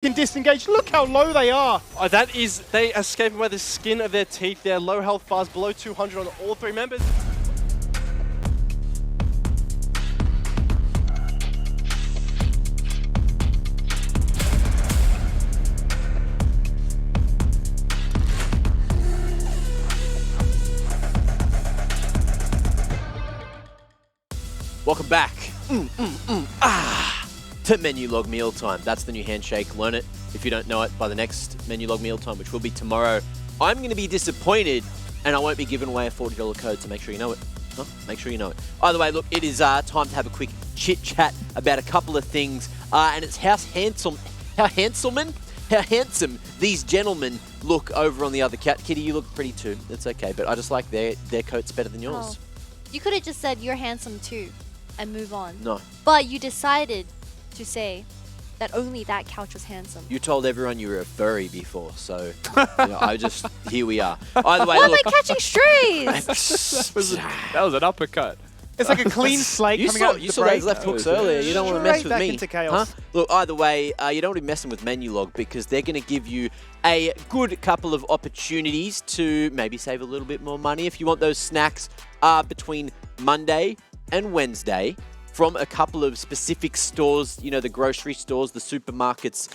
can disengage. Look how low they are. That is, they escaping by the skin of their teeth. Their low health bars below 200 on all three members. Welcome back to Menu Log Mealtime. That's the new handshake. Learn it if you don't know it by the next Menu Log Mealtime, which will be tomorrow. I'm going to be disappointed, and I won't be giving away a $40 code, so make sure you know it. Huh? Make sure you know it. Either way, look, it is time to have a quick chit-chat about a couple of things, and it's how handsome these gentlemen look over on the other cat. Kitty, you look pretty too. That's okay, but I just like their coats better than yours. Oh. You could have just said you're handsome too and move on. No. But you decided to say that only that couch was handsome. You told everyone you were a furry before, so here we are. Either way, Why am look. I catching strays? That was an uppercut. It's like a clean slate coming out of the You saw break. those left hooks earlier. You don't want to mess Straight with back me. into chaos. Huh? Look, either way, you don't want to be messing with Menu Log because they're going to give you a good couple of opportunities to maybe save a little bit more money if you want those snacks between Monday and Wednesday from a couple of specific stores, you know, the grocery stores, the supermarkets,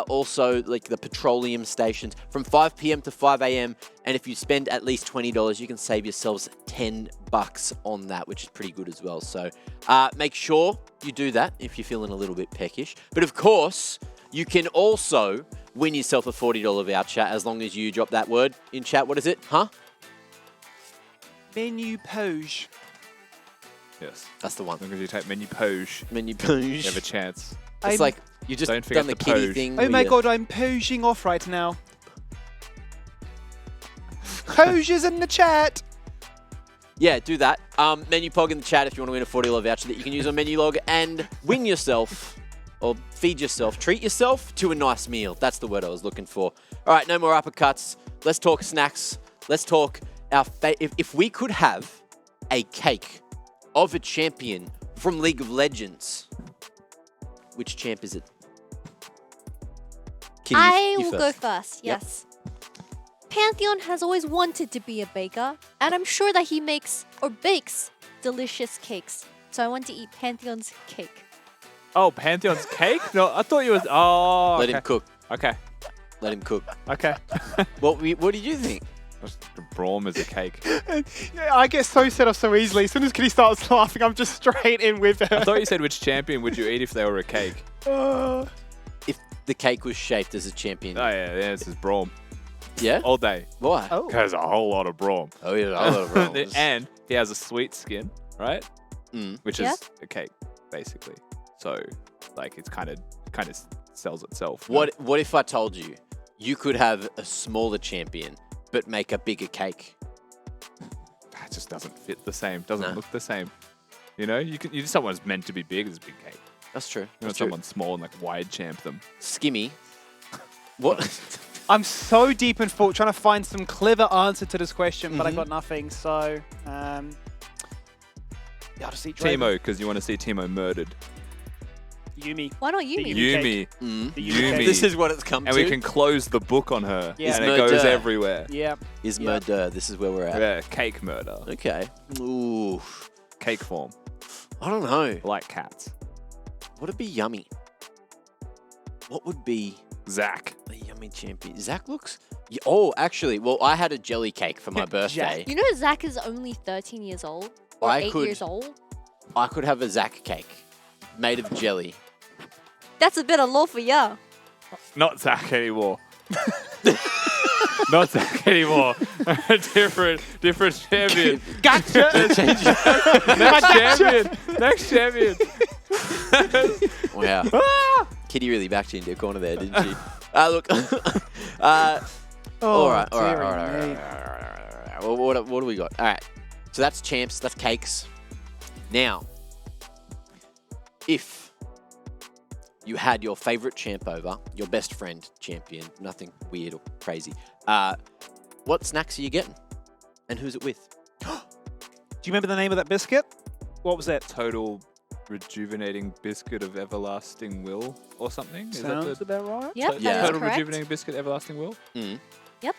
also like the petroleum stations from 5 p.m. to 5 a.m. And if you spend at least $20, you can save yourselves $10 on that, which is pretty good as well. So make sure you do that if you're feeling a little bit peckish. But of course, you can also win yourself a $40 voucher as long as you drop that word in chat. What is it? Huh? Menu Poge. Yes. That's the one. As long as you type Menu Poge, Menu Poge. you have a chance. It's like you just Don't forget done the the kitty Poge. thing. Oh where my you- god, I'm Poging off right now. Poge's in the chat. Yeah, do that. Menu Pog in the chat if you want to win a $40 voucher that you can use on Menu Log and win yourself or feed yourself, treat yourself to a nice meal. That's the word I was looking for. All right, no more uppercuts. Let's talk snacks. Let's talk our if we could have a cake of a champion from League of Legends, which champ is it? Kitty, I you will go first. first, Yep. yes. Pantheon has always wanted to be a baker, and I'm sure that he makes or bakes delicious cakes. So I want to eat Pantheon's cake. Oh, Pantheon's cake? No, I thought you was. Oh. Let him cook. Okay. Let him cook. Okay. What did you think? The Braum is a cake. Yeah, I get so set off so easily. As soon as Kitty starts laughing, I'm just straight in with her. I thought you said which champion would you eat if they were a cake? If the cake was shaped as a champion. Oh yeah, this is Braum. Yeah? All day. Why? Oh. Has a whole lot of Braum. Oh, yeah, I love rolls. And he has a sweet skin, right? Mm. Which Yeah. is a cake, basically. So, like, it's kind of sells itself. What if I told you you could have a smaller champion but make a bigger cake? That just doesn't fit the same. Doesn't No. look the same. You know, someone's meant to be big as a big cake. That's true. You That's want true. someone small and like wide champ them. Skimmy. What? I'm so deep in thought trying to find some clever answer to this question, but I Mhm. got nothing. So, yeah, I'll just eat Draven. Timo, because you want to see Timo murdered. Yumi. Why not you, The me? Yumi. Yumi. Mm. The Yumi. cake. This is what it's come And to. we can close the book on her. Yeah. And It's it goes murder. everywhere. Yeah. Is Yeah. murder. This is where we're at. Yeah, cake murder. Okay. Ooh. Cake form. I don't know. Like cats. Would it be yummy? What would be Zach. a yummy champion? Zach looks... Oh, actually, well, I had a jelly cake for my birthday. You know Zach is only 13 years old? Or I 8 could- years old? I could have a Zach cake made of jelly. That's a bit of low for ya. Not Zach anymore. Not Zach anymore. different champion. Gotcha! Next champion. Wow. Ah! Kitty really backed you into a corner there, didn't she? Look. All right. Well, what do we got? All right. So that's champs. That's cakes. Now, if you had your favorite champ over, your best friend champion, nothing weird or crazy, what snacks are you getting? And who's it with? Do you remember the name of that biscuit? What was that? Total rejuvenating biscuit of everlasting will or something. Is Sounds that about right. Yep, Yeah. that is total correct. rejuvenating biscuit everlasting will? Mm. Yep.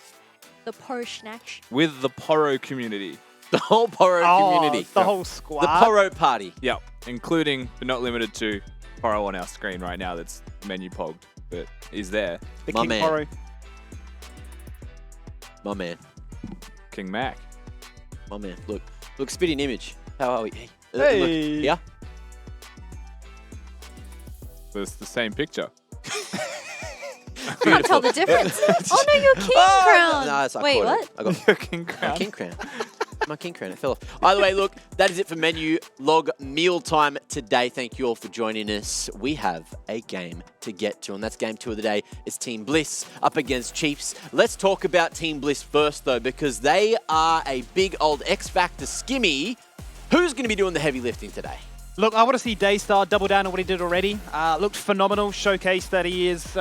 The Porschnack. With the Poro community. The whole Poro community. The whole squad. The Poro party. Yep, including but not limited to Poro on our screen right now that's menu pogged, but is there. The My King man. Poro. My man. King Mac. My man. Look, spitting image. How are we? Hey. Hey. Look, yeah. It's the same picture. Can't tell the difference. Oh no, your king crown. No, it's, I Wait, caught what? It. I got Your King my Crown. king crown. My king crown. It fell off. Either way, look, that is it for menu log meal time today. Thank you all for joining us. We have a game to get to, and that's game 2 of the day. It's Team Bliss up against Chiefs. Let's talk about Team Bliss first, though, because they are a big old X Factor skimmy. Who's going to be doing the heavy lifting today? Look, I want to see Daystar double down on what he did already. Looked phenomenal, showcased that he is,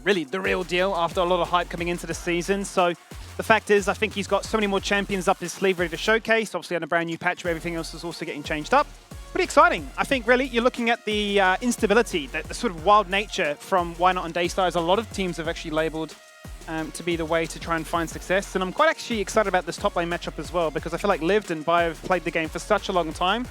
really the real deal after a lot of hype coming into the season. So the fact is, I think he's got so many more champions up his sleeve ready to showcase. Obviously on a brand new patch where everything else is also getting changed up. Pretty exciting. I think really you're looking at the instability, the sort of wild nature from Why Not on Daystar, as a lot of teams have actually labeled to be the way to try and find success. And I'm quite actually excited about this top lane matchup as well, because I feel like Lived and Bio have played the game for such a long time.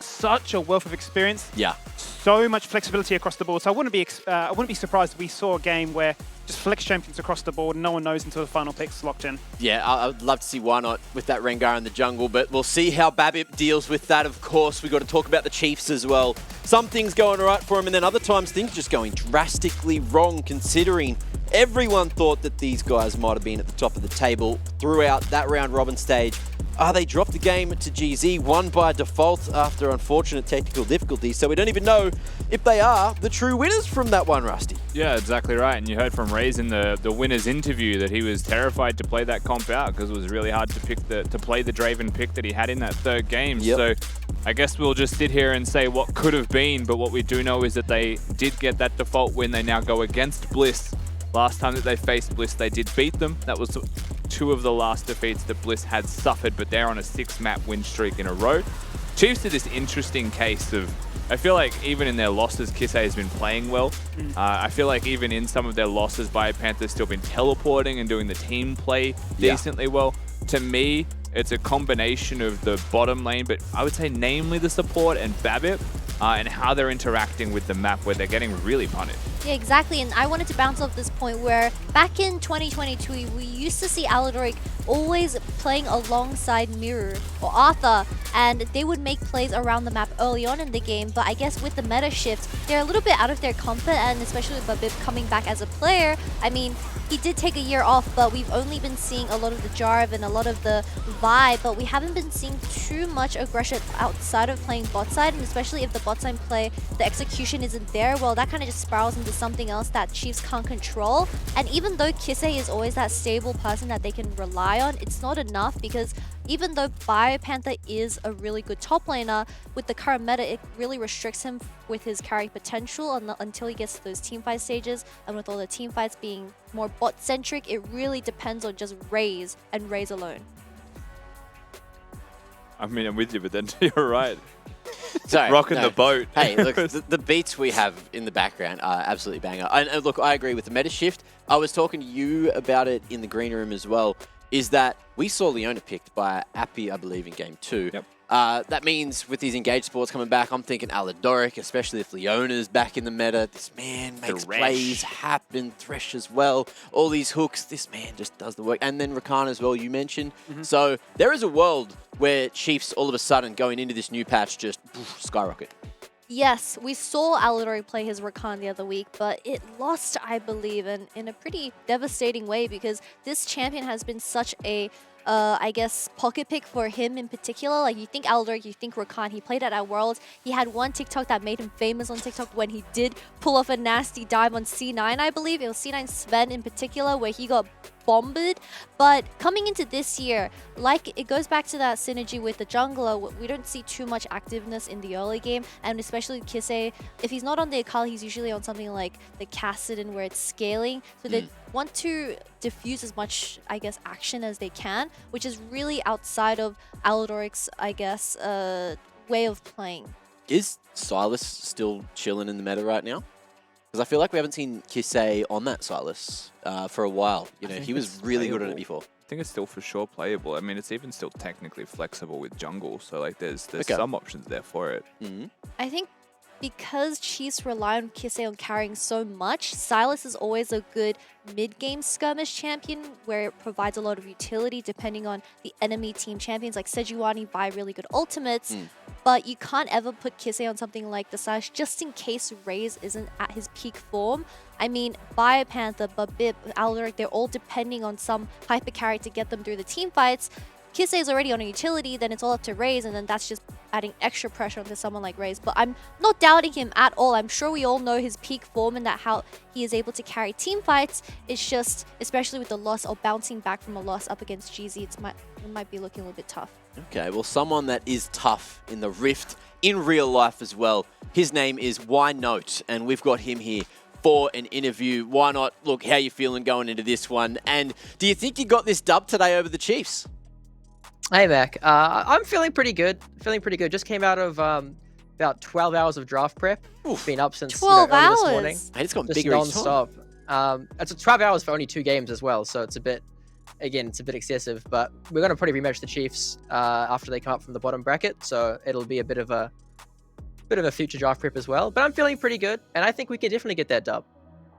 Such a wealth of experience. Yeah. So much flexibility across the board. So I wouldn't be surprised if we saw a game where just flex champions across the board and no one knows until the final pick's locked in. Yeah, I would love to see Why Not with that Rengar in the jungle, but we'll see how Babip deals with that, of course. We've got to talk about the Chiefs as well. Some things going all right for him, and then other times things just going drastically wrong, considering everyone thought that these guys might have been at the top of the table throughout that round robin stage. They dropped the game to GZ, won by default after unfortunate technical difficulties, so we don't even know if they are the true winners from that one, Rusty. Yeah, exactly right. And you heard from Raze in the winner's interview that he was terrified to play that comp out because it was really hard to pick to play the Draven pick that he had in that third game. Yep. So I guess we'll just sit here and say what could have been, but what we do know is that they did get that default win. They now go against Bliss. Last time that they faced Bliss, they did beat them. That was 2 of the last defeats that Bliss had suffered, but they're on a 6-map win streak in a row. Chiefs are this interesting case of, I feel like even in their losses, Kisei has been playing well. I feel like even in some of their losses, Biopanther's still been teleporting and doing the team play decently well. To me, it's a combination of the bottom lane, but I would say namely the support and Babip, and how they're interacting with the map where they're getting really punished. Yeah, exactly. And I wanted to bounce off this point where back in 2022, we used to see Aladoric always playing alongside Mirror or Arthur, and they would make plays around the map early on in the game. But I guess with the meta shift, they're a little bit out of their comfort, and especially with Babip coming back as a player, I mean, he did take a year off, but we've only been seeing a lot of the Jarv and a lot of the vibe, but we haven't been seeing too much aggression outside of playing bot side, and especially if the bot side play, the execution isn't there, well, that kind of just spirals into something else that Chiefs can't control. And even though Kisei is always that stable person that they can rely on, it's not enough, because even though Biopanther is a really good top laner, with the current meta, it really restricts him with his carry potential until he gets to those teamfight stages. And with all the teamfights being more bot-centric, it really depends on just Raze and Raze alone. I mean, I'm with you, but then you're right. Sorry, Rocking the boat. Hey, look, the beats we have in the background are absolutely banger. And look, I agree with the meta shift. I was talking to you about it in the green room as well, is that we saw Leona picked by Appy, I believe, in game 2. Yep. That means with these engaged sports coming back, I'm thinking Aladoric, especially if Leona's back in the meta. This man makes Thresh. plays happen. Thresh as well. All these hooks, this man just does the work. And then Rakan as well, you mentioned. So there is a world where Chiefs all of a sudden going into this new patch just skyrocket. Yes, we saw Aladoric play his Rakan the other week, but it lost, I believe, and in a pretty devastating way, because this champion has been such a I guess, pocket pick for him in particular. Like, you think Aladoric, you think Rakan. He played at Worlds. He had one TikTok that made him famous on TikTok when he did pull off a nasty dive on C9, I believe. It was C9 Sven in particular, where he got bombed. But coming into this year, like, it goes back to that synergy with the jungler. We don't see too much activeness in the early game, and especially Kisei. If he's not on the Akali, he's usually on something like the Kassadin, where it's scaling. So they want to diffuse as much, I guess, action as they can, which is really outside of Aladoric's, I guess, way of playing. Is Silas still chilling in the meta right now? Because I feel like we haven't seen Kisei on that Silas for a while. You know, he was really good at it before. I think it's still for sure playable. I mean, it's even still technically flexible with jungle, so like there's some options there for it. I think because Chiefs rely on Kisei on carrying so much, Silas is always a good mid-game skirmish champion where it provides a lot of utility depending on the enemy team champions. Like Sejuani buy really good ultimates, but you can't ever put Kisei on something like the Silas just in case Raze isn't at his peak form. I mean, Biopanther, Babip, Alaric, they're all depending on some hyper carry to get them through the team fights. Kisei is already on a utility, then it's all up to Raze, and then that's just adding extra pressure onto someone like Raze. But I'm not doubting him at all. I'm sure we all know his peak form and that how he is able to carry team fights. It's just, especially with the loss or bouncing back from a loss up against GZ, it might be looking a little bit tough. Okay, well, someone that is tough in the Rift in real life as well. His name is Why Note, and we've got him here for an interview. Why not? Look, how you feeling going into this one? And do you think you got this dub today over the Chiefs? Hey, Mac. I'm feeling pretty good. Just came out of about 12 hours of draft prep. Been up since 12 early hours? this morning. Hey, it's gone Just bigger each time. non-stop. It's 12 hours for only 2 games as well, so it's a bit, again, it's a bit excessive. But we're going to probably rematch the Chiefs after they come up from the bottom bracket, so it'll be a bit of a future draft prep as well. But I'm feeling pretty good, and I think we can definitely get that dub.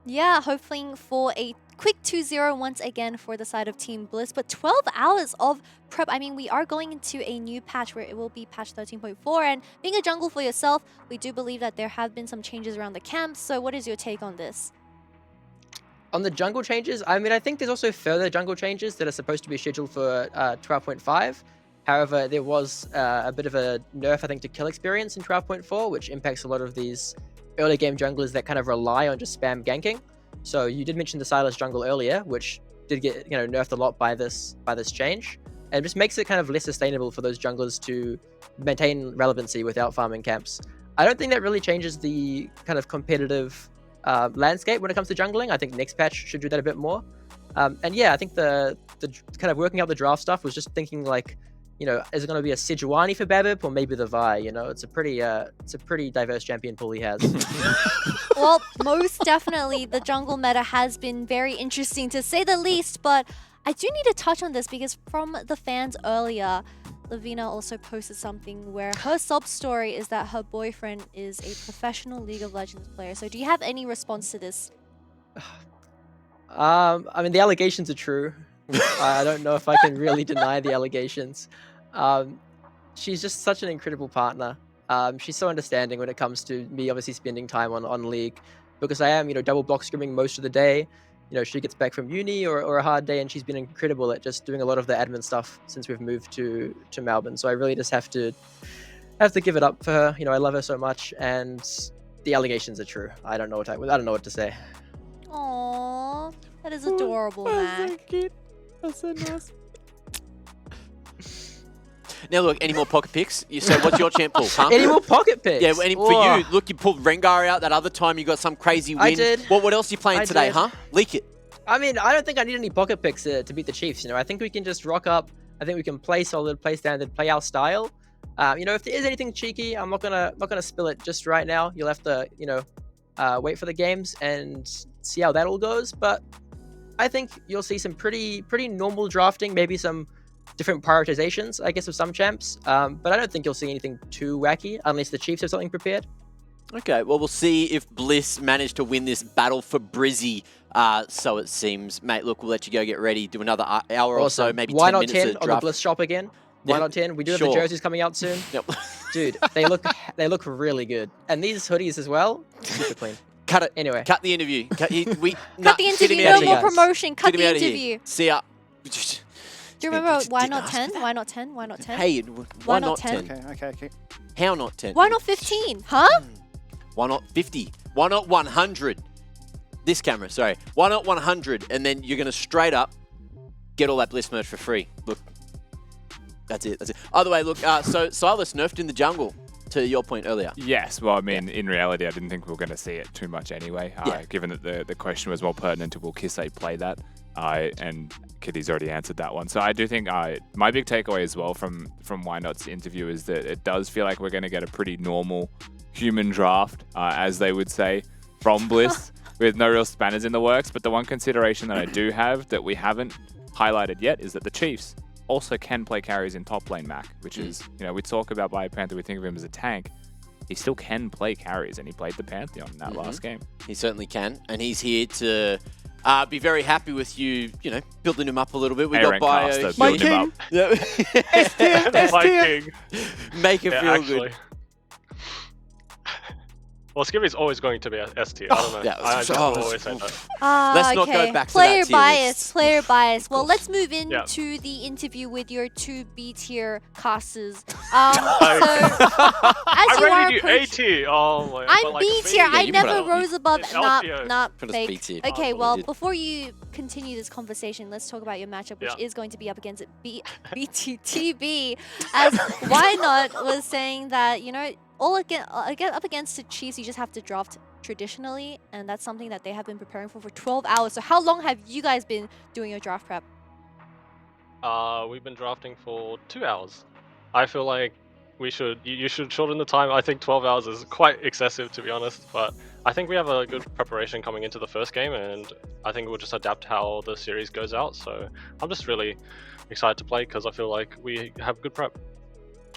Yeah, hoping for a quick 2-0 once again for the side of Team Bliss. But 12 hours of prep. I mean, we are going into a new patch where it will be patch 13.4. And being a jungle for yourself, we do believe that there have been some changes around the camp. So what is your take on this? On the jungle changes, I mean, I think there's also further jungle changes that are supposed to be scheduled for 12.5. However, there was a bit of a nerf, I think, to kill experience in 12.4, which impacts a lot of these early game junglers that kind of rely on just spam ganking. So you did mention the Silas jungle earlier, which did get nerfed a lot by this change, and just makes it kind of less sustainable for those junglers to maintain relevancy without farming camps. I don't think that really changes the kind of competitive landscape when it comes to jungling. I think next patch should do that a bit more. And yeah, I think the kind of working out the draft stuff was just thinking like, is it going to be a Sejuani for Babip or maybe the Vi? It's a pretty diverse champion pool he has. Well, most definitely the jungle meta has been very interesting to say the least, but I do need to touch on this because from the fans earlier, Lavina also posted something where her sob story is that her boyfriend is a professional League of Legends player. So do you have any response to this? I mean, the allegations are true. I don't know if I can really deny the allegations. She's just such an incredible partner. She's so understanding when it comes to me obviously spending time on League, because I am, double block scrimming most of the day. She gets back from uni or a hard day, and she's been incredible at just doing a lot of the admin stuff since we've moved to Melbourne. So I really just have to give it up for her. I love her so much, and the allegations are true. I don't know what to say. Aww, that is adorable, Mac. So cute. That's so nice. Now look, any more pocket picks? You said, what's your champ pull, huh? Any more pocket picks? Yeah, for you, look, you pulled Rengar out that other time. You got some crazy win. I did. What else are you playing today, huh? Leak it. I mean, I don't think I need any pocket picks to beat the Chiefs. I think we can just rock up. I think we can play solid, play standard, play our style. If there is anything cheeky, I'm not gonna spill it just right now. You'll have to, wait for the games and see how that all goes. But I think you'll see some pretty normal drafting, maybe some different prioritizations, I guess, of some champs. But I don't think you'll see anything too wacky unless the Chiefs have something prepared. Okay, well, we'll see if Bliss managed to win this battle for Brizzy. So it seems. Mate, look, we'll let you go get ready. Do another hour or so, maybe 10 minutes of draft. Why not 10 on the Bliss shop again? Why not 10? We do have the jerseys coming out soon. Yep. Dude, they look really good. And these hoodies as well, super clean. Cut it. Anyway. Cut the interview. Cut the interview, no more promotion. Cut the interview. See ya. Do you remember why not 10? Why not 10? Why not 10? Hey, why not 10? Okay. How not 10? Why not 15? Huh? Why not 50? Why not 100? This camera, sorry. Why not 100? And then you're going to straight up get all that Bliss merch for free. Look, that's it. Either way, look, so Silas nerfed in the jungle, to your point earlier. Yes, well, I mean, in reality, I didn't think we were going to see it too much anyway, given that the question was more pertinent to will Kisei play that. And Kitty's already answered that one. So I do think my big takeaway as well from Why Not's interview is that it does feel like we're going to get a pretty normal human draft, as they would say, from Bliss, with no real spanners in the works. But the one consideration that I do have that we haven't highlighted yet is that the Chiefs also can play carries in top lane Mac, which is, we talk about Panther, we think of him as a tank. He still can play carries, and he played the Pantheon in that last game. He certainly can, and he's here to be very happy with you, building him up a little bit. We got Bio. My king! My king. Make him feel actually. good. Well, Skippy's always going to be S tier. I don't know. Yeah, I always say that. Let's not go back to player that tier bias, list. player bias. Well, let's move Yeah. into the interview with your two B tier casters. So, I as you are rated you A approaching, tier. Oh my. I'm but like B a tier. I you never put rose above. It's Not LCO. Put us B fake. tier. Okay, Oh, well, did. before you continue this conversation, let's talk about your matchup, which Yeah. is going to be up against BTTB. As Why Not was saying that up against the Chiefs, you just have to draft traditionally, and that's something that they have been preparing for 12 hours. So how long have you guys been doing your draft prep? We've been drafting for 2 hours. I feel like you should shorten the time. I think 12 hours is quite excessive, to be honest. But I think we have a good preparation coming into the first game, and I think we'll just adapt how the series goes out. So I'm just really excited to play because I feel like we have good prep.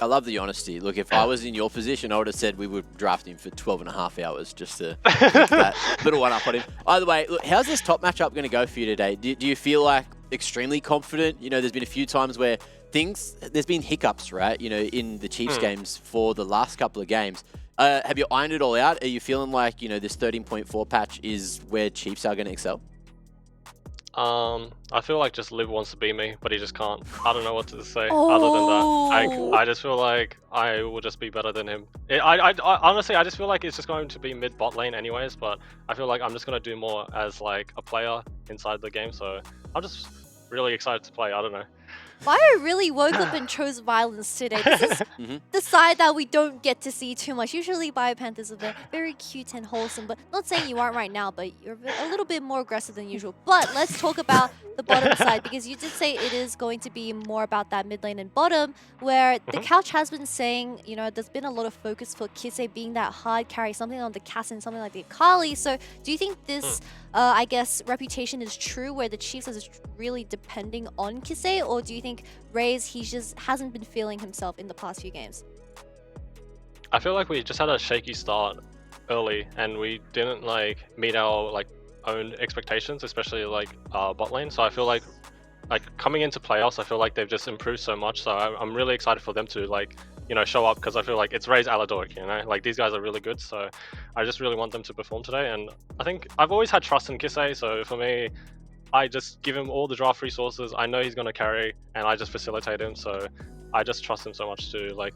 I love the honesty. Look, if I was in your position, I would have said we would draft him for 12 and a half hours just to pick that little one up on him. Either way, look, how's this top matchup going to go for you today? Do you feel like extremely confident? There's been a few times where there's been hiccups, right? In the Chiefs games for the last couple of games. Have you ironed it all out? Are you feeling like, this 13.4 patch is where Chiefs are going to excel? I feel like just Liv wants to be me, but he just can't. I don't know what to say other than that. I just feel like I will just be better than him. I honestly, I just feel like it's just going to be mid bot lane anyways, but I feel like I'm just going to do more as like a player inside the game, so I'm just really excited to play. I don't know. Bio really woke up and chose violence today. This is the side that we don't get to see too much. Usually Bio Panthers are very cute and wholesome, but not saying you aren't right now, but you're a little bit more aggressive than usual. But let's talk about the bottom side, because you did say it is going to be more about that mid lane and bottom, where the couch has been saying, there's been a lot of focus for Kise being that hard carry, something on the Cassin, something like the Akali. So do you think this, I guess, reputation is true, where the Chiefs is really depending on Kise, or do you think Raze, he just hasn't been feeling himself in the past few games? I feel like we just had a shaky start early, and we didn't meet our own expectations, especially bot lane. So I feel like coming into playoffs, I feel like they've just improved so much. So I'm really excited for them to show up, because I feel like it's Raze Aladoric, these guys are really good. So I just really want them to perform today, and I think I've always had trust in Kise. So for me, I just give him all the draft resources. I know he's going to carry, and I just facilitate him. So I just trust him so much to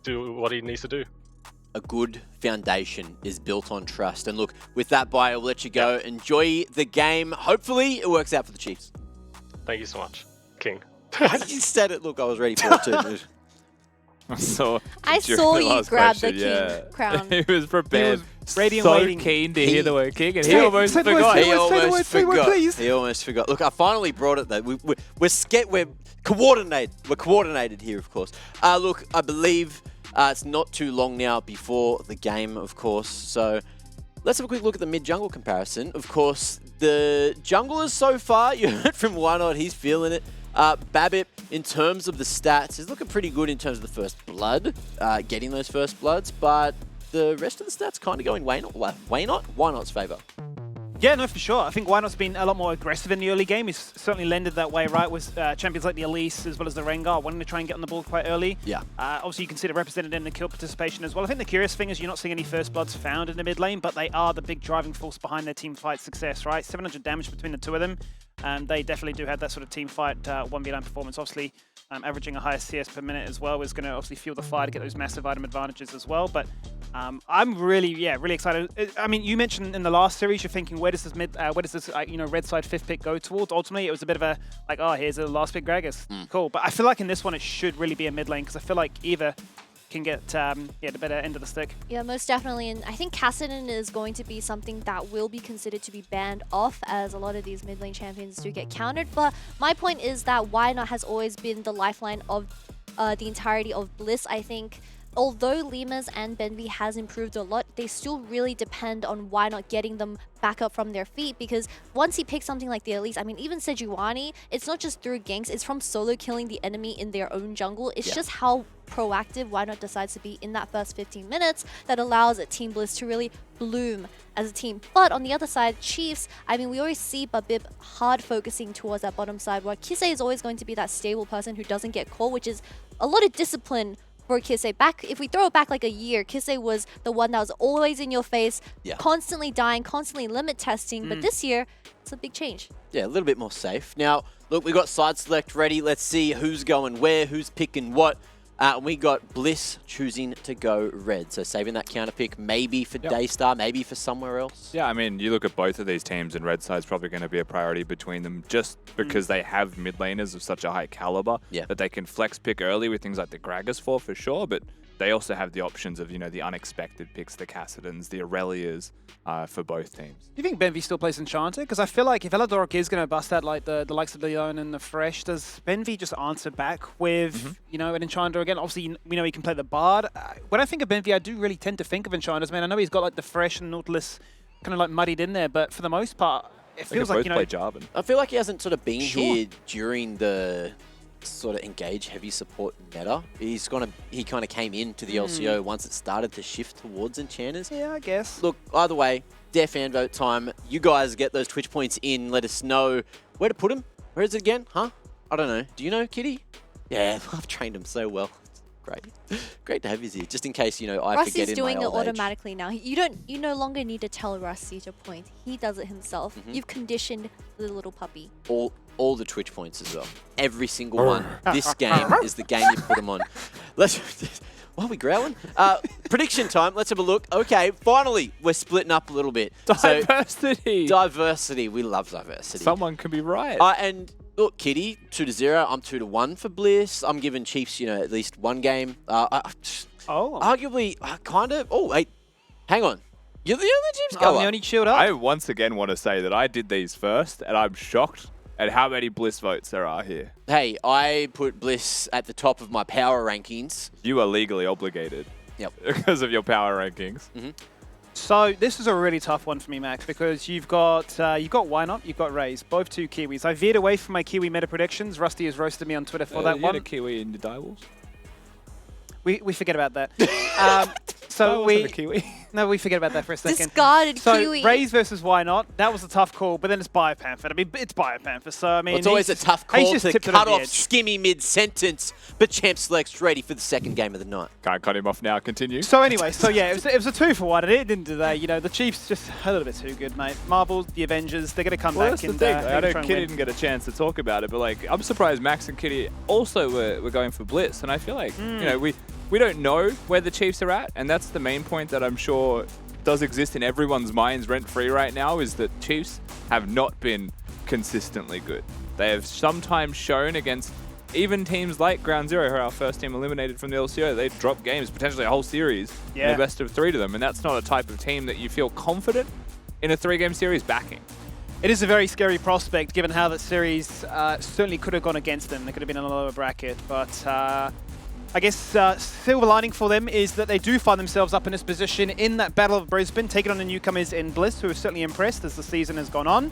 do what he needs to do. A good foundation is built on trust. And look, with that, Bio, we'll let you go. Enjoy the game. Hopefully it works out for the Chiefs. Thank you so much, King. You said it. Look, I was ready for it too. I saw you last grab the question, king crown. He was prepared. Radiant so waiting. keen to hear the word king, and he Say- almost say the word, forgot. say He the word, say the word, almost say the word, forgot. please. He almost forgot. Look, I finally brought it though. We're coordinated. We're coordinated here, of course. Look, I believe it's not too long now before the game, of course. So let's have a quick look at the mid-jungle comparison. Of course, the junglers so far, you heard from Why Not, he's feeling it. Babip, in terms of the stats, is looking pretty good in terms of the first blood, getting those first bloods, but the rest of the stats kind of going Why Not's favour. Yeah, no, for sure. I think Why Not's been a lot more aggressive in the early game. He's certainly lended that way, right, with champions like the Elise as well as the Rengar wanting to try and get on the board quite early. Yeah. Obviously, you can see it represented in the kill participation as well. I think the curious thing is you're not seeing any first bloods found in the mid lane, but they are the big driving force behind their team fight success, right? 700 damage between the two of them. They definitely do have that sort of team fight 1v9 performance. Obviously, averaging a higher CS per minute as well is going to obviously fuel the fire to get those massive item advantages as well. But I'm really excited. I mean, you mentioned in the last series, you're thinking, where does this red side fifth pick go towards? Ultimately, it was a bit of a here's a last pick Gragas, cool. But I feel like in this one, it should really be a mid lane, because I feel like either can get the better end of the stick. Yeah, most definitely. And I think Kassadin is going to be something that will be considered to be banned off, as a lot of these mid lane champions do get countered. But my point is that Why Not has always been the lifeline of the entirety of Bliss. I think although Limas and Benvi has improved a lot, they still really depend on Why Not getting them back up from their feet, because once he picks something like the Elise, I mean, even Sejuani, it's not just through ganks, it's from solo killing the enemy in their own jungle. It's just how proactive Why Not decides to be in that first 15 minutes that allows Team Bliss to really bloom as a team. But on the other side, Chiefs, I mean, we always see Babib hard focusing towards that bottom side, where Kisei is always going to be that stable person who doesn't get caught, which is a lot of discipline for Kisei. Back, if we throw it back like a year, Kisei was the one that was always in your face, constantly dying, constantly limit testing. But this year, it's a big change. Yeah, a little bit more safe. Now, look, we got side select ready. Let's see who's going where, who's picking what. We got Bliss choosing to go red. So saving that counter pick maybe for Daystar, maybe for somewhere else. Yeah, I mean, you look at both of these teams and red side's probably going to be a priority between them just because they have mid laners of such a high caliber that they can flex pick early with things like the Gragas for sure, but they also have the options of, you know, the unexpected picks, the Kassadins, the Aurelias for both teams. Do you think Benvi still plays Enchanter? Because I feel like if Eladoric is going to bust out like the likes of Leon and the Fresh, does Benvi just answer back with, you know, an Enchanter again? Obviously, we know he can play the Bard. When I think of Benvi, I do really tend to think of Enchanters, man. I know he's got like the Fresh and Nautilus kind of like muddied in there, but for the most part, it feels like, you know... play Jarvan. I feel like he hasn't sort of been here during the sort of engage heavy support meta. He kind of came into the LCO once it started to shift towards Enchanters. Yeah, I guess. Look, either way, Def fan vote time. You guys get those Twitch points in. Let us know where to put them. Where is it again? Huh? I don't know. Do you know, Kitty? Yeah, I've trained him so well. Great. Great to have you here. Just in case, you know, I Rusty's forget in my doing it old age. automatically now. You no longer need to tell Rusty to point. He does it himself. You've conditioned the little puppy. All the Twitch points as well. Every single one. This game is the game you put them on. Why are we growling? Prediction time. Let's have a look. Okay, finally, we're splitting up a little bit. Diversity. Diversity. We love diversity. Someone can be right. And look, Kitty, 2-0. I'm 2-1 for Bliss. I'm giving Chiefs, you know, at least one game. Arguably, kind of. Oh, wait. Hang on. You're the only Chiefs goer. I'm the only shield up. I once again want to say that I did these first, and I'm shocked at how many Bliss votes there are here. Hey, I put Bliss at the top of my power rankings. You are legally obligated. Yep. Because of your power rankings. So this is a really tough one for me, Max, because you've got Why Not, you've got Raze, both two Kiwis. I veered away from my Kiwi meta predictions. Rusty has roasted me on Twitter for that you one. had a Kiwi in the Direwolves? We forget about that. So we a Kiwi. No, we forget about that for a second. Discarded Kiwi. So Raze versus Why Not, that was a tough call, but then it's Biopanther. I mean, it's Biopanther, so I mean... Well, it's always a tough call to cut off edge. Skimmy mid-sentence, but Champ Select's ready for the second game of the night. Can't cut him off now, continue. So anyway, yeah, it was a 2-for-1, and it didn't do that. You know, the Chiefs just a little bit too good, mate. Marvel, the Avengers, they're going to come back That's the and thing. I know try and Kitty win. didn't get a chance to talk about it, but like, I'm surprised Max and Kitty also were going for Bliss, and I feel like, you know, we don't know where the Chiefs are at, and that's the main point that I'm sure does exist in everyone's minds rent-free right now, is that Chiefs have not been consistently good. They have sometimes shown against even teams like Ground Zero, who are our first team eliminated from the LCO, they drop games, potentially a whole series, in a best of 3 to them, and that's not a type of team that you feel confident in a 3-game series backing. It is a very scary prospect, given how that series certainly could have gone against them. They could have been in a lower bracket, but I guess silver lining for them is that they do find themselves up in this position in that Battle of Brisbane, taking on the newcomers in Bliss, who have certainly impressed as the season has gone on.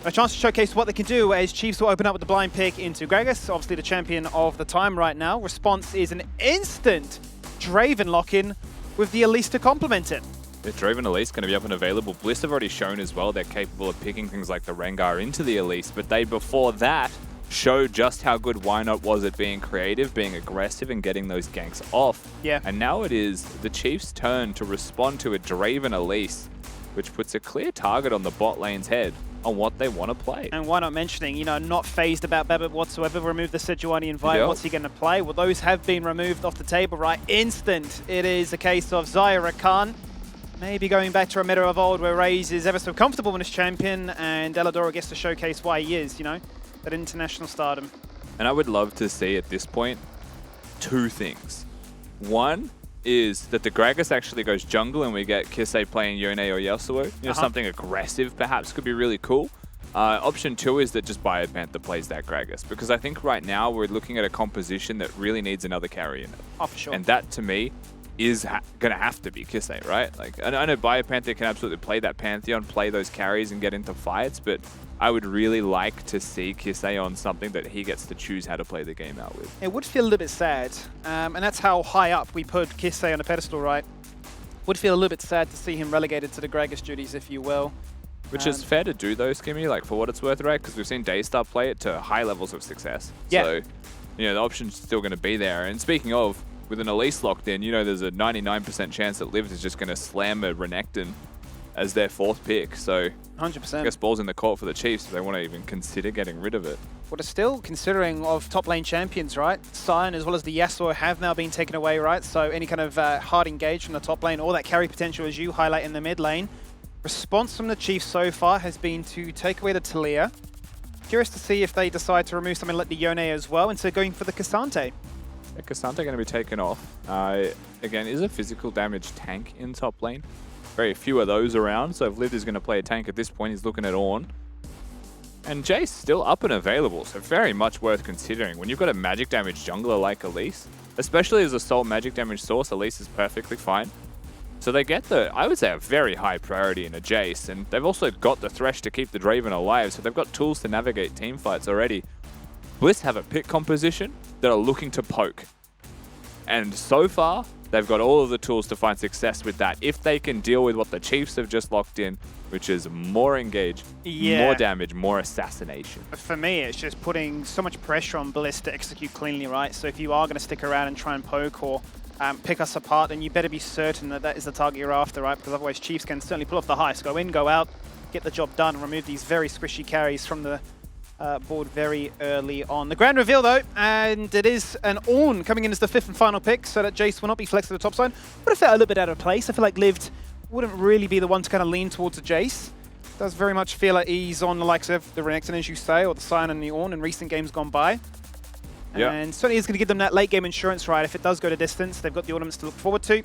A chance to showcase what they can do as Chiefs will open up with the blind pick into Gragas, obviously the champion of the time right now. Response is an instant Draven lock-in with the Elise to complement it. The Draven Elise going to be up and available. Bliss have already shown as well they're capable of picking things like the Rengar into the Elise, but they, before that, showed just how good Why Not was at being creative, being aggressive, and getting those ganks off. Yeah. And now it is the Chiefs' turn to respond to a Draven Elise, which puts a clear target on the bot lane's head on what they want to play. And Why Not mentioning, you know, not phased about Babbitt whatsoever. Remove the Sejuani invite. Yep. What's he going to play? Well, those have been removed off the table, right? Instant. It is a case of Zyra Khan. Maybe going back to a meta of old where Raze is ever so comfortable when he's champion, and Eladora gets to showcase why he is, you know, that international stardom. And I would love to see at this point 2 things. One is that the Gragas actually goes jungle and we get Kisei playing Yone or Yasuo. You know, something aggressive perhaps could be really cool. Option 2 is that just Biopanther plays that Gragas, because I think right now we're looking at a composition that really needs another carry in it. Oh, for sure. And that, to me, is going to have to be Kisei, right? Like, I know Biopanther can absolutely play that Pantheon, play those carries and get into fights, but I would really like to see Kisei on something that he gets to choose how to play the game out with. It would feel a little bit sad, and that's how high up we put Kisei on a pedestal, right? Would feel a little bit sad to see him relegated to the Gragas duties, if you will. Which is fair to do though, Skimmy, like for what it's worth, right? Because we've seen Daystar play it to high levels of success. Yeah. So, you know, the option's still going to be there. And speaking of, with an Elise locked in, you know, there's a 99% chance that Liv is just going to slam a Renekton as their 4th pick. So, 100%. I guess ball's in the court for the Chiefs if they want to even consider getting rid of it. What is still considering of top lane champions, right? Sion as well as the Yasuo have now been taken away, right? So any kind of hard engage from the top lane or that carry potential as you highlight in the mid lane. Response from the Chiefs so far has been to take away the Talia. Curious to see if they decide to remove something like the Yone as well instead of going for the Cassante. Yeah, Cassante going to be taken off. Again, is a physical damage tank in top lane. Very few of those around, so if Liv is going to play a tank at this point, he's looking at Ornn. And Jace still up and available, so very much worth considering. When you've got a magic damage jungler like Elise, especially as a sole magic damage source, Elise is perfectly fine. So they get I would say, a very high priority in a Jace, and they've also got the Thresh to keep the Draven alive, so they've got tools to navigate teamfights already. Bliss have a pick composition that are looking to poke. And so far, they've got all of the tools to find success with that. If they can deal with what the Chiefs have just locked in, which is more engage, more damage, more assassination. For me, it's just putting so much pressure on Bliss to execute cleanly, right? So if you are going to stick around and try and poke or pick us apart, then you better be certain that that is the target you're after, right? Because otherwise Chiefs can certainly pull off the heist. Go in, go out, get the job done, and remove these very squishy carries from the board very early on. The grand reveal though, and it is an Ornn coming in as the 5th and final pick, so that Jace will not be flexed to the top side. Would have felt a little bit out of place. I feel like Lived wouldn't really be the one to kind of lean towards a Jace. Does very much feel like he's on the likes of the Renekton, as you say, or the Sion and the Ornn in recent games gone by. Yeah. And certainly is going to give them that late game insurance, right? If it does go to distance, they've got the ornaments to look forward to.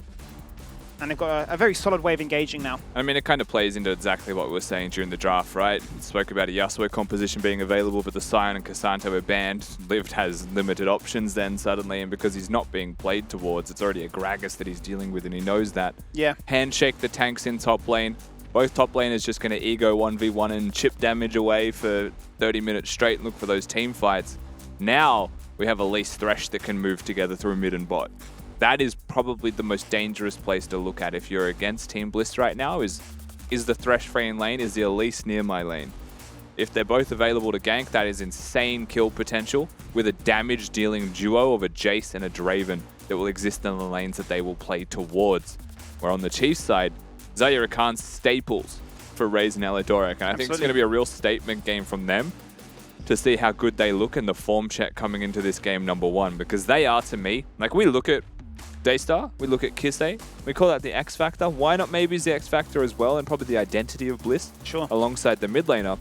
And they've got a very solid way of engaging now. I mean, it kind of plays into exactly what we were saying during the draft, right? We spoke about a Yasuo composition being available, but the Sion and Cassante were banned. Lived has limited options then suddenly, and because he's not being played towards, it's already a Gragas that he's dealing with, and he knows that. Yeah. Handshake the tanks in top lane. Both top laners just going to ego 1v1 and chip damage away for 30 minutes straight and look for those team fights. Now we have Elise Thresh that can move together through mid and bot. That is probably the most dangerous place to look at if you're against Team Bliss right now, is the Thresh free in lane, is the Elise near my lane. If they're both available to gank, that is insane kill potential with a damage dealing duo of a Jace and a Draven that will exist in the lanes that they will play towards. Where on the Chiefs side, Zarya Rakan's staples for Raze and Eladoric, and I think it's going to be a real statement game from them to see how good they look in the form check coming into this game #1, because they are, to me, like we look at Daystar, we look at Kisei, we call that the X Factor. Why not maybe is the X Factor as well, and probably the identity of Bliss alongside the mid laner.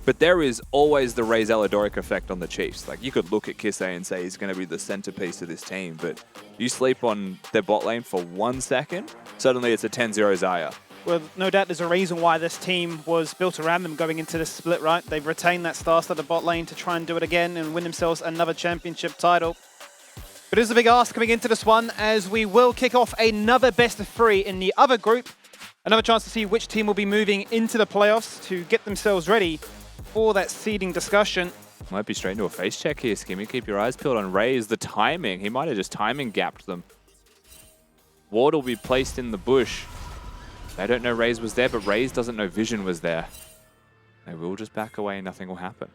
But there is always the Raze Eladoric effect on the Chiefs. Like you could look at Kisei and say he's going to be the centerpiece of this team, but you sleep on their bot lane for 1 second, suddenly it's a 10-0 Zarya. Well, no doubt there's a reason why this team was built around them going into this split, right? They've retained that star-studded bot lane to try and do it again and win themselves another championship title. But it is a big ask coming into this one, as we will kick off another best of 3 in the other group. Another chance to see which team will be moving into the playoffs to get themselves ready for that seeding discussion. Might be straight into a face check here, Skimmy. Keep your eyes peeled on Raze. The timing, he might have just timing gapped them. Ward will be placed in the bush. They don't know Raze was there, but Raze doesn't know Vision was there. They will just back away and nothing will happen.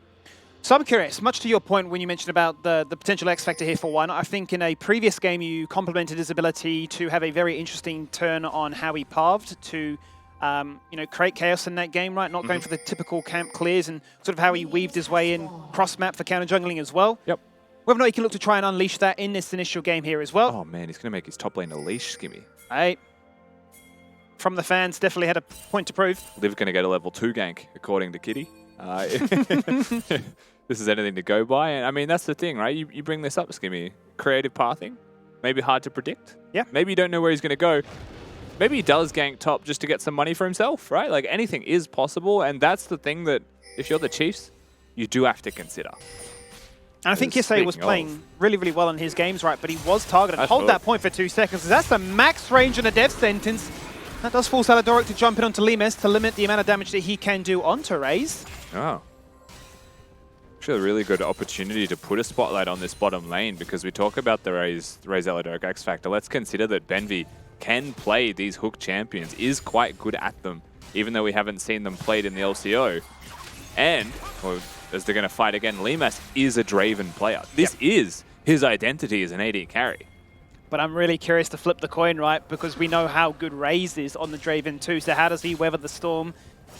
So I'm curious, much to your point when you mentioned about the potential X Factor here for one, I think in a previous game you complimented his ability to have a very interesting turn on how he pathed to create chaos in that game, right? Not going for the typical camp clears, and sort of how he weaved his way in cross-map for counter jungling as well. Yep. Whether or not he can look to try and unleash that in this initial game here as well. Oh man, he's going to make his top lane a leash, Skimmy. Hey. From the fans, definitely had a point to prove. Liv going to get a level 2 gank, according to Kitty. This is anything to go by. And I mean, that's the thing, right? You bring this up, Skimmy. Creative pathing. maybe hard to predict. Yeah. Maybe you don't know where he's going to go. Maybe he does gank top just to get some money for himself, right? Like anything is possible, and that's the thing that if you're the Chiefs, you do have to consider. And I think Kisei was playing really, really well in his games, right? But he was targeted. Hold that point for 2 seconds. That's the max range in a death sentence. That does force Aladoric to jump in onto Limes to limit the amount of damage that he can do onto Raze. Oh. Actually a really good opportunity to put a spotlight on this bottom lane because we talk about the Raze Aladoric X Factor. Let's consider that Benvi can play these hook champions, is quite good at them, even though we haven't seen them played in the LCO. And, well, as they're going to fight again, Limas is a Draven player. This is his identity as an AD carry. But I'm really curious to flip the coin, right? Because we know how good Raze is on the Draven too. So how does he weather the storm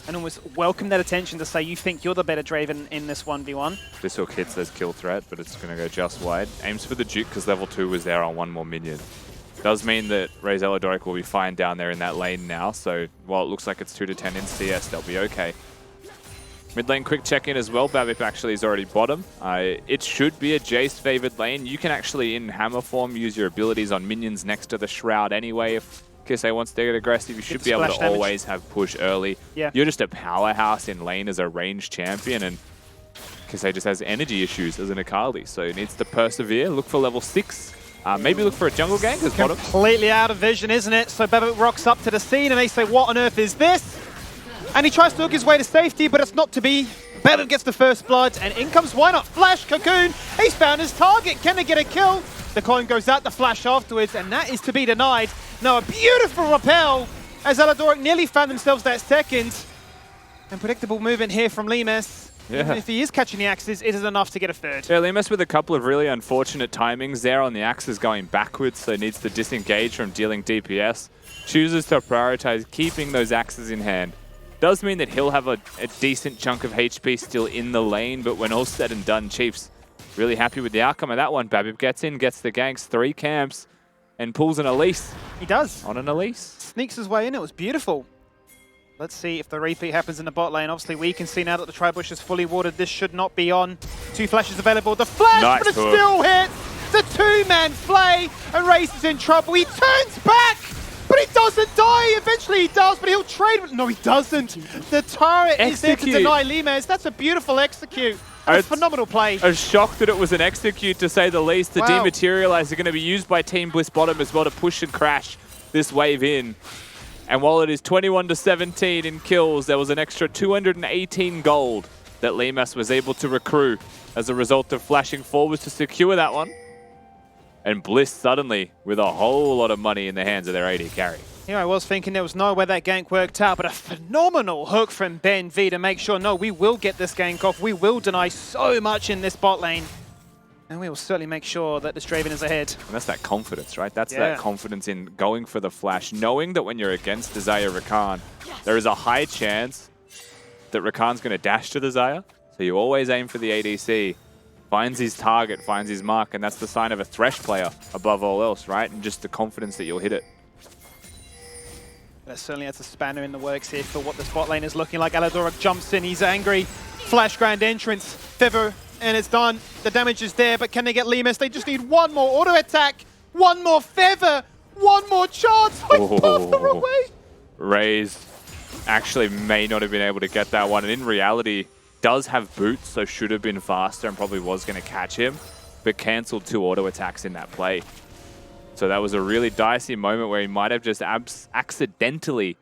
and almost welcome that attention to say you think you're the better Draven in this 1v1? This hook hits as kill threat, but it's going to go just wide. Aims for the Duke because level 2 was there on one more minion. Does mean that Raze Aladoric will be fine down there in that lane now. So while it looks like it's 2 to 10 in CS, they'll be okay. Mid lane quick check-in as well. Babip actually is already bottom. It should be a Jace favored lane. You can actually, in hammer form, use your abilities on minions next to the Shroud anyway. If Kisei wants to get aggressive, you should be able to always have push early. Yeah. You're just a powerhouse in lane as a ranged champion, and Kisei just has energy issues as an Akali, so he needs to persevere. Look for level 6. Maybe look for a jungle gank as bottom. Completely out of vision, isn't it? So Babip rocks up to the scene and they say, what on earth is this? And he tries to hook his way to safety, but it's not to be. Babip gets the first blood, and in comes Why Not Flash Cocoon. He's found his target. Can they get a kill? The coin goes out the flash afterwards, and that is to be denied. Now a beautiful rappel as Aladoric nearly found themselves that second. And predictable movement here from Limes. Yeah. Even if he is catching the axes, it is enough to get a third. Yeah, Limes with a couple of really unfortunate timings there on the axes going backwards, so needs to disengage from dealing DPS. Chooses to prioritize keeping those axes in hand. Does mean that he'll have a decent chunk of HP still in the lane, but when all's said and done, Chiefs really happy with the outcome of that one. Babip gets in, gets the ganks, 3 camps, and pulls an Elise. He does. On an Elise. Sneaks his way in. It was beautiful. Let's see if the repeat happens in the bot lane. Obviously, we can see now that the Tribush is fully watered. This should not be on. 2 flashes available. The flash, nice but it still hits. The 2-man flay, and Raze is in trouble. He turns back, but he doesn't die. Eventually he does, but he'll trade. No, he doesn't. The turret is there to deny Limes. That's a beautiful execute. That's a phenomenal play. I was shocked that it was an execute, to say the least. The dematerialize are going to be used by Team Bliss bottom as well to push and crash this wave in. And while it is 21 to 17 in kills, there was an extra 218 gold that Limas was able to recruit as a result of flashing forwards to secure that one. And Bliss suddenly with a whole lot of money in the hands of their AD carry. Here I was thinking there was no way that gank worked out, but a phenomenal hook from Benvi to make sure, no, we will get this gank off. We will deny so much in this bot lane. And we will certainly make sure that this Draven is ahead. And that's that confidence, right? That's that confidence in going for the flash, knowing that when you're against the Xayah Rakan, there is a high chance that Rakan's going to dash to the Xayah. So you always aim for the ADC. Finds his target, finds his mark, and that's the sign of a Thresh player above all else, right? And just the confidence that you'll hit it. That certainly has a spanner in the works here for what the spot lane is looking like. Aladoric jumps in, he's angry. Flash grand entrance, Feather, and it's done. The damage is there, but can they get Limes? They just need one more auto attack, one more Feather, one more chance. Both the wrong way. Raze actually may not have been able to get that one, and in reality, does have boots, so should have been faster and probably was going to catch him, but cancelled 2 auto attacks in that play. So that was a really dicey moment where he might have just accidentally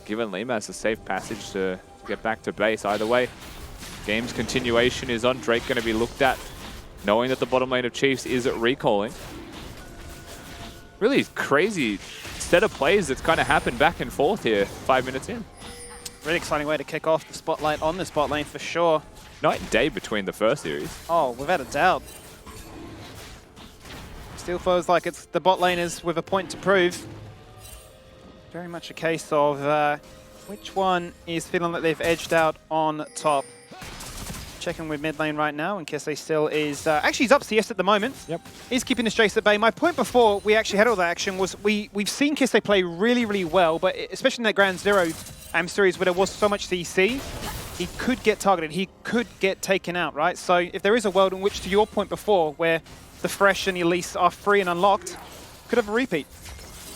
given Limas a safe passage to get back to base. Either way, game's continuation is on. Drake going to be looked at, knowing that the bottom lane of Chiefs is recalling. Really crazy set of plays that's kind of happened back and forth here, 5 minutes in. Really exciting way to kick off the spotlight on the spot lane for sure. Night and day between the first series. Oh, without a doubt. Still feels like it's the bot laners with a point to prove. Very much a case of which one is feeling that they've edged out on top. Checking with mid lane right now, and Kisei still is... actually, he's up CS at the moment. Yep. He's keeping his Jace at bay. My point before we actually had all that action was we've seen Kisei play really, really well, but especially in that Ground Zero series where there was so much CC, he could get targeted. He could get taken out, right? So if there is a world in which, to your point before, where the Fresh and Elise are free and unlocked, could have a repeat.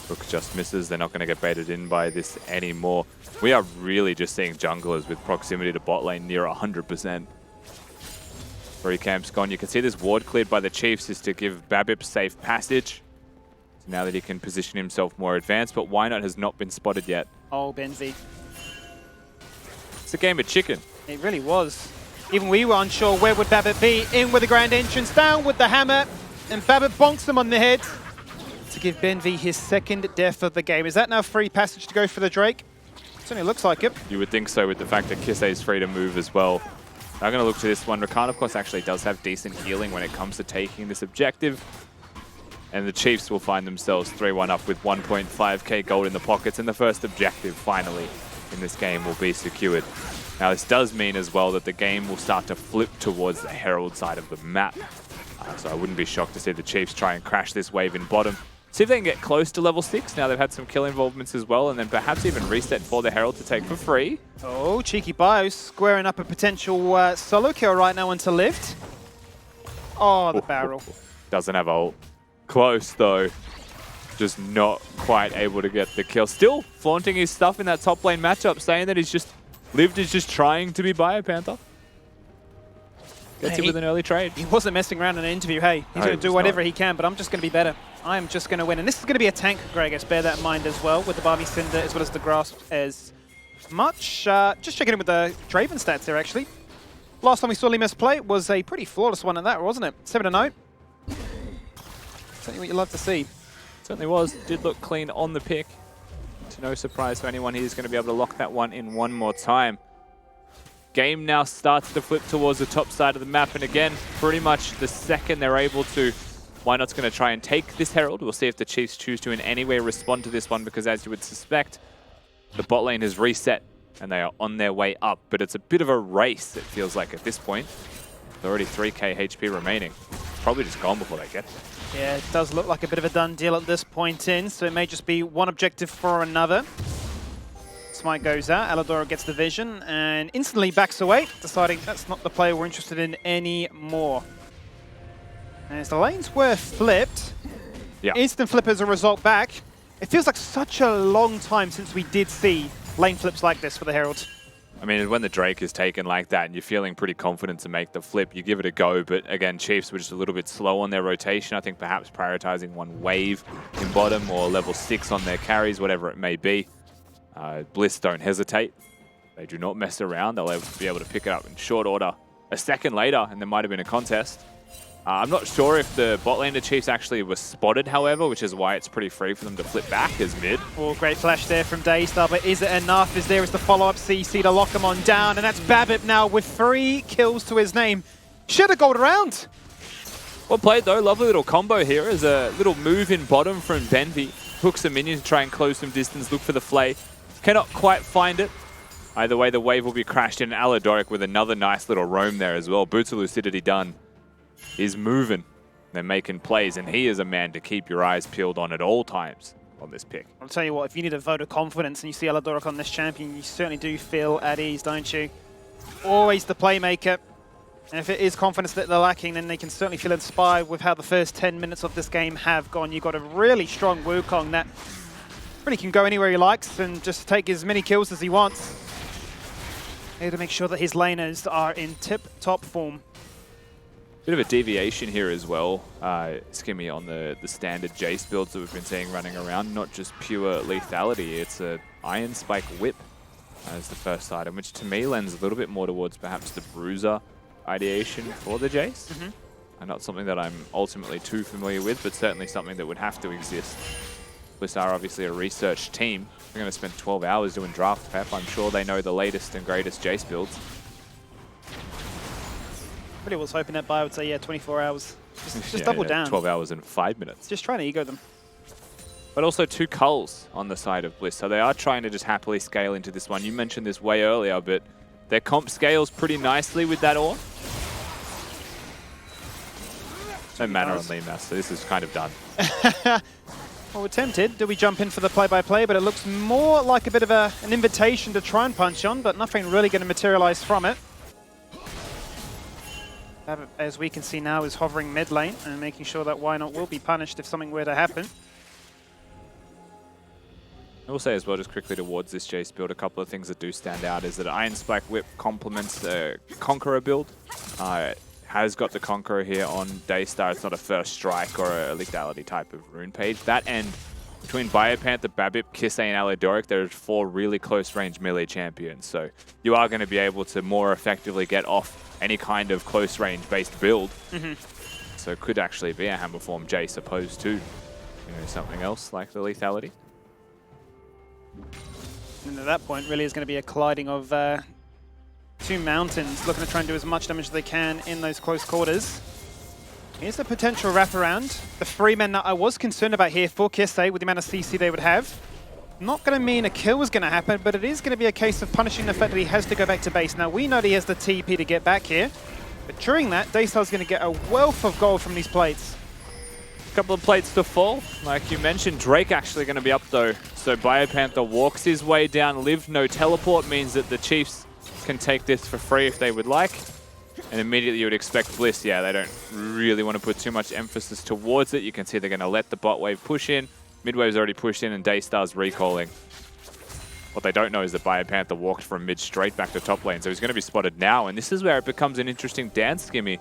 Rook just misses. They're not going to get baited in by this anymore. We are really just seeing junglers with proximity to bot lane near 100%. 3 camps gone. You can see this ward cleared by the Chiefs is to give Babip safe passage. So now that he can position himself more advanced, but Why Not has not been spotted yet. Oh, Benzi. It's a game of chicken. It really was. Even we were unsure where would Babip be. In with the grand entrance, down with the hammer, and Babip bonks him on the head to give Benvi his 2nd death of the game. Is that now free passage to go for the Drake? Certainly looks like it. You would think so with the fact that Kisei is free to move as well. I'm going to look to this one. Rakan, of course, actually does have decent healing when it comes to taking this objective. And the Chiefs will find themselves 3-1 up with 1.5k gold in the pockets. And the first objective, finally, in this game will be secured. Now, this does mean as well that the game will start to flip towards the Herald side of the map. So I wouldn't be shocked to see the Chiefs try and crash this wave in bottom. See if they can get close to level 6. Now they've had some kill involvements as well, and then perhaps even reset for the Herald to take for free. Oh, cheeky Bio squaring up a potential solo kill right now into Lift. Oh, the barrel. Doesn't have ult. Close, though. Just not quite able to get the kill. Still flaunting his stuff in that top lane matchup, saying that he's just... Lived is just trying to be BioPanther. Gets it with an early trade. He wasn't messing around in an interview. Hey, he's going to do whatever he can, but I'm just going to be better. I'm just going to win. And this is going to be a tank, Gregis. Bear that in mind as well, with the Barbie Cinder as well as the Grasp as much. Just checking in with the Draven stats there, actually. Last time we saw Limes play was a pretty flawless one at that, wasn't it? 7-0. Certainly what you love to see. Certainly was. Did look clean on the pick. To no surprise to anyone, he's going to be able to lock that one in one more time. Game now starts to flip towards the top side of the map, and again, pretty much the second they're able to, Why Not's going to try and take this Herald. We'll see if the Chiefs choose to in any way respond to this one, because as you would suspect, the bot lane has reset and they are on their way up, but it's a bit of a race, it feels like at this point. There's already 3k HP remaining. Probably just gone before they get there. Yeah, it does look like a bit of a done deal at this point in, so it may just be one objective for another. Smite goes out, Aladora gets the vision, and instantly backs away, deciding that's not the player we're interested in anymore. As the lanes were flipped, instant flip as a result back. It feels like such a long time since we did see lane flips like this for the Herald. I mean, when the Drake is taken like that and you're feeling pretty confident to make the flip, you give it a go. But again, Chiefs were just a little bit slow on their rotation. I think perhaps prioritizing one wave in bottom or level 6 on their carries, whatever it may be. Bliss don't hesitate. They do not mess around. They'll be able to pick it up in short order. A second later, and there might have been a contest. I'm not sure if the bot laner Chiefs actually were spotted, however, which is why it's pretty free for them to flip back as mid. Oh, great flash there from Daystar, but is it enough? Is there is the follow-up CC to lock him on down, and that's Babip now with 3 kills to his name. Should have gone around. Well played though, lovely little combo here as a little move in bottom from Benvi. Hooks a minion to try and close some distance, look for the flay. Cannot quite find it. Either way, the wave will be crashed in. Aladoric with another nice little roam there as well. Boots of Lucidity done. Is moving. They're making plays, and he is a man to keep your eyes peeled on at all times on this pick. I'll tell you what, if you need a vote of confidence and you see Aladoric on this champion, you certainly do feel at ease, don't you? Always the playmaker. And if it is confidence that they're lacking, then they can certainly feel inspired with how the first 10 minutes of this game have gone. You've got a really strong Wukong that really can go anywhere he likes and just take as many kills as he wants. Here to make sure that his laners are in tip-top form. Bit of a deviation here as well, Skimmy, on the standard Jace builds that we've been seeing running around. Not just pure lethality, it's a Iron Spike Whip as the first item, which to me lends a little bit more towards perhaps the Bruiser ideation for the Jace. And not something that I'm ultimately too familiar with, but certainly something that would have to exist. Bliss are obviously a research team. They're going to spend 12 hours doing draft prep. I'm sure they know the latest and greatest Jace builds. Really was hoping that Bio would say, yeah, 24 hours. Just double down. 12 hours and 5 minutes. Just trying to ego them. But also 2 culls on the side of Bliss, so they are trying to just happily scale into this one. You mentioned this way earlier, but their comp scales pretty nicely with that ore. No mana on Limas, so this is kind of done. Well, we're tempted. Do we jump in for the play-by-play? But it looks more like a bit of an invitation to try and punch on, but nothing really going to materialize from it. as we can see now, is hovering mid lane and making sure that Why Not will be punished if something were to happen. I will say as well, just quickly towards this Jace build, a couple of things that do stand out is that Iron Spike Whip complements the Conqueror build. Has got the Conqueror here on Daystar. It's not a first strike or a lethality type of rune page. That end, between Biopanther, Babip, Kisei, and Alidoric, there's 4 really close range melee champions. So you are going to be able to more effectively get off any kind of close range based build. So it could actually be a Hammer Form Jace opposed to something else like the lethality. And at that point, really is going to be a colliding of 2 mountains, looking to try and do as much damage as they can in those close quarters. Here's the potential wraparound. The 3 men that I was concerned about here for Kisei with the amount of CC they would have. Not going to mean a kill was going to happen, but it is going to be a case of punishing the fact that he has to go back to base. Now, we know that he has the TP to get back here, but during that, Daystar's going to get a wealth of gold from these plates. Couple of plates to fall. Like you mentioned, Drake actually going to be up though. So Biopanther walks his way down. Live, no teleport means that the Chiefs can take this for free if they would like. And immediately you would expect Bliss. Yeah, they don't really want to put too much emphasis towards it. You can see they're going to let the bot wave push in. Mid wave's already pushed in and Daystar's recalling. What they don't know is that Biopanther walked from mid straight back to top lane, so he's going to be spotted now, and this is where it becomes an interesting dance, Skimmy.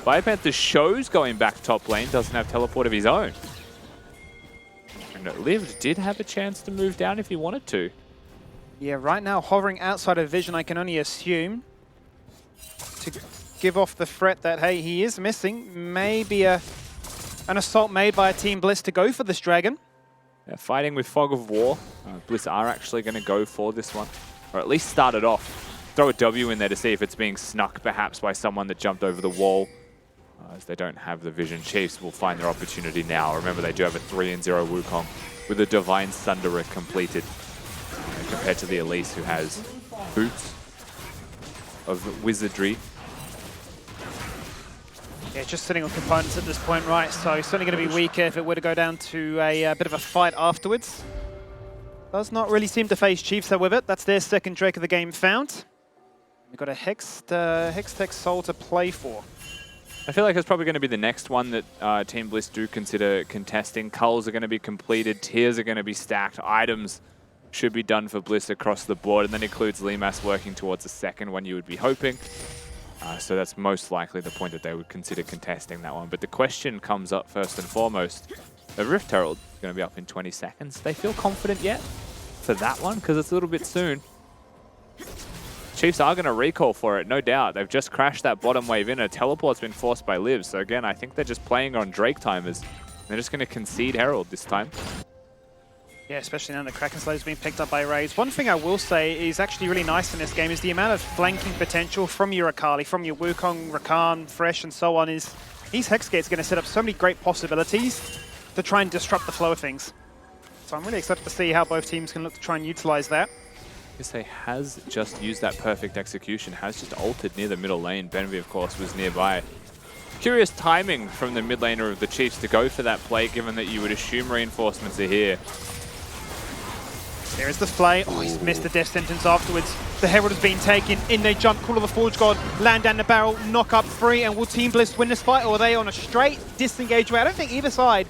Biopanther shows going back top lane, doesn't have teleport of his own. And Liv did have a chance to move down if he wanted to. Yeah, right now, hovering outside of vision, I can only assume to give off the threat that, hey, he is missing. Maybe an assault made by a Team Bliss to go for this dragon. Yeah, fighting with Fog of War. Bliss are actually going to go for this one, or at least start it off. Throw a W in there to see if it's being snuck perhaps by someone that jumped over the wall. As they don't have the vision, Chiefs will find their opportunity now. Remember, they do have a 3-0 Wukong with a Divine Sunderer completed, compared to the Elise, who has Boots of Wizardry. Yeah, just sitting on components at this point, right? So certainly going to be weaker if it were to go down to a bit of a fight afterwards. Does not really seem to face Chiefs, though, with it. That's their second Drake of the game found. We've got a Hextech Soul to play for. I feel like it's probably going to be the next one that Team Bliss do consider contesting. Culls are going to be completed, tiers are going to be stacked, items should be done for Bliss across the board, and that includes Limas working towards the second one you would be hoping. So that's most likely the point that they would consider contesting that one. But the question comes up first and foremost. The Rift Herald is going to be up in 20 seconds. They feel confident yet for that one? Because it's a little bit soon. Chiefs are going to recall for it, no doubt. They've just crashed that bottom wave in. A teleport's been forced by Liv. So again, I think they're just playing on Drake timers. They're just going to concede Herald this time. Yeah, especially now that Kraken Slayer's being picked up by Raze. One thing I will say is actually really nice in this game is the amount of flanking potential from your Akali, from your Wukong, Rakan, Thresh, and so on. Is these Hex Gates going to set up so many great possibilities to try and disrupt the flow of things. So I'm really excited to see how both teams can look to try and utilize that. Kisei has just used that perfect execution, has just ulted near the middle lane. Benvi, of course, was nearby. Curious timing from the mid laner of the Chiefs to go for that play, given that you would assume reinforcements are here. There is the flay. Oh, he's missed the death sentence afterwards. The Herald has been taken. In they jump. Call of the Forge God. Land down the barrel. Knock up 3. And will Team Bliss win this fight? Or are they on a straight disengage way? I don't think either side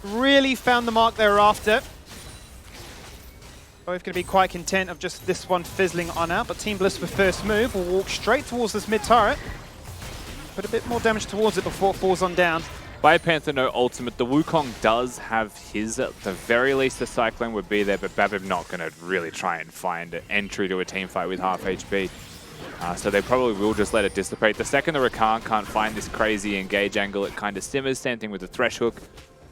really found the mark they were after. Both going to be quite content of just this one fizzling on out. But Team Bliss with first move will walk straight towards this mid turret. Put a bit more damage towards it before it falls on down. Biopanther, no ultimate. The Wukong does have his. At the very least, the Cyclone would be there, but Babib not going to really try and find an entry to a team fight with half HP. So they probably will just let it dissipate. The second the Rakan can't find this crazy engage angle, it kind of simmers. Same thing with the Thresh Hook.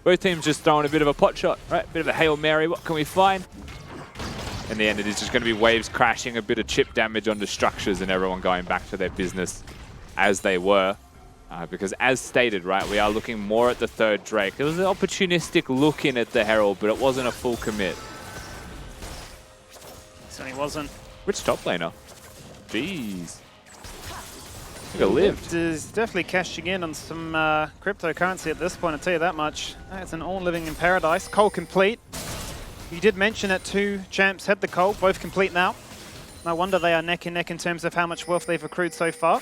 Both teams just throwing a bit of a pot shot, right? A bit of a Hail Mary. What can we find? In the end, it is just going to be waves crashing, a bit of chip damage onto structures, and everyone going back to their business as they were. Because as stated, right, we are looking more at the third Drake. It was an opportunistic look in at the Herald, but it wasn't a full commit. Certainly wasn't. Which top laner? Jeez. Look at Liv. Is definitely cashing in on some cryptocurrency at this point, I'll tell you that much. That's an all living in paradise. Cull complete. You did mention that 2 champs had the Cull, both complete now. No wonder they are neck and neck in terms of how much wealth they've accrued so far.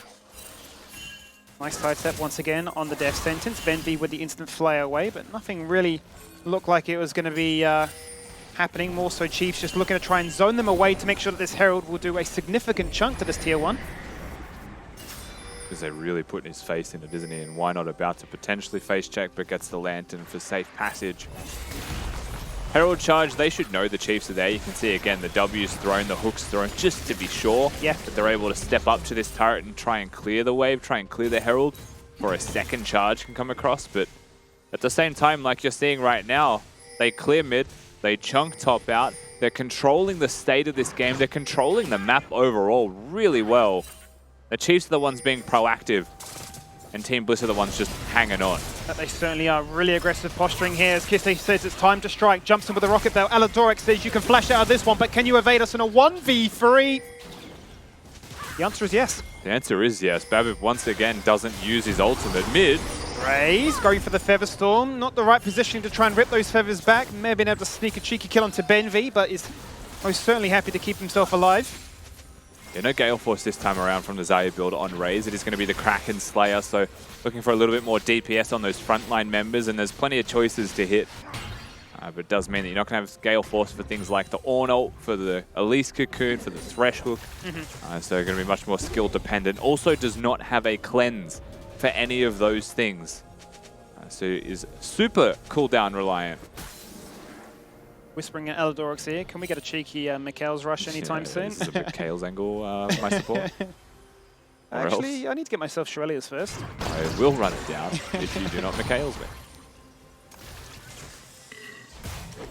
Nice sidestep once again on the death sentence. Benvi with the instant fly away, but nothing really looked like it was going to be happening. More so Chiefs just looking to try and zone them away to make sure that this Herald will do a significant chunk to this tier 1. Because they're really putting his face in it, isn't he? And why not about to potentially face check, but gets the Lantern for safe passage. Herald charge, they should know the Chiefs are there. You can see again the W's thrown, the hook's thrown, just to be sure that they're able to step up to this turret and try and clear the wave, try and clear the Herald before a second charge can come across. But at the same time, like you're seeing right now, they clear mid, they chunk top out, they're controlling the state of this game, they're controlling the map overall really well. The Chiefs are the ones being proactive, and Team Bliss are the ones just hanging on. They certainly are. Really aggressive posturing here as Kiste says it's time to strike. Jumps in with a rocket bell. Aladoric says you can flash out of this one, but can you evade us in a 1v3? The answer is yes. The answer is yes. Babip once again doesn't use his ultimate mid. Raze going for the Feather Storm. Not the right positioning to try and rip those feathers back. May have been able to sneak a cheeky kill onto Benvi, but is most certainly happy to keep himself alive. Yeah, no Gale Force this time around from the Zarya build on Raze. It is going to be the Kraken Slayer, so looking for a little bit more DPS on those frontline members, and there's plenty of choices to hit. But it does mean that you're not going to have Gale Force for things like the Ornn ult, for the Elise Cocoon, for the Thresh Hook. So they're going to be much more skill dependent. Also does not have a cleanse for any of those things. So is super cooldown reliant. Whispering at Aladoric's ear, can we get a cheeky Mikhail's rush anytime soon? This is a Mikhail's angle, my support. Actually, I need to get myself Shurelia's first. I will run it down if you do not Mikhail's me.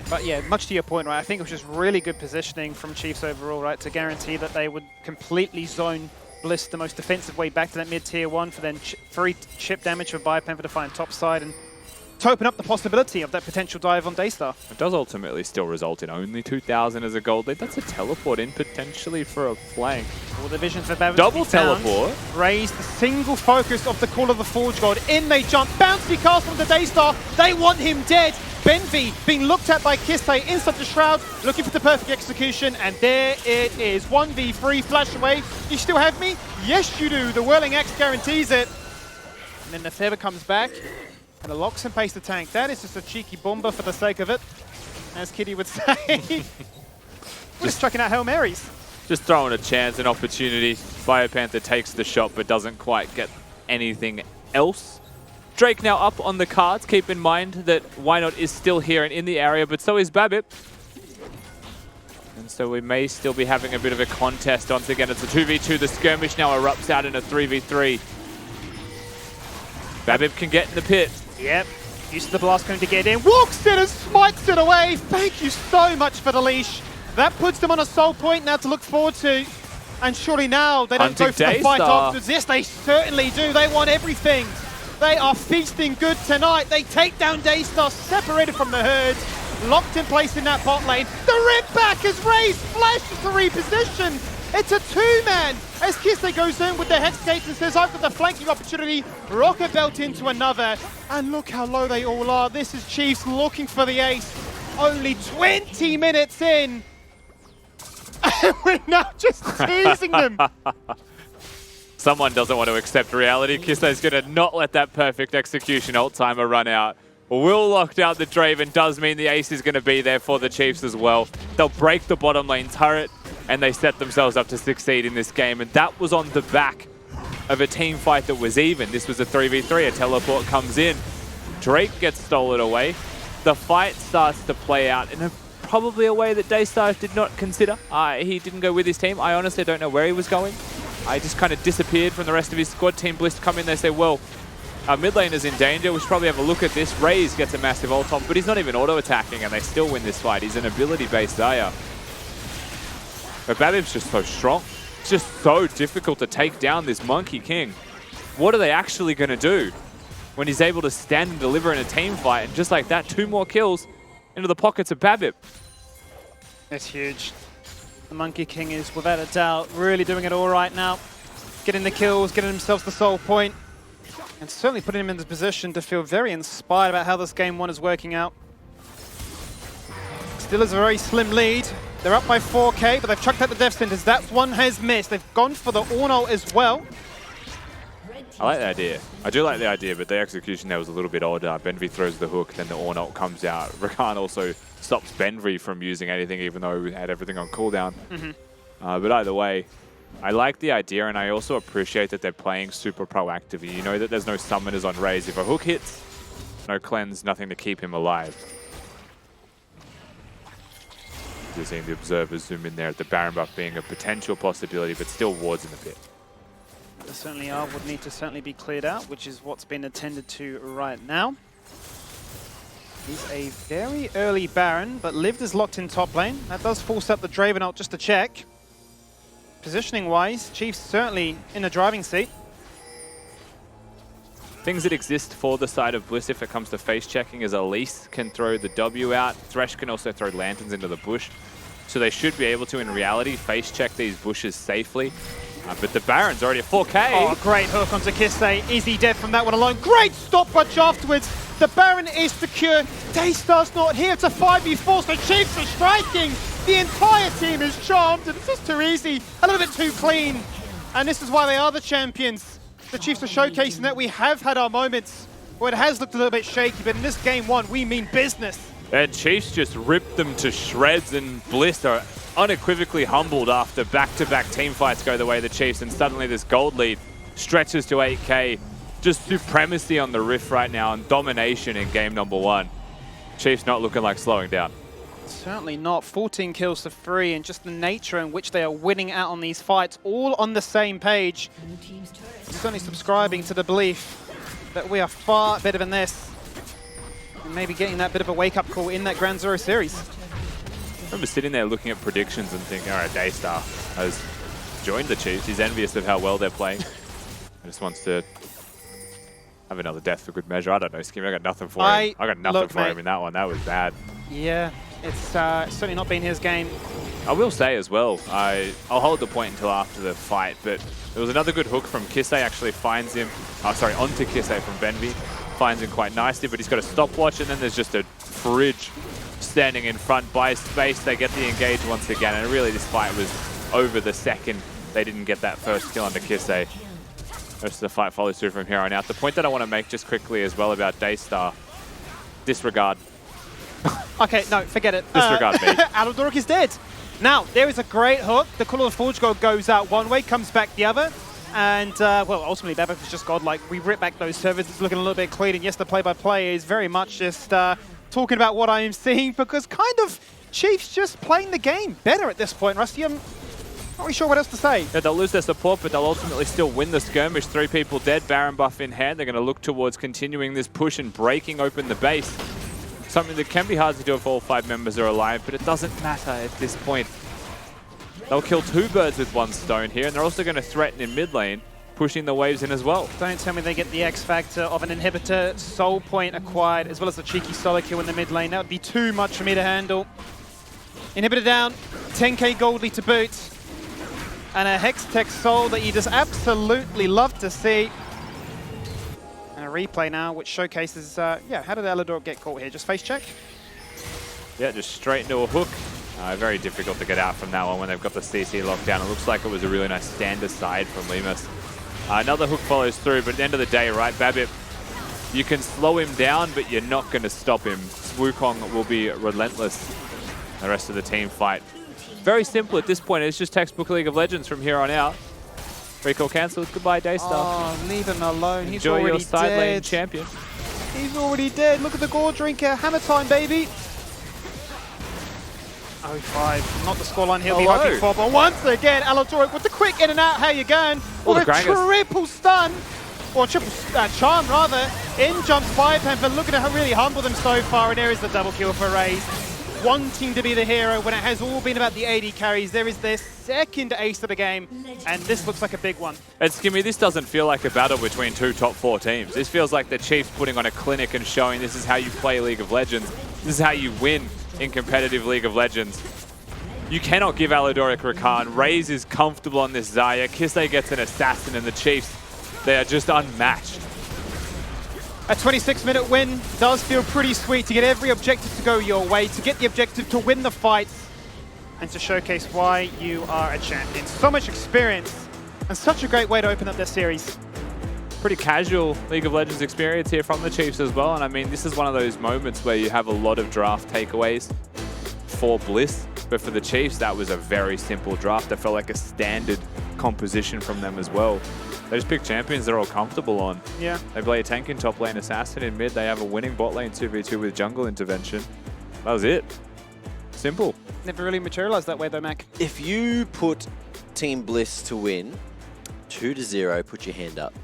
But yeah, much to your point, right, I think it was just really good positioning from Chiefs overall, right, to guarantee that they would completely zone Bliss the most defensive way back to that mid-tier 1 for then free chip damage for Biopen for Defiant top side, and to open up the possibility of that potential dive on Daystar. It does ultimately still result in only 2,000 as a gold lead. That's a teleport in potentially for a flank. All the visions for Babbitt. Double teleport. Raise the single focus of the Call of the Forge God. In they jump. Bouncy cast from the Daystar. They want him dead. Benvi being looked at by Kiste inside the Shroud, looking for the perfect execution, and there it is. 1v3, flash away. You still have me? Yes, you do. The Whirling Axe guarantees it. And then the Feather comes back. And it locks and pastes the tank. That is just a cheeky bomber for the sake of it, as Kitty would say. We're just chucking out Hail Marys. Just throwing a chance, an opportunity. Biopanther takes the shot, but doesn't quite get anything else. Drake now up on the cards. Keep in mind that Why Not is still here and in the area, but so is Babip. And so we may still be having a bit of a contest. Once again, it's a 2v2. The skirmish now erupts out in a 3v3. Babip can get in the pit. Yep, used to the blast going to get in, walks in and smites it away. Thank you so much for the leash. That puts them on a soul point now to look forward to. And surely now they don't go for the fight afterwards. Yes, they certainly do. They want everything. They are feasting good tonight. They take down Daystar, separated from the herd, locked in place in that bot lane. The rip back is raised, flashes to reposition. It's a two-man as Kiste goes in with the Hex Gates and says, I've got the flanking opportunity. Rocket Belt into another. And look how low they all are. This is Chiefs looking for the ace. Only 20 minutes in. And we're now just teasing them. Someone doesn't want to accept reality. Kiste's going to not let that perfect execution ult timer run out. Will locked out the Draven does mean the ace is going to be there for the Chiefs as well. They'll break the bottom lane turret, and they set themselves up to succeed in this game. And that was on the back of a team fight that was even. This was a 3v3. A teleport comes in. Drake gets stolen away. The fight starts to play out in probably a way that Daystar did not consider. He didn't go with his team. I honestly don't know where he was going. I just kind of disappeared from the rest of his squad. Team Bliss come in, they say, well, our mid lane is in danger. We should probably have a look at this. Raze gets a massive ult off, but he's not even auto-attacking, and they still win this fight. He's an ability-based Zarya. But Babip's just so strong. It's just so difficult to take down this Monkey King. What are they actually going to do when he's able to stand and deliver in a team fight? And just like that, 2 more kills into the pockets of Babip. It's huge. The Monkey King is, without a doubt, really doing it all right now. Getting the kills, getting themselves the soul point. And certainly putting him in the position to feel very inspired about how this game 1 is working out. Still is a very slim lead. They're up by 4k, but they've chucked out the death sentence. That one has missed. They've gone for the Ornn ult as well. I like the idea. I do like the idea, but the execution there was a little bit odd. Benvi throws the hook, then the Ornult comes out. Rakan also stops Benvi from using anything, even though we had everything on cooldown. But either way, I like the idea, and I also appreciate that they're playing super proactively. You know that there's no summoners on Raze. If a hook hits, no cleanse, nothing to keep him alive. You're seeing the observers zoom in there at the Baron buff being a potential possibility, but still wards in the pit. There certainly are, would need to certainly be cleared out, which is what's been attended to right now. He's a very early Baron, but Lived is locked in top lane. That does force up the Draven ult just to check. Positioning-wise, Chiefs certainly in a driving seat. Things that exist for the side of Bliss if it comes to face checking is Elise can throw the W out. Thresh can also throw lanterns into the bush. So they should be able to, in reality, face check these bushes safely. But the Baron's already at 4K. Oh, great hook onto Kisei. Is he dead from that one alone? Great stopwatch afterwards. The Baron is secure. Daystar's not here. It's a 5v4, so Chiefs are striking. The entire team is charmed, and it's just too easy. A little bit too clean. And this is why they are the champions. The Chiefs are showcasing that we have had our moments where it has looked a little bit shaky, but in this game one, we mean business. And Chiefs just ripped them to shreds, and Bliss are unequivocally humbled after back-to-back team fights go the way of the Chiefs, and suddenly this gold lead stretches to 8K. Just supremacy on the Rift right now and domination in game number 1. Chiefs not looking like slowing down. Certainly not. 14 kills to 3, and just the nature in which they are winning out on these fights, all on the same page. Certainly subscribing to the belief that we are far better than this. And maybe getting that bit of a wake-up call in that Grand Zero series. I remember sitting there looking at predictions and thinking, all right, Daystar has joined the Chiefs. He's envious of how well they're playing. He just wants to have another death for good measure. I don't know, Skimmy, I got nothing for him. I got nothing for him in that one. That was bad. Yeah, it's certainly not been his game. I will say as well, I'll hold the point until after the fight, but there was another good hook from Kisei, actually finds him, onto Kisei from Benvi. Finds him quite nicely, but he's got a stopwatch, and then there's just a fridge standing in front by space. They get the engage once again, and really this fight was over the second they didn't get that first kill onto Kisei. The rest of the fight follows through from here on out. The point that I want to make just quickly as well about Daystar, disregard. Okay, no, forget it. Disregard me. Aludoric is dead. Now, there is a great hook. The Call of the Forge God goes out one way, comes back the other. And, well, ultimately, Babak is just godlike. We rip back those servers. It's looking a little bit clean. And yes, the play-by-play is very much just talking about what I am seeing, because kind of Chiefs just playing the game better at this point, Rusty. I'm not really sure what else to say. Yeah, they'll lose their support, but they'll ultimately still win the skirmish. 3 people dead, Baron buff in hand. They're going to look towards continuing this push and breaking open the base. Something that can be hard to do if all 5 members are alive, but it doesn't matter at this point. They'll kill 2 birds with 1 stone here, and they're also going to threaten in mid lane, pushing the waves in as well. Don't tell me they get the X factor of an inhibitor, soul point acquired, as well as a cheeky solo kill in the mid lane. That would be too much for me to handle. Inhibitor down, 10k gold lead to boot, and a Hextech soul that you just absolutely love to see. And a replay now, which showcases, yeah, how did Aludoric get caught here? Just face check? Yeah, just straight into a hook. Very difficult to get out from that one when they've got the CC locked down. It looks like it was a really nice stand aside from Lemus. Another hook follows through, but at the end of the day, right, Babip, you can slow him down, but you're not going to stop him. Wukong will be relentless the rest of the team fight. Very simple at this point. It's just textbook League of Legends from here on out. Recall cancelled. Goodbye, Daystar. Oh, leave him alone. He's Enjoy already your side dead. lane champion. He's already dead. Look at the gore drinker. Hammer time, baby. 0-5. Not the scoreline he'll be hoping for, but once again, Aludoric with the quick in and out. How you going? With a triple stun, or triple charm rather. In jumps 5-Panther, looking to really humble them so far, and there is the double kill for Raze. Wanting to be the hero when it has all been about the AD carries. There is their second ace of the game, and this looks like a big one. And Skimmy, this doesn't feel like a battle between 2 top 4 teams. This feels like the Chiefs putting on a clinic and showing this is how you play League of Legends. This is how you win in competitive League of Legends. You cannot give Aludoric Rakan. Raze is comfortable on this Xayah. Kisei gets an assassin, and the Chiefs, they are just unmatched. A 26-minute win does feel pretty sweet to get every objective to go your way, to get the objective to win the fights, and to showcase why you are a champion. So much experience, and such a great way to open up this series. pretty casual League of Legends experience here from the Chiefs as well. And I mean, this is one of those moments where you have a lot of draft takeaways for Bliss. But for the Chiefs, that was a very simple draft. That felt like a standard composition from them as well. They just pick champions they're all comfortable on. Yeah. They play a tank in top lane, assassin in mid. They have a winning bot lane 2v2 with jungle intervention. That was it. Simple. Never really materialized that way though, Mac. If you put Team Bliss to win 2-0, put your hand up.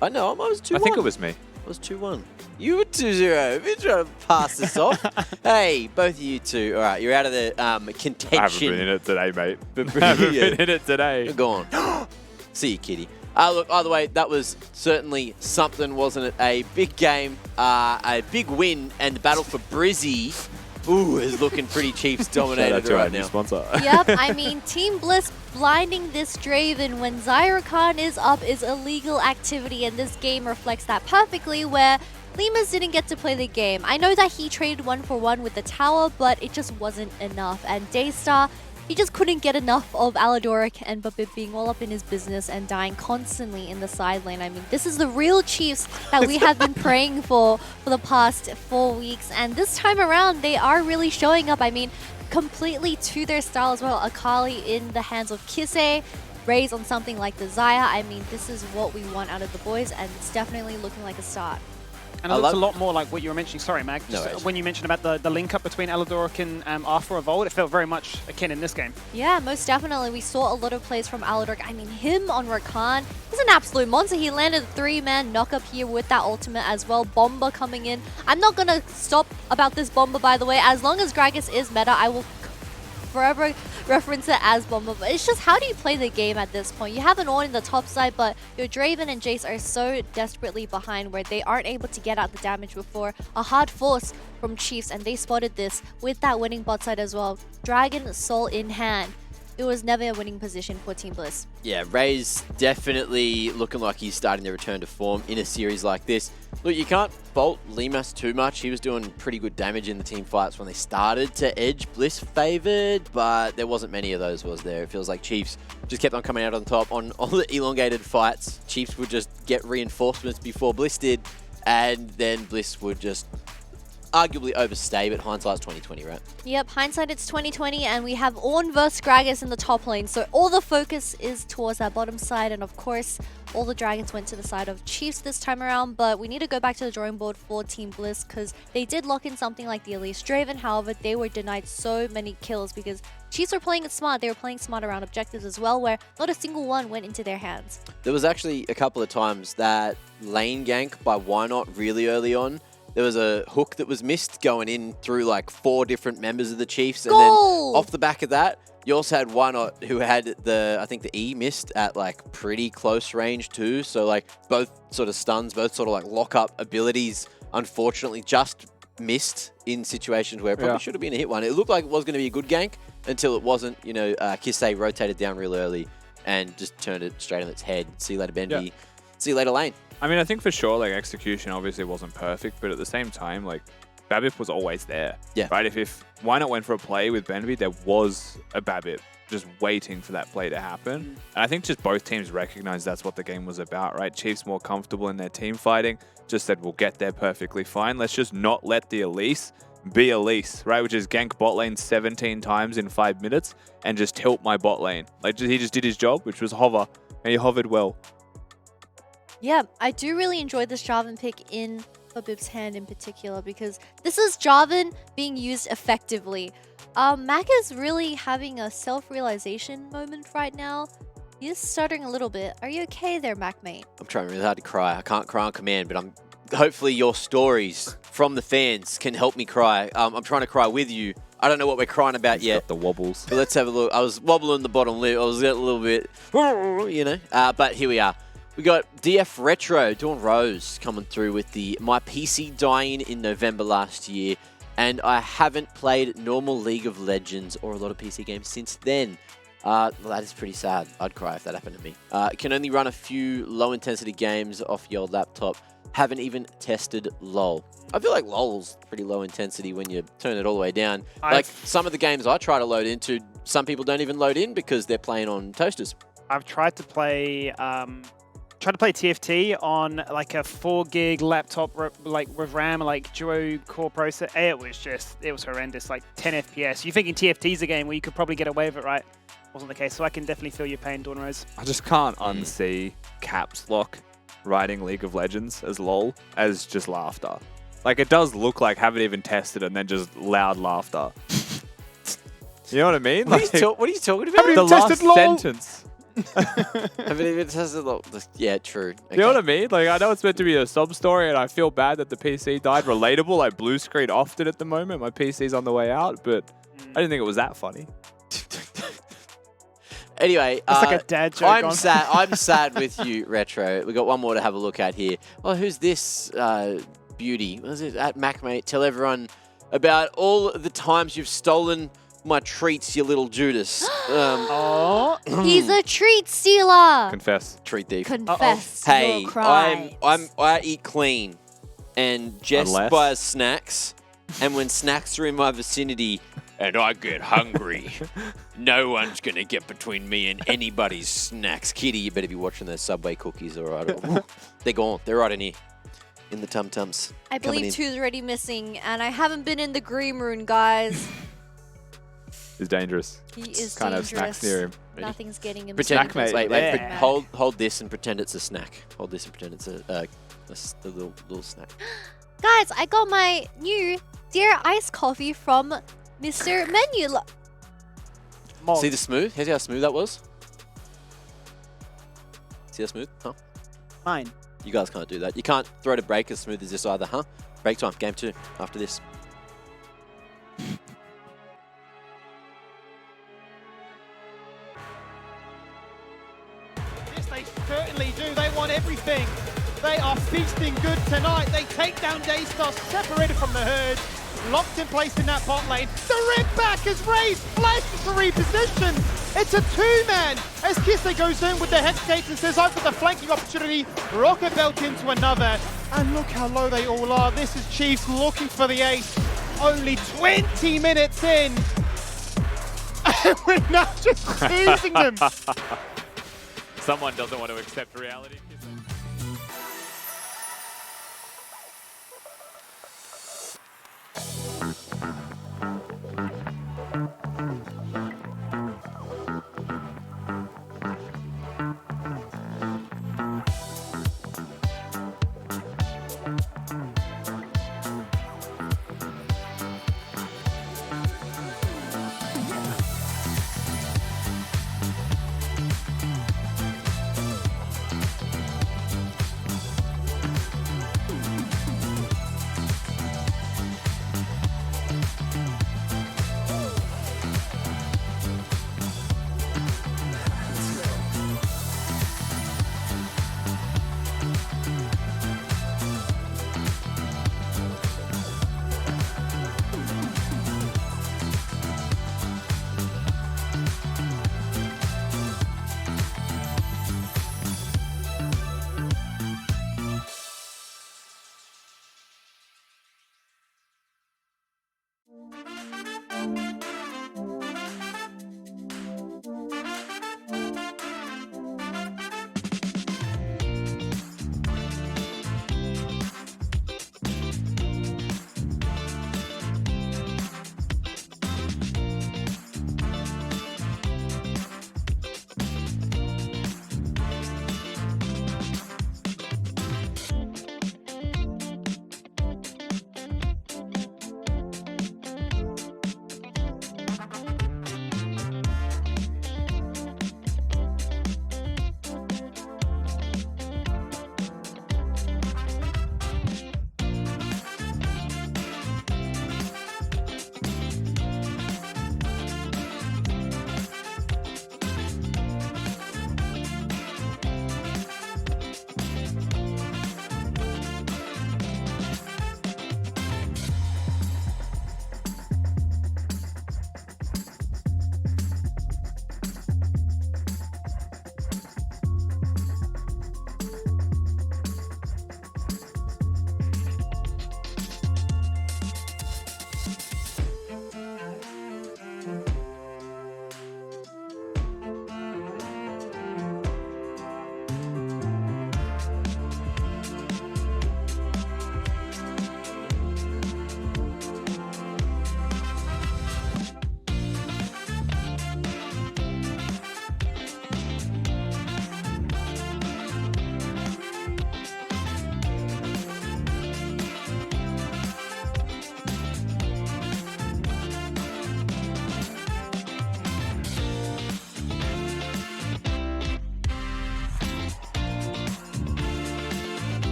I know, I was 2-1. I think it was me. I was 2-1. You were 2-0. You're trying to pass this off. Hey, both of you two. All right, you're out of the contention. I haven't been in it today, mate. I haven't been in it today. Go on. See you, kitty. Look, either way, that was certainly something, wasn't it? A big game, a big win, and the battle for Brizzy, is looking pretty Chiefs dominated right now. Sponsor. Yep, I mean, Team Bliss blinding this Draven when Zyra Khan is up is illegal activity, and this game reflects that perfectly, where Limas didn't get to play the game. I know that he traded 1-for-1 with the tower, but it just wasn't enough. And Daystar, he just couldn't get enough of Aladoric and Babib being all up in his business and dying constantly in the side lane. I mean, this is the real Chiefs that we have been praying for the past 4 weeks. And this time around, they are really showing up. I mean, completely to their style as well. Akali in the hands of Kisei, Raze on something like the Xayah. I mean, this is what we want out of the boys, and it's definitely looking like a start. And it looks a lot more like what you were mentioning. Sorry, Mag. Just when you mentioned about the link-up between Aladoric and Arthur Evolved, it felt very much akin in this game. Yeah, most definitely. We saw a lot of plays from Aladoric. I mean, him on Rakan, he's an absolute monster. He landed a 3-man knock-up here with that ultimate as well. Bomber coming in. I'm not going to stop about this Bomber, by the way. As long as Gragas is meta, I will forever reference it as Bomber. But it's just, how do you play the game at this point? You have an Ornn in the top side, but your Draven and Jace are so desperately behind where they aren't able to get out the damage before a hard force from Chiefs, and they spotted this with that winning bot side as well. Dragon Soul in hand. It was never a winning position for Team Bliss. Yeah, Ray's definitely looking like he's starting to return to form in a series like this. Look, you can't fault Limas too much. He was doing pretty good damage in the team fights when they started to edge Bliss favored, but there wasn't many of those, was there? It feels like Chiefs just kept on coming out on top on all the elongated fights. Chiefs would just get reinforcements before Bliss did, and then Bliss would just arguably overstay, but hindsight's 2020, right? Yep, hindsight it's 2020, and we have Ornn versus Gragas in the top lane, so all the focus is towards that bottom side, and of course, all the dragons went to the side of Chiefs this time around, but we need to go back to the drawing board for Team Bliss, because they did lock in something like the Elise Draven. However, they were denied so many kills because Chiefs were playing it smart. They were playing smart around objectives as well, where not a single one went into their hands. There was actually a couple of times that lane gank by Why Not really early on. There was a hook that was missed going in through like 4 different members of the Chiefs. And then off the back of that, you also had Why Not who had I think the E missed at like pretty close range too. So like both sort of stuns, both sort of like lock up abilities, unfortunately just missed in situations where it probably should have been a hit one. It looked like it was going to be a good gank until it wasn't. You know, Kisei rotated down real early and just turned it straight on its head. See you later, Benby. See you later, lane. I mean, I think for sure, like, execution obviously wasn't perfect, but at the same time, like, Babip was always there. Yeah. Right? If Why Not went for a play with Benby, there was a Babip just waiting for that play to happen. And I think just both teams recognized that's what the game was about, right? Chiefs more comfortable in their team fighting, just said, we'll get there perfectly fine. Let's just not let the Elise be Elise, right? Which is gank bot lane 17 times in 5 minutes and just tilt my bot lane. Like, he just did his job, which was hover, and he hovered well. Yeah, I do really enjoy this Jarvan pick in Babib's hand in particular, because this is Jarvan being used effectively. Mac is really having a self-realization moment right now. He's stuttering a little bit. Are you okay there, Mac, mate? I'm trying really hard to cry. I can't cry on command, but hopefully your stories from the fans can help me cry. I'm trying to cry with you. I don't know what we're crying about yet. Got the wobbles. But let's have a look. I was wobbling the bottom lip. I was getting a little bit, you know. But here we are. We got DF Retro, Dawn Rose, coming through with my PC dying in November last year, and I haven't played normal League of Legends or a lot of PC games since then. Well, that is pretty sad. I'd cry if that happened to me. Can only run a few low-intensity games off your laptop. Haven't even tested LoL. I feel like LoL's pretty low intensity when you turn it all the way down. Like some of the games I try to load into, some people don't even load in because they're playing on toasters. I've tried to play TFT on like a 4 gig laptop, like with RAM, like duo core processor. It was horrendous, like 10 FPS. You're thinking TFT's a game where you could probably get away with it, right? Wasn't the case, so I can definitely feel your pain, Dawn Rose. I just can't unsee caps lock writing League of Legends as LOL as just laughter. Like, it does look like haven't even tested and then just loud laughter. You know what I mean? What are you talking about? The last sentence. Haven't even tested LOL. Yeah, true. You know what I mean? Like, I know it's meant to be a sub story, and I feel bad that the PC died. Relatable, like blue screen often at the moment. My PC's on the way out, but I didn't think it was that funny. Anyway, it's like a dad joke. I'm sad. I'm sad with you, Retro. We got one more to have a look at here. Oh, who's this beauty? What is it? At MacMate, tell everyone about all the times you've stolen my treats, you little Judas. He's a treat stealer. Confess. Treat thief. Confess. Hey, your crimes. I eat clean, and Jess buys snacks, and when snacks are in my vicinity, and I get hungry, no one's gonna get between me and anybody's snacks. Kitty, you better be watching those Subway cookies, all right? They're gone. They're right in here, in the tum tums. I believe two's already missing, and I haven't been in the green room, guys. He's dangerous. He is Can't dangerous. have snacks near him. Nothing's getting him. Pretend, Snack, mate. wait, Yeah. hold this and pretend it's a snack. Hold this and pretend it's a little snack. Guys, I got my new Dear Iced Coffee from Mr. Menu. See the smooth? See how smooth that was? See how smooth? Huh? Mine. You guys can't do that. You can't throw to break as smooth as this either, huh? Break time, game 2, after this. Yes, they certainly do. They want everything. They are feasting good tonight. They take down Daystar, separated from the herd, locked in place in that bot lane. The red back is raised, flashes to reposition. It's a 2-man as Kisse goes in with the head skates and says, I've got the flanking opportunity. Rocket Belt into another. And look how low they all are. This is Chiefs looking for the ace. Only 20 minutes in. And we're now just teasing them. Someone doesn't want to accept reality.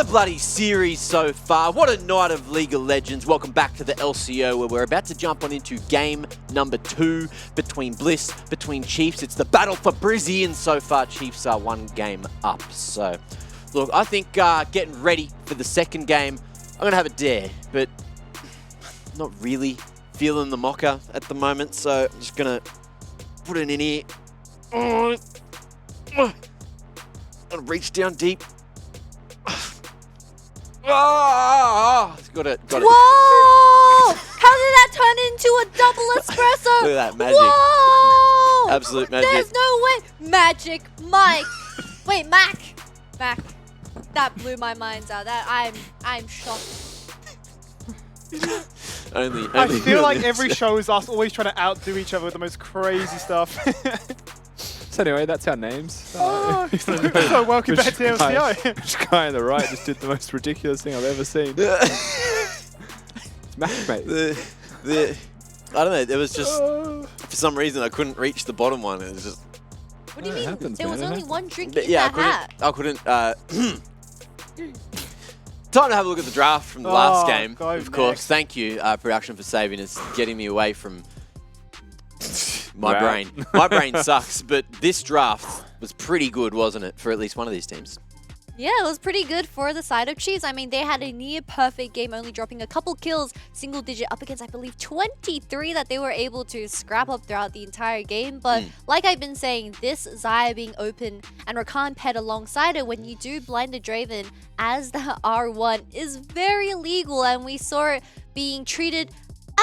a bloody series so far. What a night of League of Legends. Welcome back to the LCO, where we're about to jump on into game number 2 between Bliss, between Chiefs. It's the battle for Brizzy, and so far Chiefs are 1 game up. So, look, I think getting ready for the second game, I'm going to have a dare, but not really feeling the mocha at the moment, so I'm just going to put it in here. I'm going to reach down deep. Got it. Whoa! How did that turn into a double espresso? Look at that magic. Whoa! Absolute magic. There's no way. Magic Mike. Wait, Mac. That blew my mind out. I'm shocked. I feel like every show is us always trying to outdo each other with the most crazy stuff. So anyway, that's our names. So welcome back to LCO. Which guy on the right just did the most ridiculous thing I've ever seen. It's matchmate. I don't know, there was just, for some reason, I couldn't reach the bottom one. It was just... What do you mean? happens, there was man, it only happens. one drink But in yeah, that hat. I couldn't time to have a look at the draft from the last game, go of course. next. Thank you, production, for saving us, getting me away from my Wow. brain. My brain sucks, but this draft was pretty good, wasn't it, for at least one of these teams? Yeah, it was pretty good for the side of Chiefs. I mean, they had a near perfect game, only dropping a couple kills, single digit up against, I believe, 23 that they were able to scrap up throughout the entire game. But like I've been saying, this Xayah being open and Rakan paired alongside it, when you do blind the Draven as the R1, is very illegal, and we saw it being treated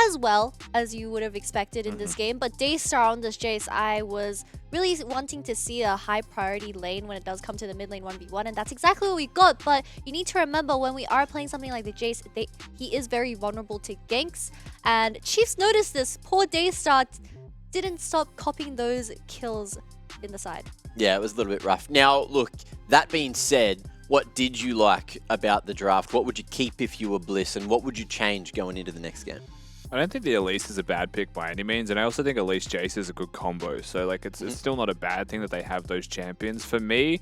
as well as you would have expected in this game. But Daystar on this Jace, I was really wanting to see a high priority lane when it does come to the mid lane 1v1, and that's exactly what we got. But you need to remember, when we are playing something like the Jace, he is very vulnerable to ganks, and Chiefs noticed this. Poor Daystar didn't stop copying those kills in the side. Yeah, it was a little bit rough. Now, look, that being said, what did you like about the draft? What would you keep if you were Bliss, and what would you change going into the next game? I don't think the Elise is a bad pick by any means, and I also think Elise Jace is a good combo. So like, it's still not a bad thing that they have those champions. For me,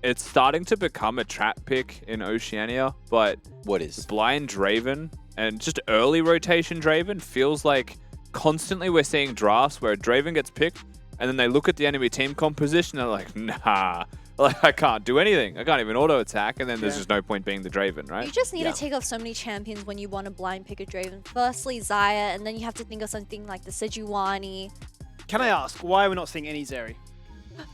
it's starting to become a trap pick in Oceania, but What is? blind Draven and just early rotation Draven feels like constantly we're seeing drafts where Draven gets picked, and then they look at the enemy team composition and they're like, nah. Like, I can't do anything. I can't even auto attack, and then there's just no point being the Draven, right? You just need to take off so many champions when you want to blind pick a Draven. Firstly, Xayah, and then you have to think of something like the Sejuani. Can I ask, why are we not seeing any Zeri?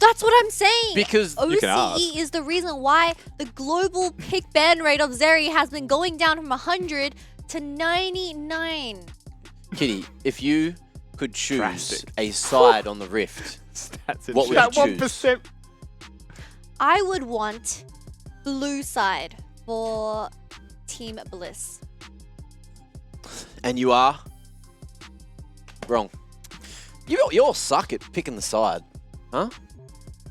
That's what I'm saying! Because you can ask. OCE is the reason why the global pick ban rate of Zeri has been going down from 100 to 99. Kitty, if you could choose Drastic. a side on the Rift, Stats and What would shit. you That choose? 1%. I would want blue side for Team Bliss. and you are wrong. You all suck at picking the side, huh?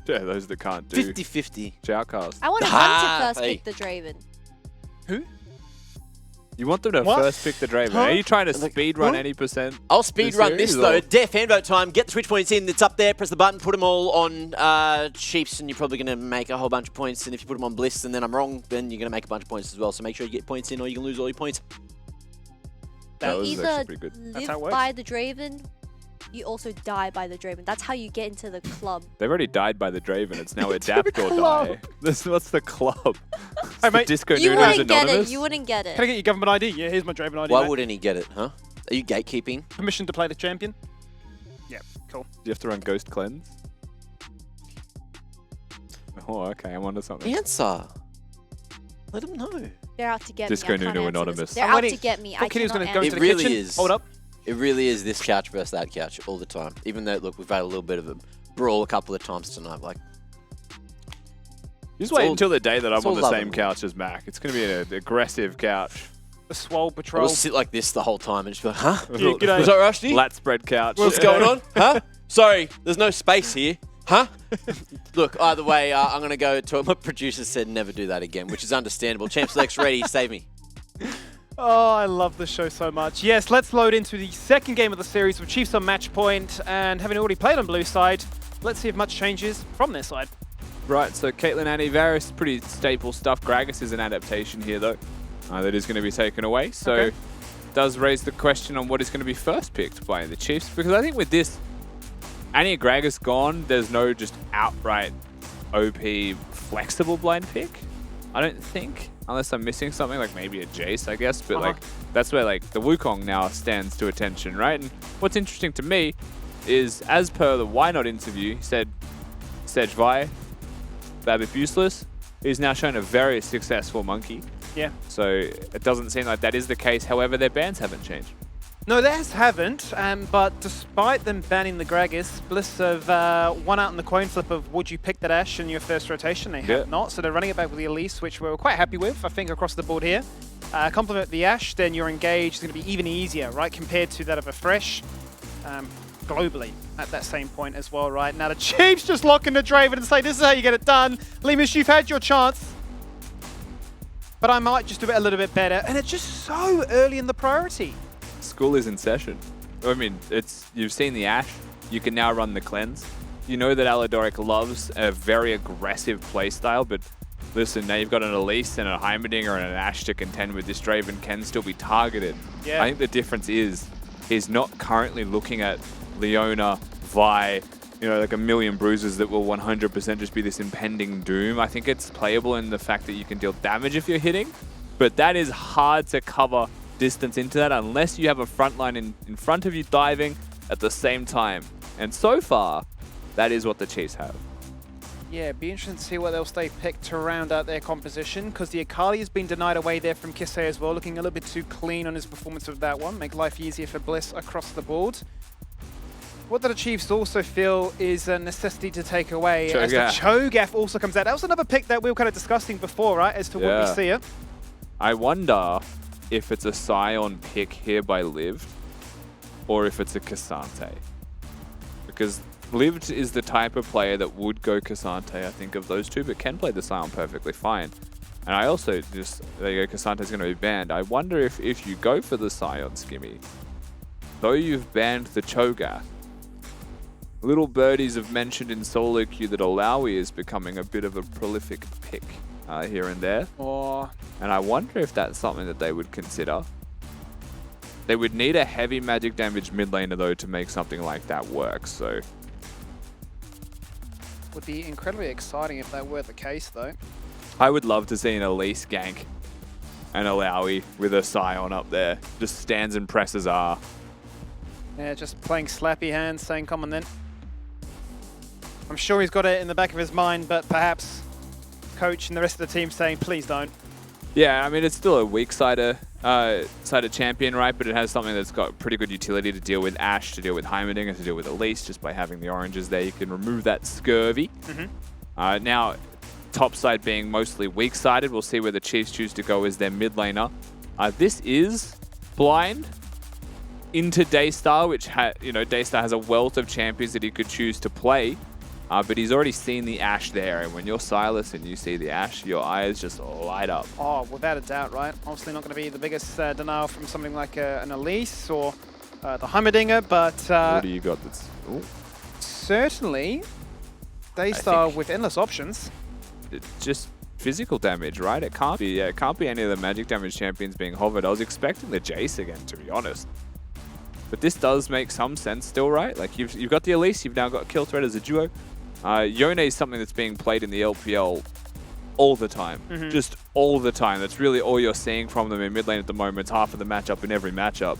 Yeah, those that can't do 50-50. shoutcast. I wanted them Ah, to first hey. pick the Draven. You want them to What? first pick the Draven. Huh? Are you trying to Like, speed run huh? any percent? I'll speed run this series, though. or- Dare fan vote time. Get the switch points in. It's up there. Press the button. Put them all on Chiefs, and you're probably going to make a whole bunch of points. And if you put them on Bliss, and then I'm wrong, then you're going to make a bunch of points as well. So make sure you get points in, or you can lose all your points. That You was either actually pretty good. That's how it live works. by the Draven, you also die by the Draven. That's how you get into the club. They've already died by the Draven. It's now adapt or club. die. What's the club? It's Hey, the mate, Disco You Noodles wouldn't get Anonymous? it. You wouldn't get Can I it. get your government ID? Yeah, here's my Draven ID. Why mate. wouldn't he get it, huh? Are you gatekeeping? Permission to play the champion? Yeah, cool. Do you have to run Ghost Cleanse? Oh, okay. I'm onto something. Answer. Let him know. They're out to get Disco me. I can't Nuno answer this. Anonymous. They're I'm out waiting. to get me. I Thought Kitty was cannot going to go answer. into It the really kitchen. is. Hold up. It really is this couch versus that couch all the time. Even though, look, we've had a little bit of a brawl a couple of times tonight. Like, Just It's wait all- until the day that I'm it's on all the love same and- couch as Mac. It's going to be an aggressive couch. The Swole Patrol. we'll sit like this the whole time and just be like, huh? Yeah, g'day. Was that Rusty? Lat spread couch. What's going on? Huh? Sorry, there's no space here. Huh? Look, either way, I'm going to go to my producer said never do that again, which is understandable. Champ Select's ready. Save me. Oh, I love this show so much. Yes, let's load into the second game of the series with Chiefs on match point, and having already played on blue side, let's see if much changes from their side. Right, so Caitlyn Annie, Varus, pretty staple stuff. Gragas is an adaptation here, though, that is going to be taken away. So Okay. does raise the question on what is going to be first picked by the Chiefs. Because I think with this, Annie Gragas gone, there's no just outright OP flexible blind pick, I don't think. Unless I'm missing something, like maybe a Jace, I guess. But like that's where like the Wukong now stands to attention, right? And what's interesting to me is, as per the Why Not interview, he said Sedge Vi, Babbitt useless. He's now shown a very successful monkey. Yeah. So it doesn't seem like that is the case. However, their bans haven't changed. No, theirs haven't, but despite them banning the Gragas, Bliss have won out in the coin flip of would you pick that Ashe in your first rotation? They have not, so they're running it back with the Elise, which we're quite happy with, I think, across the board here. Complement the Ashe, then your engage is going to be even easier, right, compared to that of a Fresh, globally at that same point as well, right? Now the Chiefs just lock in the Draven and say, this is how you get it done. Lemus, you've had your chance, but I might just do it a little bit better, and it's just so early in the priority. School is in session. I mean, you've seen the Ashe. You can now run the cleanse. You know that Aladoric loves a very aggressive playstyle, but listen, now you've got an Elise and a Heimerdinger and an Ashe to contend with. This Draven can still be targeted. Yeah. I think the difference is he's not currently looking at Leona, Vi, like a million bruises that will 100% just be this impending doom. I think it's playable in the fact that you can deal damage if you're hitting, but that is hard to cover distance into that unless you have a front line in front of you diving at the same time. And so far, that is what the Chiefs have. Yeah, it'd be interesting to see what else they pick to round out their composition, because the Akali has been denied away there from Kisei as well, looking a little bit too clean on his performance of that one. Make life easier for Bliss across the board. What the Chiefs also feel is a necessity to take away as the Cho'Gath also comes out. That was another pick that we were kind of discussing before, right, as to what we see it. I wonder if it's a Scion pick here by Lived, or if it's a Cassante. Because Lived is the type of player that would go Cassante, I think, of those two, but can play the Scion perfectly fine. And I also there you go, Cassante's going to be banned. I wonder if you go for the Scion Skimmy, though you've banned the Cho'Gath, little birdies have mentioned in solo queue that Alawi is becoming a bit of a prolific pick here and there. And I wonder if that's something that they would consider. They would need a heavy magic damage mid laner, though, to make something like that work. So Would be incredibly exciting if that were the case, though. I would love to see an Elise gank and Alawi with a Scion up there. Just stands and presses R. Yeah, just playing slappy hands, saying, come on then. I'm sure he's got it in the back of his mind, but perhaps coach and the rest of the team saying, please don't. Yeah, I mean, it's still a weak sided champion, right? But it has something that's got pretty good utility to deal with Ashe, to deal with Heimerdinger, to deal with Elise. Just by having the oranges there, you can remove that scurvy. Now, top side being mostly weak sided, we'll see where the Chiefs choose to go as their mid laner. This is blind into Daystar, which Daystar has a wealth of champions that he could choose to play. But he's already seen the Ashe there, and when you're Silas and you see the Ashe, your eyes just light up. Oh, without a doubt, right? Obviously not going to be the biggest denial from something like an Elise or the Heimerdinger, but What do you got that's... Ooh. Certainly Daystar with endless options. It's just physical damage, right? It can't be any of the magic damage champions being hovered. I was expecting the Jace again, to be honest. But this does make some sense still, right? Like you've got the Elise, you've now got Kill Threat as a duo. Yone is something that's being played in the LPL all the time. Just all the time. That's really all you're seeing from them in mid lane at the moment. It's half of the matchup in every matchup.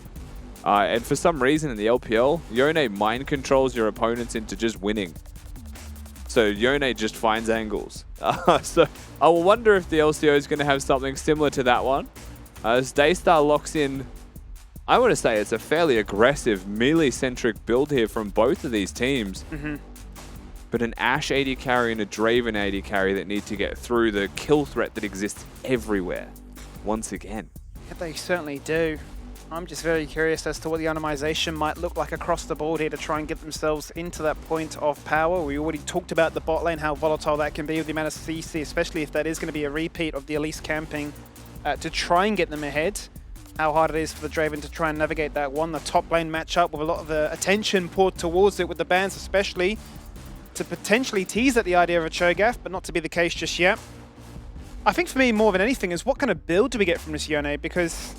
And for some reason in the LPL, Yone mind controls your opponents into just winning. So Yone just finds angles. So I will wonder if the LCO is going to have something similar to that one. As Daystar locks in, I want to say it's a fairly aggressive melee-centric build here from both of these teams. But an Ashe AD carry and a Draven AD carry that need to get through the kill threat that exists everywhere, once again. Yeah, they certainly do. I'm just very curious as to what the anonymization might look like across the board here to try and get themselves into that point of power. We already talked about the bot lane, how volatile that can be with the amount of CC, especially if that is going to be a repeat of the Elise camping to try and get them ahead. How hard it is for the Draven to try and navigate that one. The top lane matchup with a lot of the attention poured towards it with the bans especially. to potentially tease at the idea of a Cho'Gath, but not to be the case just yet. I think for me, more than anything, is what kind of build do we get from this Yone? Because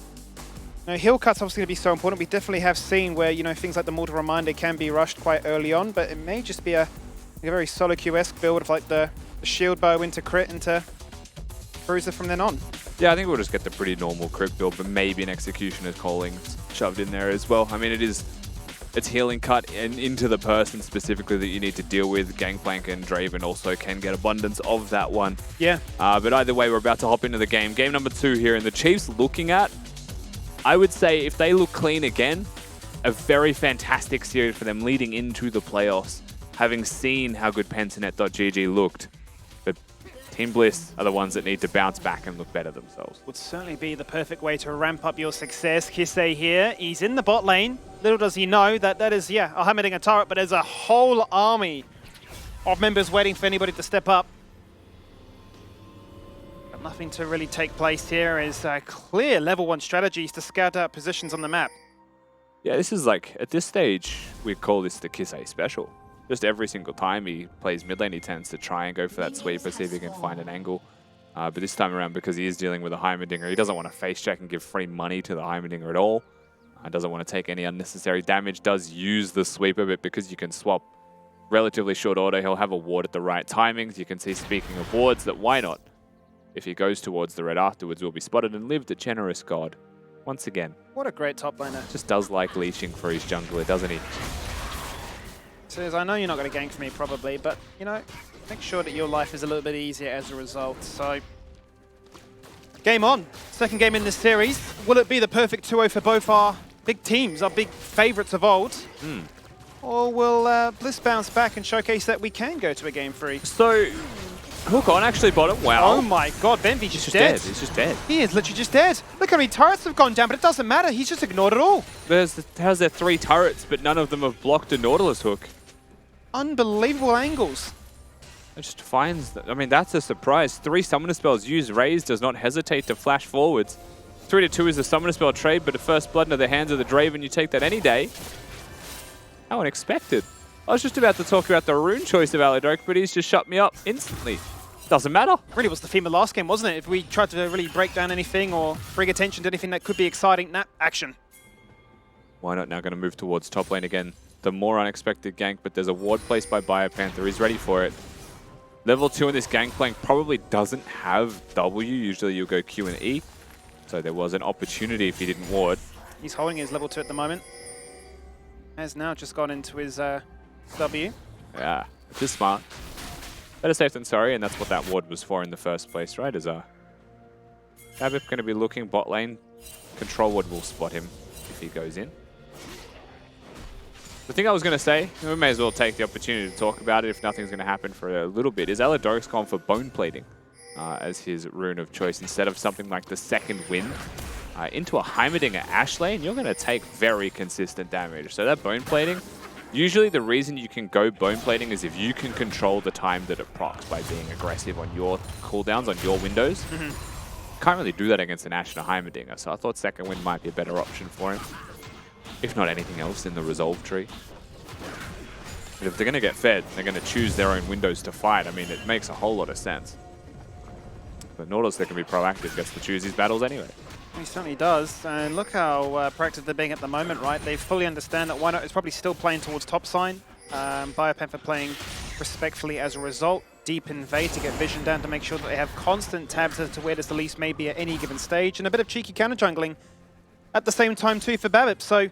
heal cut's obviously going to be so important. We definitely have seen where things like the Mortal Reminder can be rushed quite early on, but it may just be a very solo Q-esque build of like the shield bow into crit into Bruiser from then on. Yeah, I think we'll just get the pretty normal crit build, but maybe an Executioner's Calling shoved in there as well. I mean, it's healing cut and into the person specifically that you need to deal with. Gangplank and Draven also can get abundance of that one. Yeah. But either way, we're about to hop into the game. Game number 2 here, and the Chiefs looking at, I would say if they look clean again, a very fantastic series for them leading into the playoffs, having seen how good Pentanet.gg looked. But Team Bliss are the ones that need to bounce back and look better themselves. Would certainly be the perfect way to ramp up your success. Kisei here, he's in the bot lane. Little does he know that is, a Heimerdinger turret, but there's a whole army of members waiting for anybody to step up. But nothing to really take place here is clear level 1 strategies to scout out positions on the map. Yeah, this is like, at this stage, we call this the Kisei special. Just every single time he plays mid lane, he tends to try and go for that sweeper, see if he can find an angle. But this time around, because he is dealing with a Heimerdinger, he doesn't want to face check and give free money to the Heimerdinger at all. Doesn't want to take any unnecessary damage, does use the sweeper, but because you can swap relatively short order, he'll have a ward at the right timings. You can see, speaking of wards, that why not? If he goes towards the red afterwards, will be spotted and lived a generous god. Once again. What a great top laner. Just does like leashing for his jungler, doesn't he? Says, I know you're not going to gank for me probably, but, make sure that your life is a little bit easier as a result. So, game on. Second game in this series. Will it be the perfect 2-0 for both our big teams, our big favourites of old? Or will Bliss bounce back and showcase that we can go to a game 3? So, hook on actually bottom. Wow. Oh my god, Benvy's just dead. He's just dead. He is literally just dead. Look how many turrets have gone down, but it doesn't matter. He's just ignored it all. How's there 3 turrets, but none of them have blocked a Nautilus hook? Unbelievable angles. It just finds that. I mean, that's a surprise. 3 summoner spells used. Raze does not hesitate to flash forwards. 3-2 is a summoner spell trade, but a first blood into the hands of the Draven, you take that any day. How unexpected. I was just about to talk about the rune choice of Alidoric, but he's just shut me up instantly. Doesn't matter. Really was the theme of last game, wasn't it? If we tried to really break down anything or bring attention to anything that could be exciting, action. Why not now going to move towards top lane again? The more unexpected gank, but there's a ward placed by Biopanther. He's ready for it. Level 2 in this Gangplank probably doesn't have W. Usually you'll go Q and E. So there was an opportunity if he didn't ward. He's holding his level 2 at the moment. Has now just gone into his W. Yeah, which is smart. Better safe than sorry, and that's what that ward was for in the first place, right? Is Babip going to be looking bot lane. Control ward will spot him if he goes in. The thing I was going to say, we may as well take the opportunity to talk about it if nothing's going to happen for a little bit, is Alidoric's gone for Bone Plating as his rune of choice instead of something like the Second Wind. Into a Heimerdinger Ash lane, you're going to take very consistent damage. So that Bone Plating, usually the reason you can go Bone Plating is if you can control the time that it procs by being aggressive on your cooldowns, on your windows. Can't really do that against an Ash and a Heimerdinger, so I thought Second Wind might be a better option for him. If not anything else in the resolve tree. But if they're going to get fed, they're going to choose their own windows to fight. I mean, it makes a whole lot of sense. But Nautilus, they can be proactive, gets to choose his battles anyway. He certainly does. And look how proactive they're being at the moment, right? They fully understand that Why Not is probably still playing towards top sign. Biopanther playing respectfully as a result. Deep invade to get vision down to make sure that they have constant tabs as to where this Elise may be at any given stage. And a bit of cheeky counter jungling at the same time too for Babip. So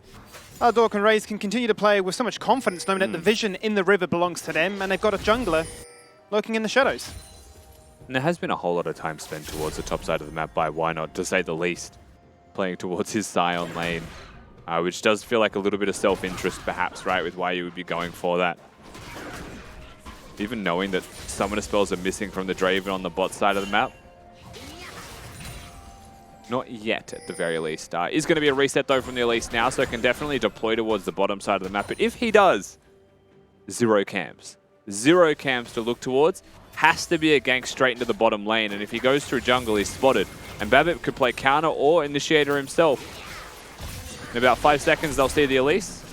Alidoric and Raze can continue to play with so much confidence knowing that the vision in the river belongs to them and they've got a jungler lurking in the shadows. And there has been a whole lot of time spent towards the top side of the map by Why Not, to say the least. Playing towards his Scion lane, which does feel like a little bit of self-interest perhaps, right, with why you would be going for that. Even knowing that summoner spells are missing from the Draven on the bot side of the map. Not yet, at the very least. Is going to be a reset, though, from the Elise now, so it can definitely deploy towards the bottom side of the map. But if he does, 0 camps. 0 camps to look towards. Has to be a gank straight into the bottom lane, and if he goes through jungle, he's spotted. And Babip could play counter or initiator himself. In about 5 seconds, they'll see the Elise.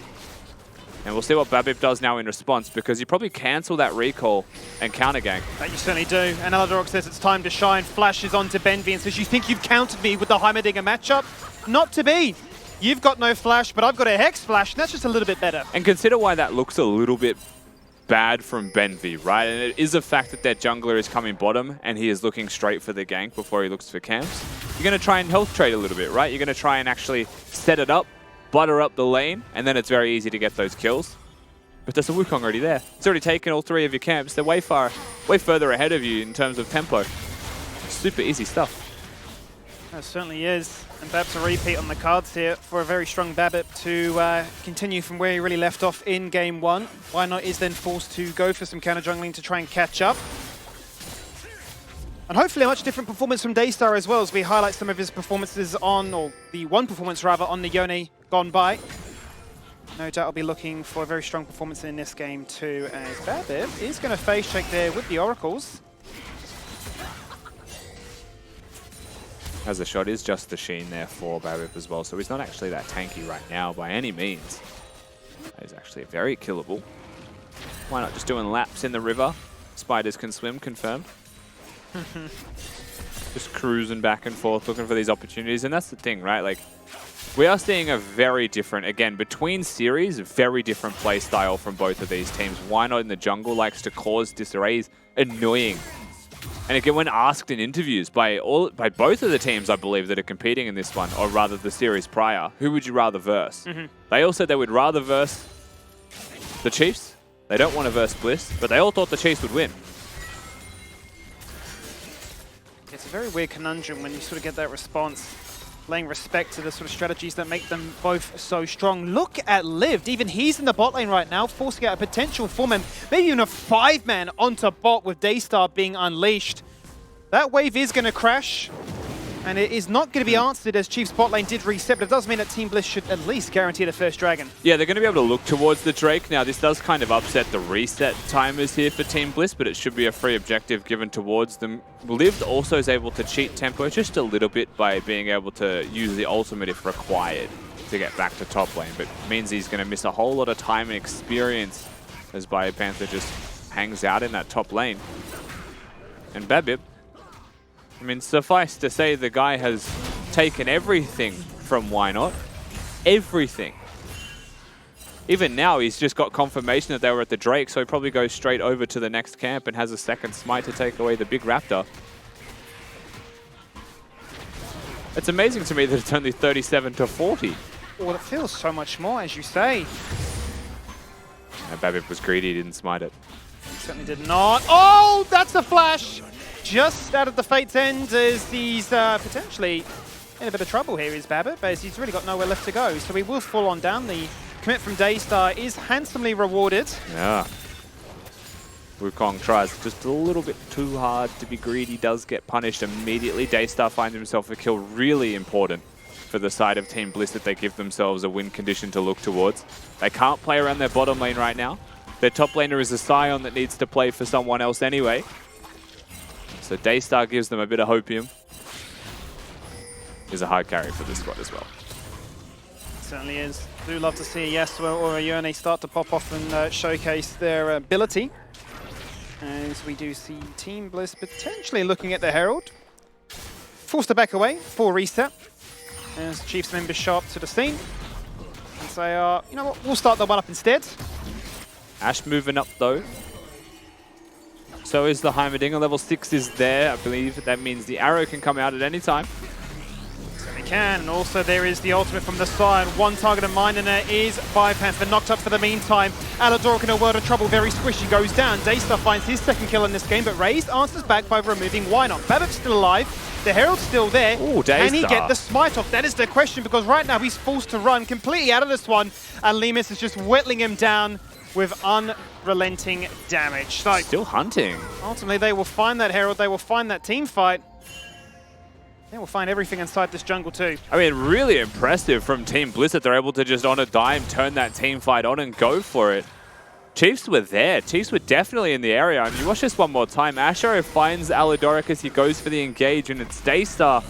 And we'll see what Babip does now in response, because you probably cancel that recall and counter gank. That you certainly do. And Aladorok says it's time to shine, flashes onto Benvi and says, you think you've countered me with the Heimerdinger matchup? Not to be. You've got no flash, but I've got a Hex flash, and that's just a little bit better. And consider why that looks a little bit bad from Benvi, right? And it is a fact that their jungler is coming bottom and he is looking straight for the gank before he looks for camps. You're going to try and health trade a little bit, right? You're going to try and actually set it up, butter up the lane, and then it's very easy to get those kills. But there's a Wukong already there. It's already taken all 3 of your camps. They're way further ahead of you in terms of tempo. Super easy stuff. It certainly is. And Bab's a repeat on the cards here for a very strong Babip to continue from where he really left off in game 1. Why not is then forced to go for some counter jungling to try and catch up. And hopefully a much different performance from Daystar as well, as we highlight some of his performances on, or the one performance rather, on the Yone gone by. No doubt I'll be looking for a very strong performance in this game too, as Babip is going to face check there with the Oracles. As the shot is just the Sheen there for Babip as well, so he's not actually that tanky right now by any means. He's actually very killable. Why not just doing laps in the river? Spiders can swim, confirmed. Just cruising back and forth, looking for these opportunities, and that's the thing, right? Like, we are seeing a very different, again, between series, very different play style from both of these teams. Why not in the jungle likes to cause disarray is annoying. And again, when asked in interviews by both of the teams, I believe, that are competing in this one, or rather the series prior, who would you rather verse? They all said they would rather verse the Chiefs. They don't want to verse Bliss, but they all thought the Chiefs would win. It's a very weird conundrum when you sort of get that response, laying respect to the sort of strategies that make them both so strong. Look at Lived. Even he's in the bot lane right now, forcing out a potential 4-man, maybe even a 5-man onto bot with Daystar being unleashed. That wave is going to crash, and it is not going to be answered as Chief's bot lane did reset, but it does mean that Team Bliss should at least guarantee the first dragon. Yeah, they're going to be able to look towards the Drake. Now, this does kind of upset the reset timers here for Team Bliss, but it should be a free objective given towards them. Lived also is able to cheat tempo just a little bit by being able to use the ultimate if required to get back to top lane, but means he's going to miss a whole lot of time and experience as Biopanther just hangs out in that top lane. And Babip, I mean, suffice to say the guy has taken everything from Why Not. Everything. Even now, he's just got confirmation that they were at the Drake, so he probably goes straight over to the next camp and has a second smite to take away the big Raptor. It's amazing to me that it's only 37-40. Well, it feels so much more, as you say. And Babip was greedy, he didn't smite it. He certainly did not. Oh, that's a flash! Just out of the Fate's end as he's potentially in a bit of trouble here, is Babip, as he's really got nowhere left to go. So he will fall on down. The commit from Daystar is handsomely rewarded. Yeah. Wukong tries just a little bit too hard to be greedy, does get punished immediately. Daystar finds himself a kill. Really important for the side of Team Bliss that they give themselves a win condition to look towards. They can't play around their bottom lane right now. Their top laner is a Scion that needs to play for someone else anyway. So Daystar gives them a bit of hopium. Is a hard carry for this squad as well. Certainly is. Do love to see a Yasuo or a Yone start to pop off and showcase their ability. As we do see Team Bliss potentially looking at the Herald. Forced to back away for reset. As Chiefs members show up to the scene. And say, you know what, we'll start the one up instead. Ashe moving up though. So is the Heimerdinger. Level 6 is there. I believe that means the arrow can come out at any time. Certainly can. And also there is the ultimate from the side. One target in mind, and there is Biopanther knocked up for the meantime. Aladorok in a world of trouble. Very squishy. Goes down. Daystar finds his second kill in this game, but Raised answers back by removing Why Not. Babip's still alive. The Herald's still there. Ooh, can he get the smite off? That is the question, because right now he's forced to run completely out of this one. And Lemus is just whittling him down with unrelenting damage. So still hunting. Ultimately, they will find that Herald. They will find that team fight. They will find everything inside this jungle too. I mean, really impressive from Team Bliss that they're able to just on a dime turn that team fight on and go for it. Chiefs were there. Chiefs were definitely in the area. And you watch this one more time. Asher finds Aladorok as he goes for the engage, and it's Daystar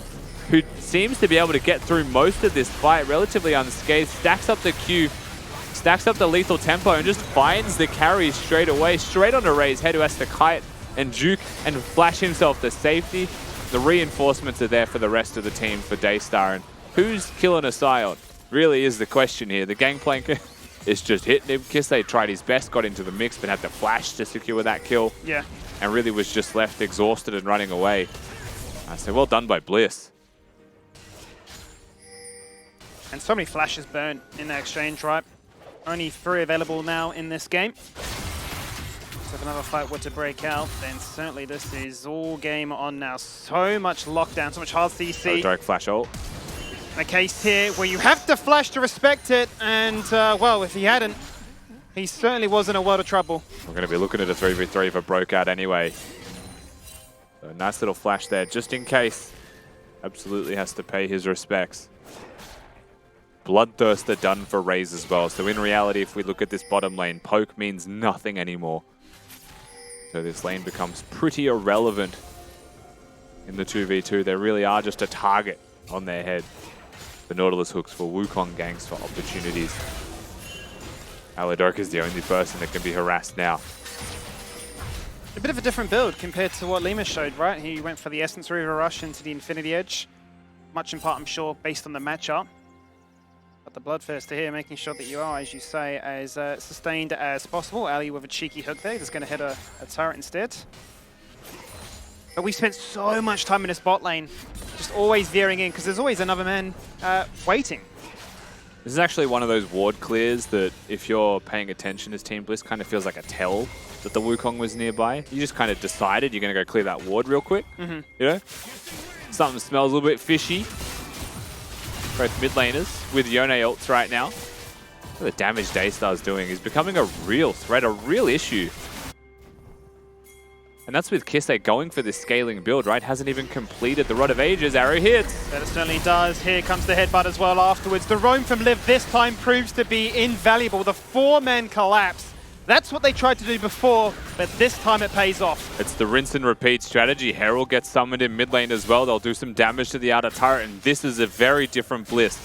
who seems to be able to get through most of this fight relatively unscathed. Stacks up the Q, stacks up the lethal tempo and just finds the carry straight away, straight onto Ray's head, who has to kite and juke and flash himself to safety. The reinforcements are there for the rest of the team for Daystar, and who's killing a Scion really is the question here. The Gangplank is just hitting him. Kisei tried his best, got into the mix, but had to flash to secure that kill. Yeah. And really was just left exhausted and running away. So well done by Bliss. And so many flashes burnt in the exchange, right? Only 3 available now in this game. So if another fight were to break out, then certainly this is all game on now. So much lockdown, so much hard CC. Direct flash ult. A case here where you have to flash to respect it, and well, if he hadn't, he certainly was in a world of trouble. We're going to be looking at a 3v3 if it broke out anyway. So nice little flash there, just in case. Absolutely has to pay his respects. Bloodthirster done for Raze as well. So in reality, if we look at this bottom lane, poke means nothing anymore. So this lane becomes pretty irrelevant in the 2v2. They really are just a target on their head. The Nautilus hooks for Wukong gangs for opportunities. Alidork is the only person that can be harassed now. A bit of a different build compared to what Lima showed, right? He went for the Essence River Rush into the Infinity Edge. Much in part, I'm sure, based on the matchup. But the Bloodthirster here, making sure that you are, as you say, as sustained as possible. Ali with a cheeky hook there, just going to hit a turret instead. But we spent so much time in this bot lane, just always veering in, because there's always another man waiting. This is actually one of those ward clears that, if you're paying attention as Team Bliss, kind of feels like a tell that the Wukong was nearby. You just kind of decided you're going to go clear that ward real quick. You know? Something smells a little bit fishy. Both mid laners with Yone ults right now. The damage Daystar's doing is becoming a real threat, a real issue. And that's with Kisei going for this scaling build, right? Hasn't even completed the Rod of Ages. Arrow hits. That it certainly does. Here comes the headbutt as well afterwards. The roam from Liv this time proves to be invaluable. The 4-man collapse. That's what they tried to do before, but this time it pays off. It's the rinse and repeat strategy. Herald gets summoned in mid lane as well. They'll do some damage to the outer turret, and this is a very different Bliss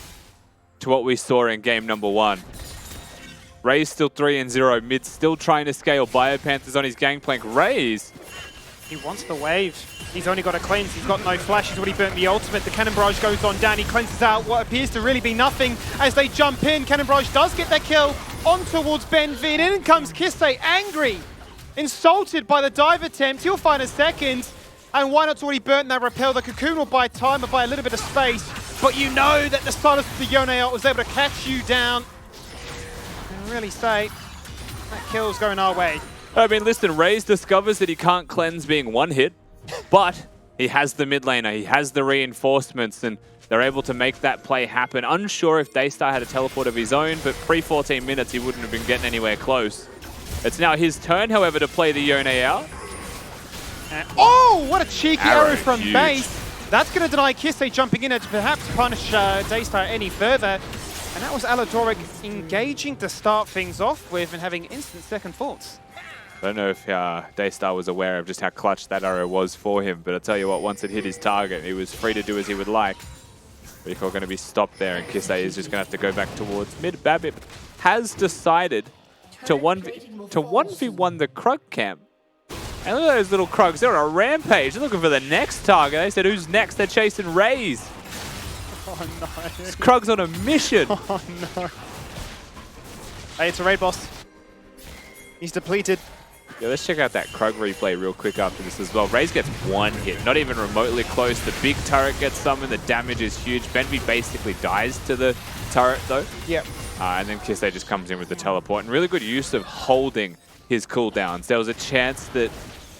to what we saw in game number 1. Raze still 3-0. Mid still trying to scale. Biopanthers on his Gangplank. Raze. He wants the wave. He's only got a cleanse. He's got no flash. He's already burnt the ultimate. The Cannon Barrage goes on down. He cleanses out what appears to really be nothing as they jump in. Cannon Barrage does get that kill on towards Ben V. And in comes Kisei, angry, insulted by the dive attempt. He'll find a second. And why not's already burnt that repel? The Cocoon will buy time or buy a little bit of space. But you know that the silence of the Yone ult was able to catch you down. And really say, that kill's going our way. I mean, listen, Raze discovers that he can't cleanse being one hit, but he has the mid laner, he has the reinforcements, and they're able to make that play happen. Unsure if Daystar had a teleport of his own, but pre-14 minutes he wouldn't have been getting anywhere close. It's now his turn, however, to play the Yone out. Oh, what a cheeky arrow from huge. base. That's going to deny Kisei jumping in to perhaps punish Daystar any further. And that was Alidoric engaging to start things off with and having instant second thoughts. I don't know if Daystar was aware of just how clutch that arrow was for him, but I'll tell you what, once it hit his target, he was free to do as he would like. Recall going to be stopped there, and Kisei is just going to have to go back towards mid. Babip has decided to 1v1 the Krug camp. And look at those little Krugs, they're on a rampage. They're looking for the next target. They said, who's next? They're chasing Raze. Oh no. This Krug's on a mission. Oh no. Hey, it's a raid boss. He's depleted. Yeah, let's check out that Krug replay real quick after this as well. Raze gets one hit, not even remotely close. The big turret gets summoned, the damage is huge. Benvi basically dies to the turret though. Yep. And then Kisei just comes in with the teleport. And really good use of holding his cooldowns. There was a chance that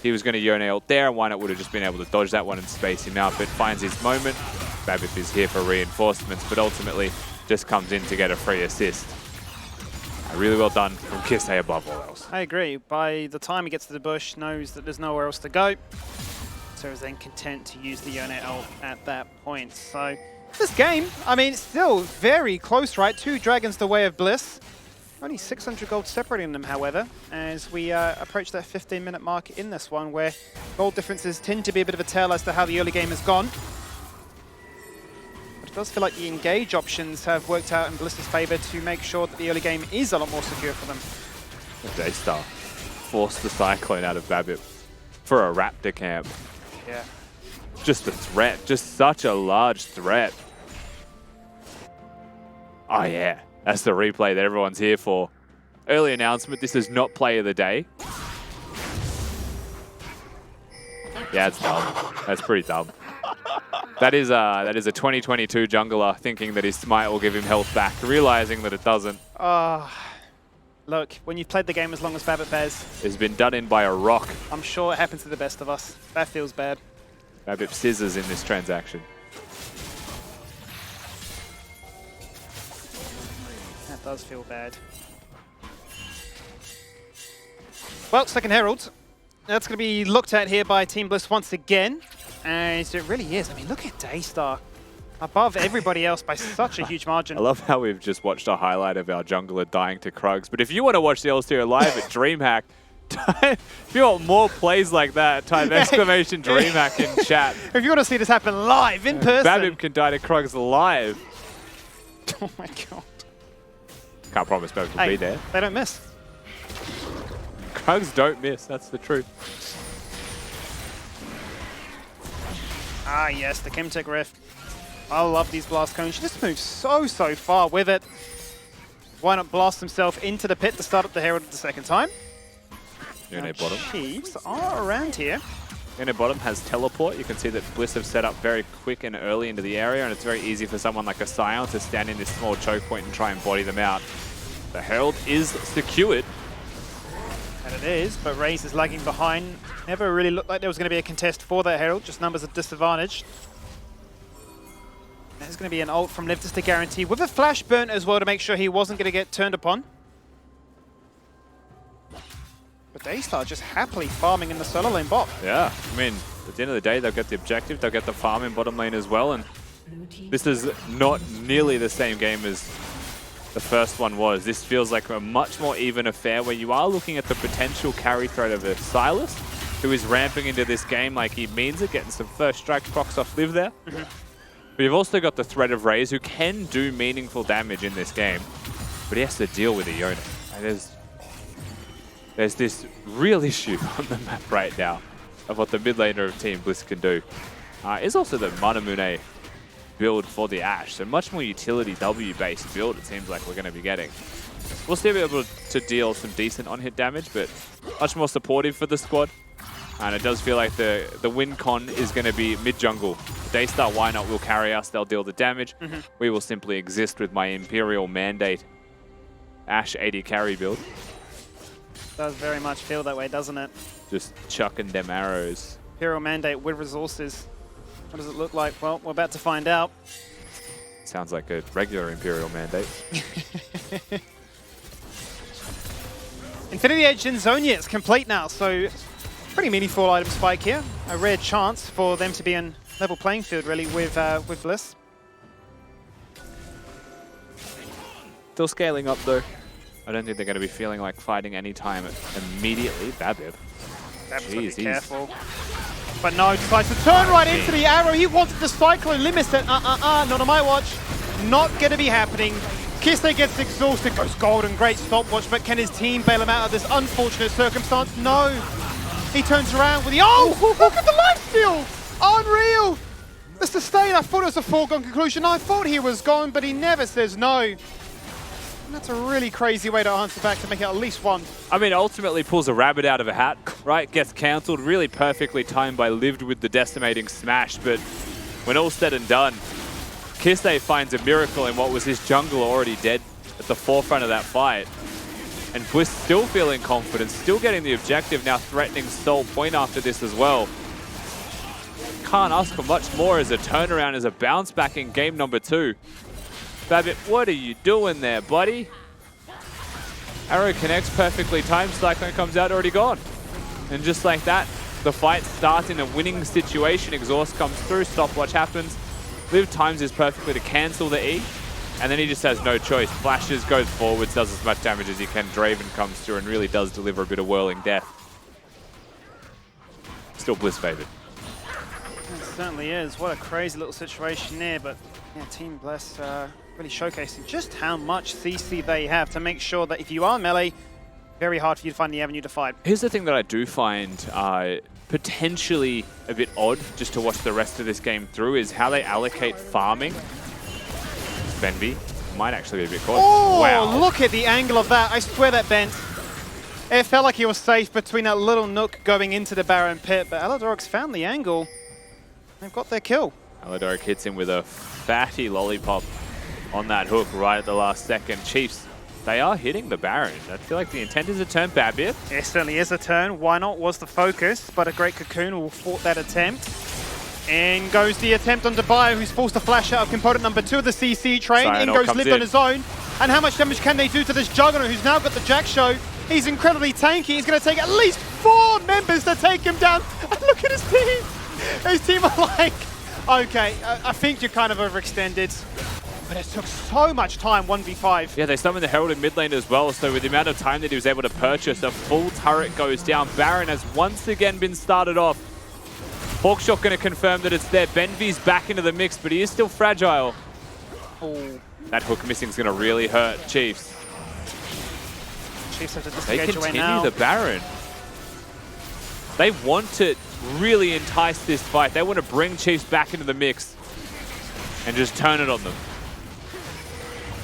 he was going to Yone ult there, and Wynot would have just been able to dodge that one and space him out, but finds his moment. Babip is here for reinforcements, but ultimately just comes in to get a free assist. Really well done from Kisei above all else. I agree. By the time he gets to the bush, knows that there's nowhere else to go. So is then content to use the Yone ult at that point. So this game, I mean, it's still very close, right? 2 dragons the way of Bliss. Only 600 gold separating them, however, as we approach that 15-minute mark in this one, where gold differences tend to be a bit of a tell as to how the early game has gone. It does feel like the engage options have worked out in Bliss's favor to make sure that the early game is a lot more secure for them. Daystar forced the Cyclone out of Babip for a Raptor camp. Yeah. Just a threat, just such a large threat. Oh yeah, that's the replay that everyone's here for. Early announcement, this is not play of the day. Yeah, it's dumb. That's pretty dumb. That is a 2022 jungler thinking that his smite will give him health back, realizing that it doesn't. Look, when you've played the game as long as Babip has, It's been done in by a rock. I'm sure it happens to the best of us. That feels bad. Babip scissors in this transaction. That does feel bad. Well, second Herald. That's going to be looked at here by Team Bliss once again. And it really is. I mean, look at Daystar. Above everybody else by such a huge margin. I love how we've just watched a highlight of our jungler dying to Krugs. But if you want to watch the LCO live at DreamHack, if you want more plays like that, type exclamation DreamHack in chat. If you want to see this happen live, in person. Babip can die to Krugs live. Oh my god. Can't promise Babip will be there. They don't miss. Krugs don't miss, that's the truth. Ah yes, the Chemtech ref. I love these blast cones. She just moves so far with it. Why not blast himself into the pit to start up the Herald the second time? Unit bottom. Chiefs are around here. Unit bottom has teleport. You can see that Bliss have set up very quick and early into the area, and it's very easy for someone like a Scion to stand in this small choke point and try and body them out. The Herald is secured. And it is, but Raze is lagging behind. Never really looked like there was going to be a contest for that Herald, just numbers of disadvantage. There's going to be an ult from Liv just to guarantee, with a flash burn as well to make sure he wasn't going to get turned upon. But Daystar just happily farming in the solo lane bot. Yeah, I mean, at the end of the day, they'll get the objective, they'll get the farm in bottom lane as well, and this is not nearly the same game as the first one was. This feels like a much more even affair where you are looking at the potential carry threat of a Silas, who is ramping into this game like he means it, getting some first strike procs off Liv there. But you've also got the threat of Raze, who can do meaningful damage in this game, but he has to deal with Iona. And there's this real issue on the map right now of what the mid laner of Team Bliss can do. Is also the Manamune build for the Ashe, so much more utility W-based build it seems like we're going to be getting. We'll still be able to deal some decent on-hit damage, but much more supportive for the squad. And it does feel like the win con is going to be mid-jungle. Daystar, why not, will carry us, they'll deal the damage. We will simply exist with my Imperial Mandate Ashe 80 carry build. Does very much feel that way, doesn't it? Just chucking them arrows. Imperial Mandate with resources. What does it look like? Well, we're about to find out. Sounds like a regular Imperial Mandate. Infinity Edge in Zonia is complete now, so pretty meaningful item spike here. A rare chance for them to be in level playing field, really, with Bliss. Still scaling up, though. I don't think they're going to be feeling like fighting anytime immediately. Babip. Jeez, be careful. But no, decides to turn right into the arrow. He wanted the Cyclone, limits it. Not on my watch. Not going to be happening. Kiste gets exhausted, goes golden, great stopwatch, but can his team bail him out of this unfortunate circumstance? No. He turns around with the... Oh, look at the lifesteal! Unreal! The sustain, I thought it was a foregone conclusion. I thought he was gone, but he never says no. And that's a really crazy way to answer back to make it at least one. I mean, ultimately pulls a rabbit out of a hat, right? Gets cancelled, really perfectly timed by Lived with the decimating smash, but when all's said and done, Kiste finds a miracle in what was his jungler already dead at the forefront of that fight. And Bliss still feeling confident, still getting the objective, now threatening Soul Point after this as well. Can't ask for much more as a turnaround, as a bounce back in game number 2. Babip, what are you doing there, buddy? Arrow connects perfectly timed, Cyclone comes out, already gone. And just like that, the fight starts in a winning situation. Exhaust comes through, stopwatch happens. Liv times is perfectly to cancel the E, and then he just has no choice. Flashes, goes forwards, does as much damage as he can. Draven comes through and really does deliver a bit of whirling death. Still Bliss favored. It certainly is. What a crazy little situation there, but Yeah, Team Bliss really showcasing just how much CC they have to make sure that if you are melee, very hard for you to find the avenue to fight. Here's the thing that I do find potentially a bit odd, just to watch the rest of this game through, is how they allocate farming. Benvi might actually be a bit caught. Oh, wow. Look at the angle of that. I swear that bent. It felt like he was safe between that little nook going into the Baron pit, but Aladoric's found the angle. They've got their kill. Aladoric hits him with a fatty lollipop on that hook right at the last second. Chiefs, they are hitting the Baron. I feel like the intent is a turn Babbitt. It certainly is a turn. Why not was the focus, but a great Cocoon will thwart that attempt. In goes the attempt on Bio, who's forced to flash out of component number 2 of the CC train. In goes Lived on his own. And how much damage can they do to this Juggernaut, who's now got the Jack Show? He's incredibly tanky. He's going to take at least 4 members to take him down. And look at his team. His team are like, okay, I think you're kind of overextended. But it took so much time, 1v5. Yeah, they summoned the Herald in mid lane as well, so with the amount of time that he was able to purchase, a full turret goes down. Baron has once again been started off. Hawkshot going to confirm that it's there. Benvi's back into the mix, but he is still fragile. Oh. That hook missing is going to really hurt Chiefs. Chiefs have to They disengage away continue now. the Baron. They want to really entice this fight. They want to bring Chiefs back into the mix and just turn it on them.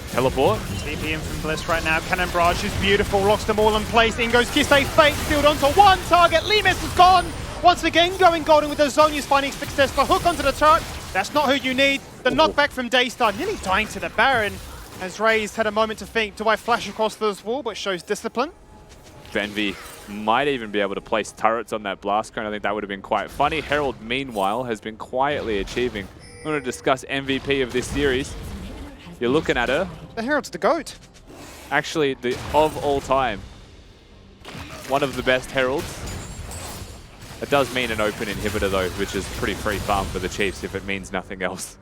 Teleport. TP in from Bliss right now. Cannon Barrage is beautiful. Locks them all in place. In goes Kisei. Fate sealed onto one target. Limes is gone. Once again going golden with the Zonia's finding success. The hook onto the turret. That's not who you need. The knockback from Daystar. Nearly dying to the Baron. As Raze had a moment to think, do I flash across this wall? But shows discipline. Benvi might even be able to place turrets on that blast cone. I think that would have been quite funny. Herald, meanwhile, has been quietly achieving. I want to discuss MVP of this series. You're looking at her. The Herald's the GOAT. Actually, of all time, one of the best Heralds. It does mean an open inhibitor, though, which is pretty free farm for the Chiefs if it means nothing else.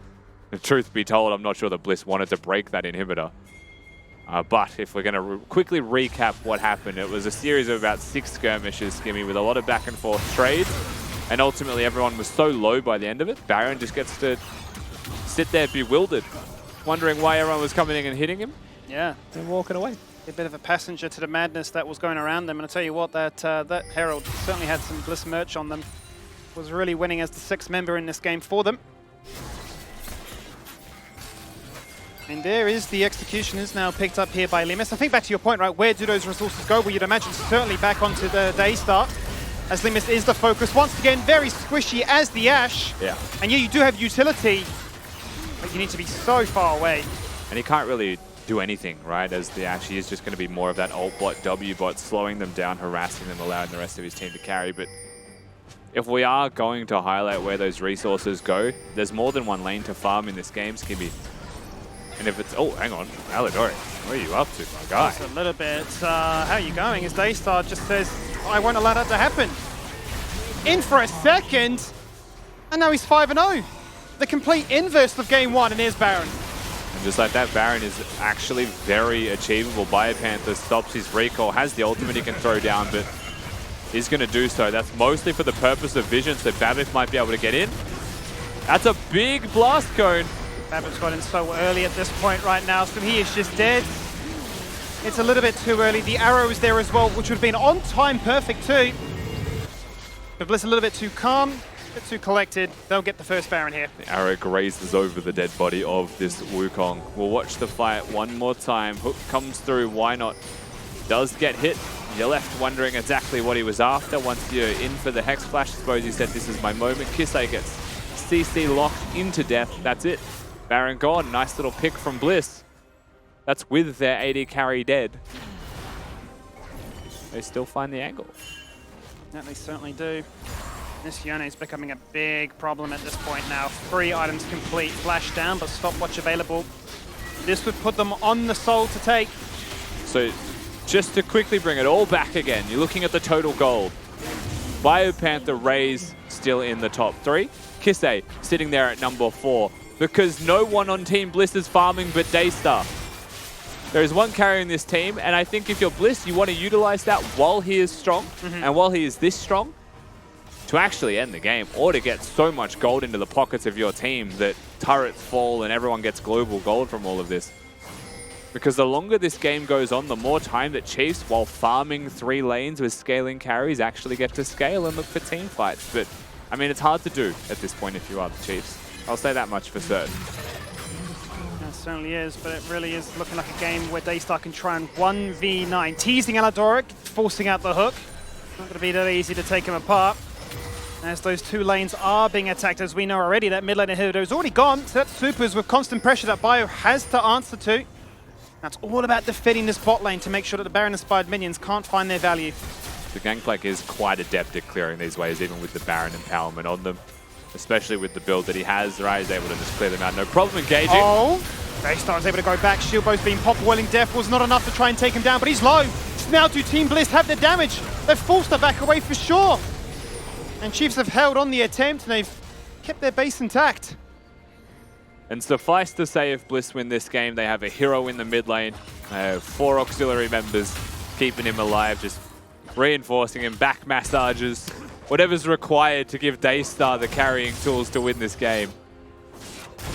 The truth be told, I'm not sure that Bliss wanted to break that inhibitor. But if we're going to quickly recap what happened, it was a series of about 6 skirmishes, Skimmy, with a lot of back and forth trades. And ultimately, everyone was so low by the end of it, Baron just gets to sit there bewildered, wondering why everyone was coming in and hitting him. Yeah. And walking away. A bit of a passenger to the madness that was going around them. And I tell you what, that Herald certainly had some Bliss merch on them. Was really winning as the 6th member in this game for them. And there is the Executioners now picked up here by Limes. I think back to your point, right, where do those resources go? Well, you'd imagine certainly back onto the Daystar, as Limes is the focus. Once again, very squishy as the Ashe. Yeah. And yeah, you do have utility, but you need to be so far away. And he can't really do anything, right, as the Ashe is just going to be more of that alt bot, W bot, slowing them down, harassing them, allowing the rest of his team to carry. But if we are going to highlight where those resources go, there's more than one lane to farm in this game, Skibby. And if it's... Oh, hang on. Aladoric, where are you up to, my guy? Just a little bit. How are you going? As Daystar just says, I won't allow that to happen. In for a second, and now he's 5-0. The complete inverse of game 1, and here's Baron. And just like that, Baron is actually very achievable. Biopanther stops his recall, has the ultimate he can throw down, but he's going to do so. That's mostly for the purpose of vision, so Babbitt might be able to get in. That's a big blast cone. Babbitt's got in so early at this point right now, so he is just dead. It's a little bit too early. The arrow is there as well, which would have been on time perfect too. But Bliss a little bit too calm, a bit too collected. They'll get the first Baron here. The arrow grazes over the dead body of this Wukong. We'll watch the fight one more time. Hook comes through, why not? Does get hit. You're left wondering exactly what he was after. Once you're in for the Hex Flash, I suppose he said, this is my moment. Kisei gets CC locked into death. That's it. Baron gone. Nice little pick from Bliss. That's with their AD carry dead. They still find the angle. That they certainly do. This Yone is becoming a big problem at this point now. 3 items complete, flash down, but stopwatch available. This would put them on the soul to take. So just to quickly bring it all back again, you're looking at the total gold. Biopanther, Raze still in the top 3. Kisei sitting there at number 4. Because no one on Team Bliss is farming but Daystar. There is one carrying this team, and I think if you're Bliss, you want to utilize that while he is strong. And while he is this strong, to actually end the game or to get so much gold into the pockets of your team that turrets fall and everyone gets global gold from all of this. Because the longer this game goes on, the more time that Chiefs, while farming 3 lanes with scaling carries, actually get to scale and look for team fights. But, I mean, it's hard to do at this point if you are the Chiefs. I'll say that much for certain. It certainly is, but it really is looking like a game where Daystar can try and 1v9. Teasing Aladoric, forcing out the hook. Not going to be that easy to take him apart. As those 2 lanes are being attacked, as we know already, that mid lane inhibitor is already gone. So that's supers with constant pressure that Bio has to answer to. That's all about defending this bot lane to make sure that the Baron-inspired minions can't find their value. The Gangplank is quite adept at clearing these waves, even with the Baron empowerment on them. Especially with the build that he has, right? He's able to just clear them out. No problem engaging. Oh, Daystar is able to go back. Shield both being popped. Welling Death was not enough to try and take him down, but he's low. Now do Team Bliss have the damage? They've forced her back away for sure. And Chiefs have held on the attempt, and they've kept their base intact. And suffice to say, if Bliss win this game, they have a hero in the mid lane. They have 4 auxiliary members keeping him alive, just reinforcing him, back massages, whatever's required to give Daystar the carrying tools to win this game.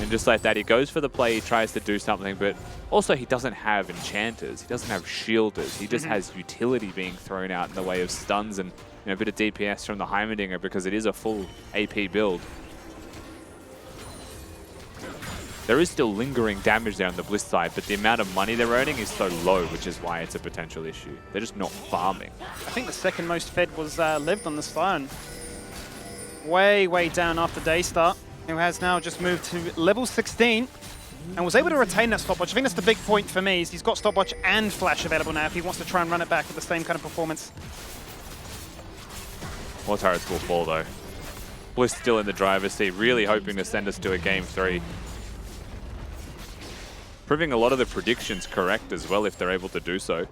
And just like that, he goes for the play, he tries to do something, but also he doesn't have enchanters, he doesn't have shielders, he just has utility being thrown out in the way of stuns and a bit of DPS from the Heimerdinger because it is a full AP build. There is still lingering damage there on the Bliss side, but the amount of money they're earning is so low, which is why it's a potential issue. They're just not farming. I think the second most fed was lived on the Scion. Way, way down after Daystar, who has now just moved to level 16 and was able to retain that stopwatch. I think that's the big point for me, is he's got stopwatch and flash available now if he wants to try and run it back with the same kind of performance. More turrets will fall though. Bliss still in the driver's seat, really hoping to send us to a game 3. Proving a lot of the predictions correct as well if they're able to do so.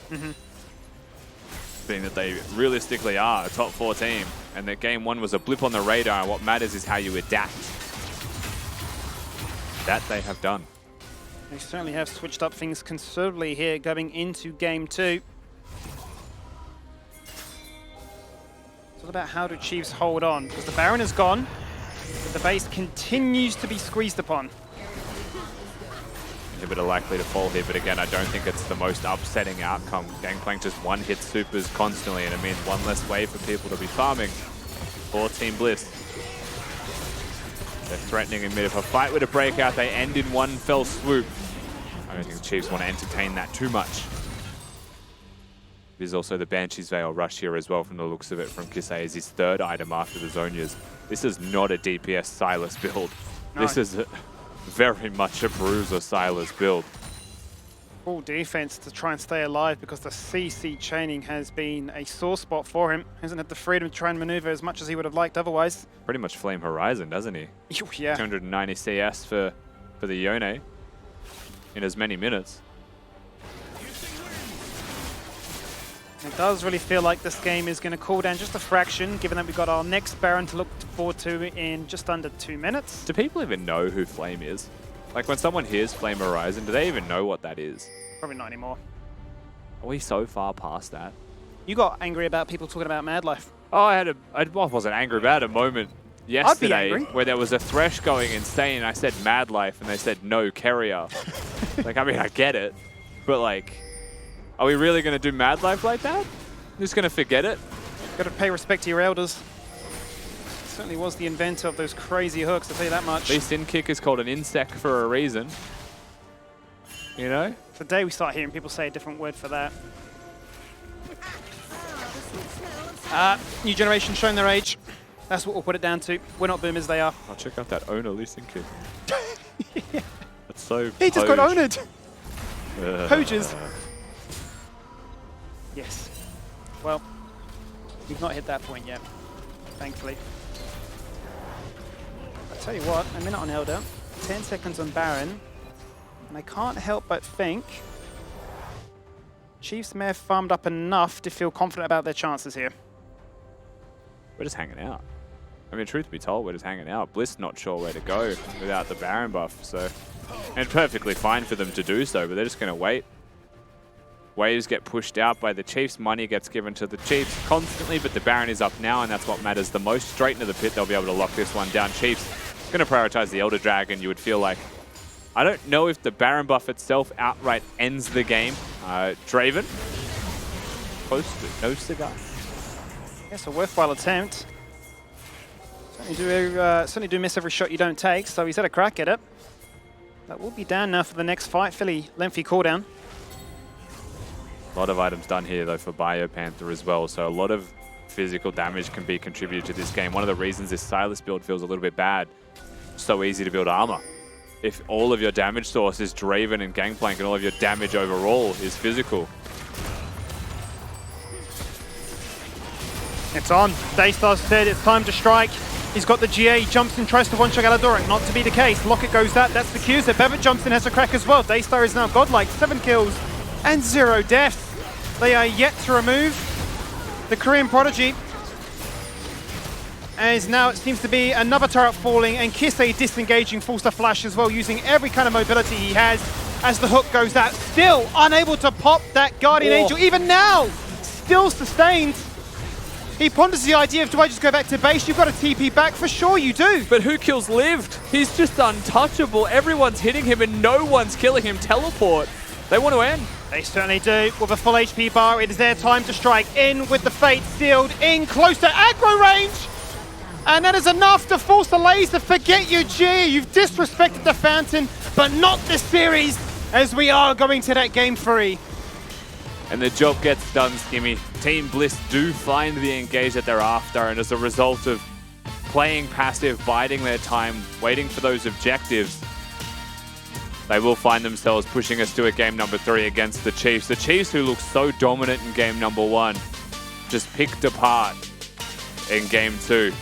Being that they realistically are a top 4 team and that game 1 was a blip on the radar. What matters is how you adapt. That they have done. They certainly have switched up things considerably here going into game 2. It's all about how do Chiefs hold on, because the Baron is gone, but the base continues to be squeezed upon. Inhibitor likely to fall here, but again, I don't think it's the most upsetting outcome. Gangplank just one-hit supers constantly, and it means one less way for people to be farming for Team Bliss. They're threatening in mid. If a fight were to break out, they end in one fell swoop. I don't think the Chiefs want to entertain that too much. There's also the Banshee's Veil rush here as well from the looks of it from Kisei as his 3rd item after the Zonias. This is not a DPS Silas build. No. This is very much a Bruiser Silas build. Full defense to try and stay alive because the CC chaining has been a sore spot for him. Hasn't had the freedom to try and maneuver as much as he would have liked otherwise. Pretty much Flame Horizon, doesn't he? Yeah. 290 CS for the Yone in as many minutes. It does really feel like this game is going to cool down just a fraction, given that we've got our next Baron to look forward to in just under 2 minutes. Do people even know who Flame is? Like when someone hears Flame Horizon, do they even know what that is? Probably not anymore. Are we so far past that? You got angry about people talking about Mad Life. Oh, I wasn't angry about a moment yesterday where there was a Thresh going insane and I said Mad Life and they said no, Carrier. Like, I mean, I get it, but like, are we really going to do Mad Life like that? Just going to forget it? Got to pay respect to your elders. Certainly was the inventor of those crazy hooks, I'll tell you that much. This in kick is called an insect for a reason. You know? The day we start hearing people say a different word for that. New generation showing their age. That's what we'll put it down to. We're not boomers, they are. Oh, check out that owner Lee kick. Yeah. That's so He just got owned. Poaches. Yes. Well, we've not hit that point yet, thankfully. I'll tell you what, a minute on Elder, 10 seconds on Baron, and I can't help but think Chiefs may have farmed up enough to feel confident about their chances here. We're just hanging out. I mean, truth be told, we're just hanging out. Bliss not sure where to go without the Baron buff, so... And perfectly fine for them to do so, but they're just going to wait. Waves get pushed out by the Chiefs. Money gets given to the Chiefs constantly, but the Baron is up now, and that's what matters the most. Straight into the pit, they'll be able to lock this one down. Chiefs going to prioritize the Elder Dragon. You would feel like, I don't know if the Baron buff itself outright ends the game. Draven, close to no cigar. Yes, a worthwhile attempt. Certainly do miss every shot you don't take, so he's had a crack at it. That will be down now for the next fight. Fairly lengthy cooldown. A lot of items done here, though, for Biopanther as well, so a lot of physical damage can be contributed to this game. One of the reasons this Silas build feels a little bit bad, so easy to build armor. If all of your damage source is Draven and Gangplank and all of your damage overall is physical. It's on. Daystar said it's time to strike. He's got the GA, jumps in, tries to one-shot Aladoric. Not to be the case. Locket goes that. That's the Q. So Bevitt jumps in, has a crack as well. Daystar is now godlike. 7 kills and 0 deaths. They are yet to remove the Korean Prodigy. As now it seems to be another turret falling and Kisei disengaging, forced a flash as well, using every kind of mobility he has as the hook goes out. Still unable to pop that Guardian Angel. Even now, still sustained. He ponders the idea of, do I just go back to base? You've got a TP back, for sure you do. But who kills Lived? He's just untouchable. Everyone's hitting him and no one's killing him. Teleport. They want to end. They certainly do. With a full HP bar, it is their time to strike. In with the Fate sealed, in close to aggro range. And that is enough to force the laser. Forget your G. You've disrespected the Fountain, but not this series, as we are going to that game 3. And the job gets done, Skimmy. Team Bliss do find the engage that they're after, and as a result of playing passive, biding their time, waiting for those objectives, they will find themselves pushing us to a game number 3 against the Chiefs. The Chiefs, who looked so dominant in game number 1, just picked apart in game 2.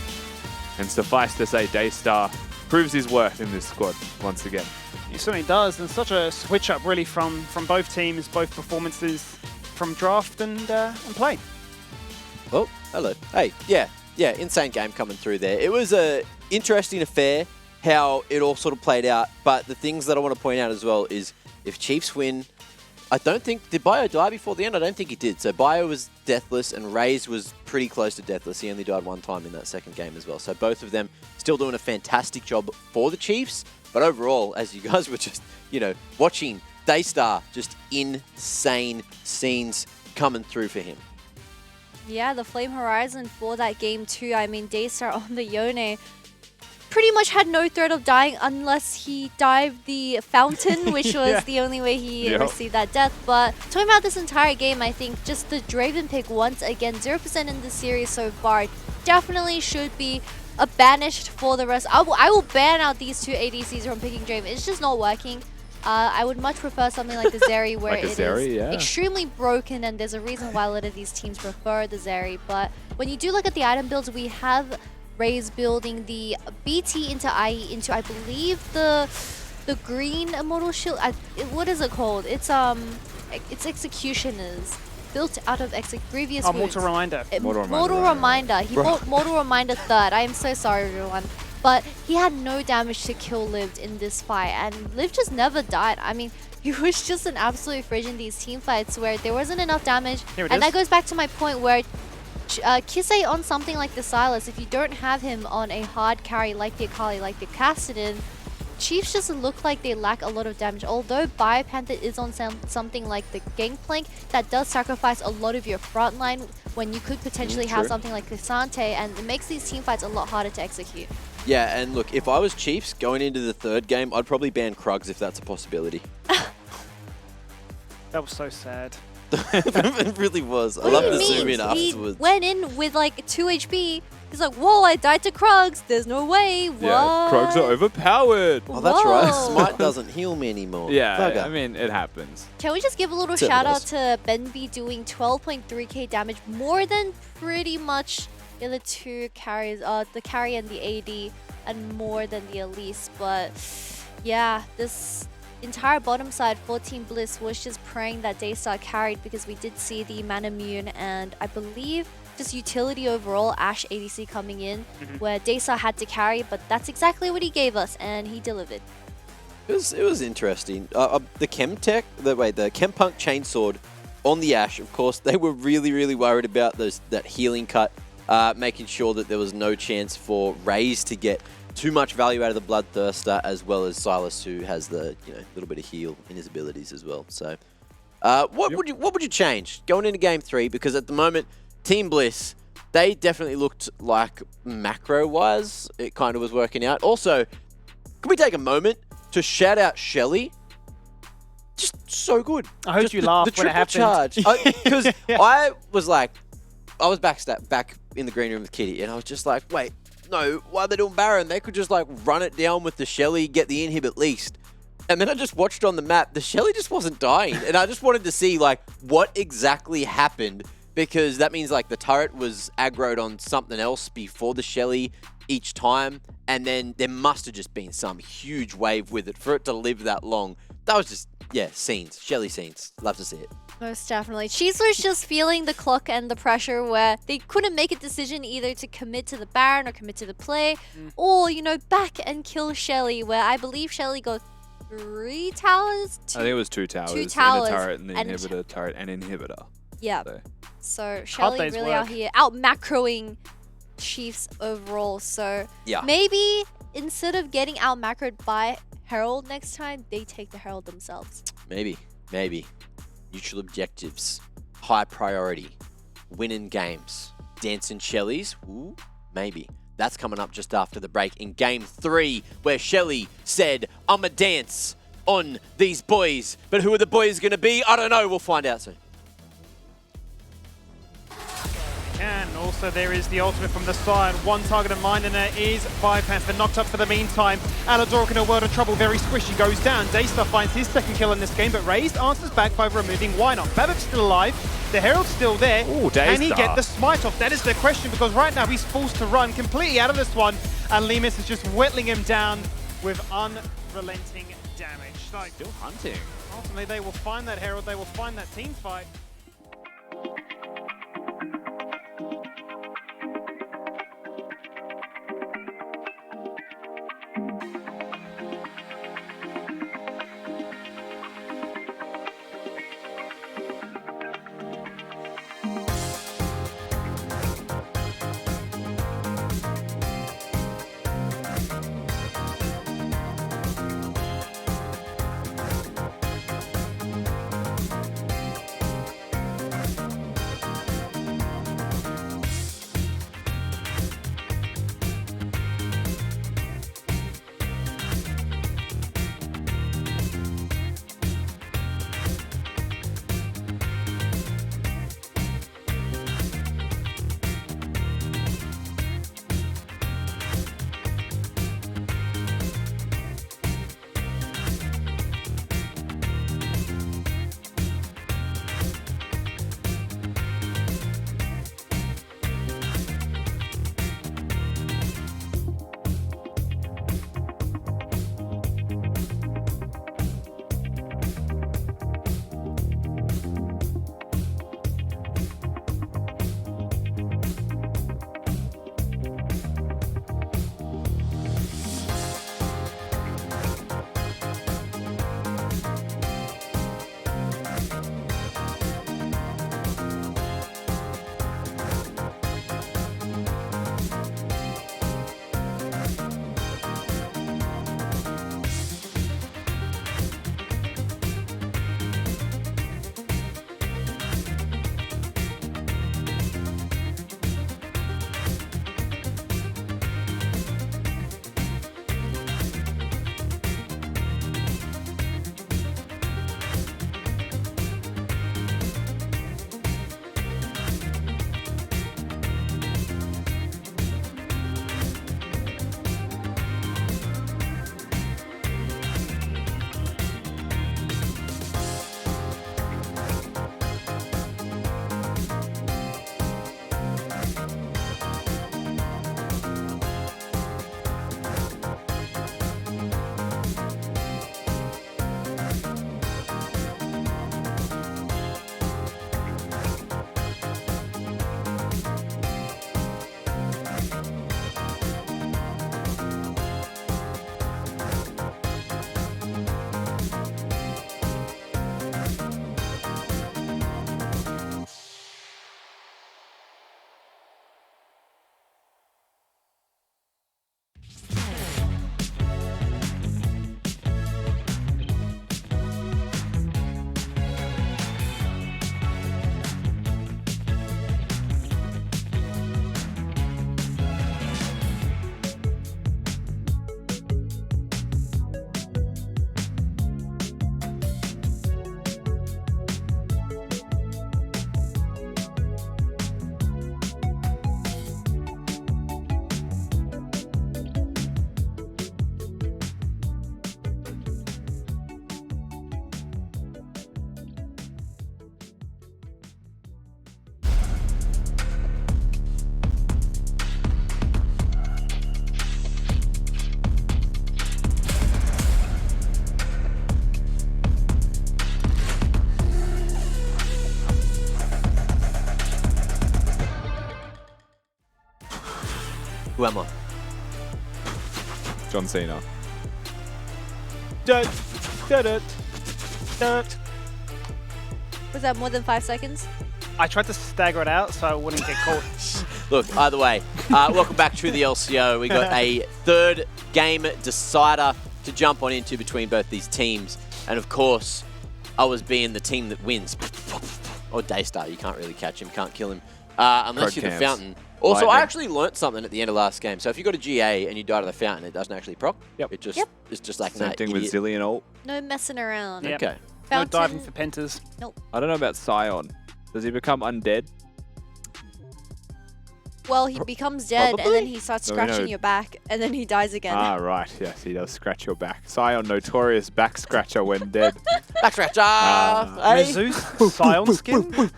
And suffice to say, Daystar proves his worth in this squad once again. He certainly does, and such a switch up really from both teams, both performances from draft and play. Oh, hello. Hey, yeah, insane game coming through there. It was a interesting affair, how it all sort of played out, but the things that I want to point out as well is if Chiefs win, I don't think, did Bio die before the end? I don't think he did. So Bio was deathless and Raze was pretty close to deathless. He only died 1 time in that second game as well. So both of them still doing a fantastic job for the Chiefs. But overall, as you guys were just, watching, Daystar, just insane scenes coming through for him. Yeah, the Flame Horizon for that game too. I mean, Daystar on the Yone pretty much had no threat of dying unless he dived the fountain, which was the only way he received that death. But talking about this entire game, I think just the Draven pick once again, 0% in the series so far, definitely should be banished for the rest. I will ban out these 2 ADCs from picking Draven. It's just not working. I would much prefer something like the Zeri where like it is extremely broken, and there's a reason why a lot of these teams prefer the Zeri. But when you do look at the item builds, we have Raze building the BT into IE into, I believe, the green Immortal Shield. What is it called? It's Executioners. Built out of Grievous Wounds. Mortal Reminder. Mortal Reminder. He bought Mortal Reminder 3rd. I am so sorry, everyone. But he had no damage to kill Lived in this fight, and Lived just never died. I mean, he was just an absolute fridge in these team fights where there wasn't enough damage. And that goes back to my point where Kisei on something like the Silas, if you don't have him on a hard carry like the Akali, like the Kassadin, Chiefs just look like they lack a lot of damage. Although Biopanther is on something like the Gangplank, that does sacrifice a lot of your front line when you could potentially have something like Cassante, and it makes these team fights a lot harder to execute. Yeah, and look, if I was Chiefs going into the 3rd game, I'd probably ban Krugs if that's a possibility. That was so sad. It really was. I love the zoom in afterwards. He went in with like 2 HP. He's like, whoa, I died to Krugs. There's no way. What? Yeah, Krugs are overpowered. Oh, that's right. Smite doesn't heal me anymore. Yeah, Bugger. I mean, it happens. Can we just give a little shout out to Benby doing 12.3k damage, more than pretty much the other 2 carries, the carry and the AD, and more than the Elise. But yeah, this entire bottom side for Team Bliss was just praying that Daystar carried, because we did see the Manamune and I believe just utility overall, Ashe ADC coming in, where Daystar had to carry, but that's exactly what he gave us, and he delivered. It was interesting. The Chemtech, the Chempunk Chainsword on the Ashe, of course, they were really, really worried about that healing cut, making sure that there was no chance for Raze to get too much value out of the Bloodthirster, as well as Silas, who has the little bit of heal in his abilities as well. So, what would you change going into Game 3? Because at the moment, Team Bliss, they definitely looked like macro-wise, it kind of was working out. Also, can we take a moment to shout out Shelly? Just so good. I heard you laugh when it happened. Because I was like, I was back in the green room with Kitty, and I was just like, wait, no, why are they doing Baron? They could just like run it down with the Shelly, get the inhib at least. And then I just watched on the map, the Shelly just wasn't dying. And I just wanted to see like what exactly happened, because that means like the turret was aggroed on something else before the Shelly each time. And then there must have just been some huge wave with it for it to live that long. That was just, yeah, scenes. Shelly scenes. Love to see it. Most definitely. Cheese was just feeling the clock and the pressure where they couldn't make a decision either to commit to the Baron or commit to the play, or, back and kill Shelly, where I believe Shelly got 3 towers? I think it was 2 towers. 2 towers. And a turret and the inhibitor, turret and inhibitor. Yeah. So Shelly day's really work. out here out macroing Chiefs overall. So Yeah. maybe instead of getting out macroed by Herald next time, they take the Herald themselves. Maybe. Mutual objectives. High priority. Winning games. Dancing Shellys. Ooh, maybe. That's coming up just after the break in Game 3, where Shelly said, "I'ma dance on these boys." But who are the boys going to be? I don't know. We'll find out soon. And also there is the ultimate from the side. One target in mind, and there is Panther knocked up for the meantime. Aladoric in a world of trouble, very squishy, goes down. Daystar finds his second kill in this game, but Raised answers back by removing Wynock. Babip's still alive, the Herald's still there. Ooh, Can he Daystar. get the smite off? That is the question, because right now he's forced to run completely out of this one, and Lemus is just whittling him down with unrelenting damage. So Still hunting. ultimately they will find that Herald, they will find that team fight. Who am I? John Cena. Dirt, dirt, dirt. Was that more than 5 seconds? I tried to stagger it out so I wouldn't get caught. Look, either way, welcome back to the LCO. We got a third game decider to jump on into between both these teams. And of course, I was being the team that wins. Or Daystar, you can't really catch him, can't kill him. Unless you're the Fountain. Also, I actually learnt something at the end of last game. So if you got a GA and you die to the Fountain, it doesn't actually proc. Yep. It just, it's just like, Same thing with Zillion ult. No messing around. Yep. Okay. No Fountain. diving for pentas. I don't know about Sion. Does he become undead? Well, he becomes dead, and Probably. then he starts No, we know. scratching your back, and then he dies again. Ah, right. Yes, he does scratch your back. Sion, notorious back scratcher when dead. Back scratcher! Hey? Mizzou's Scion skin?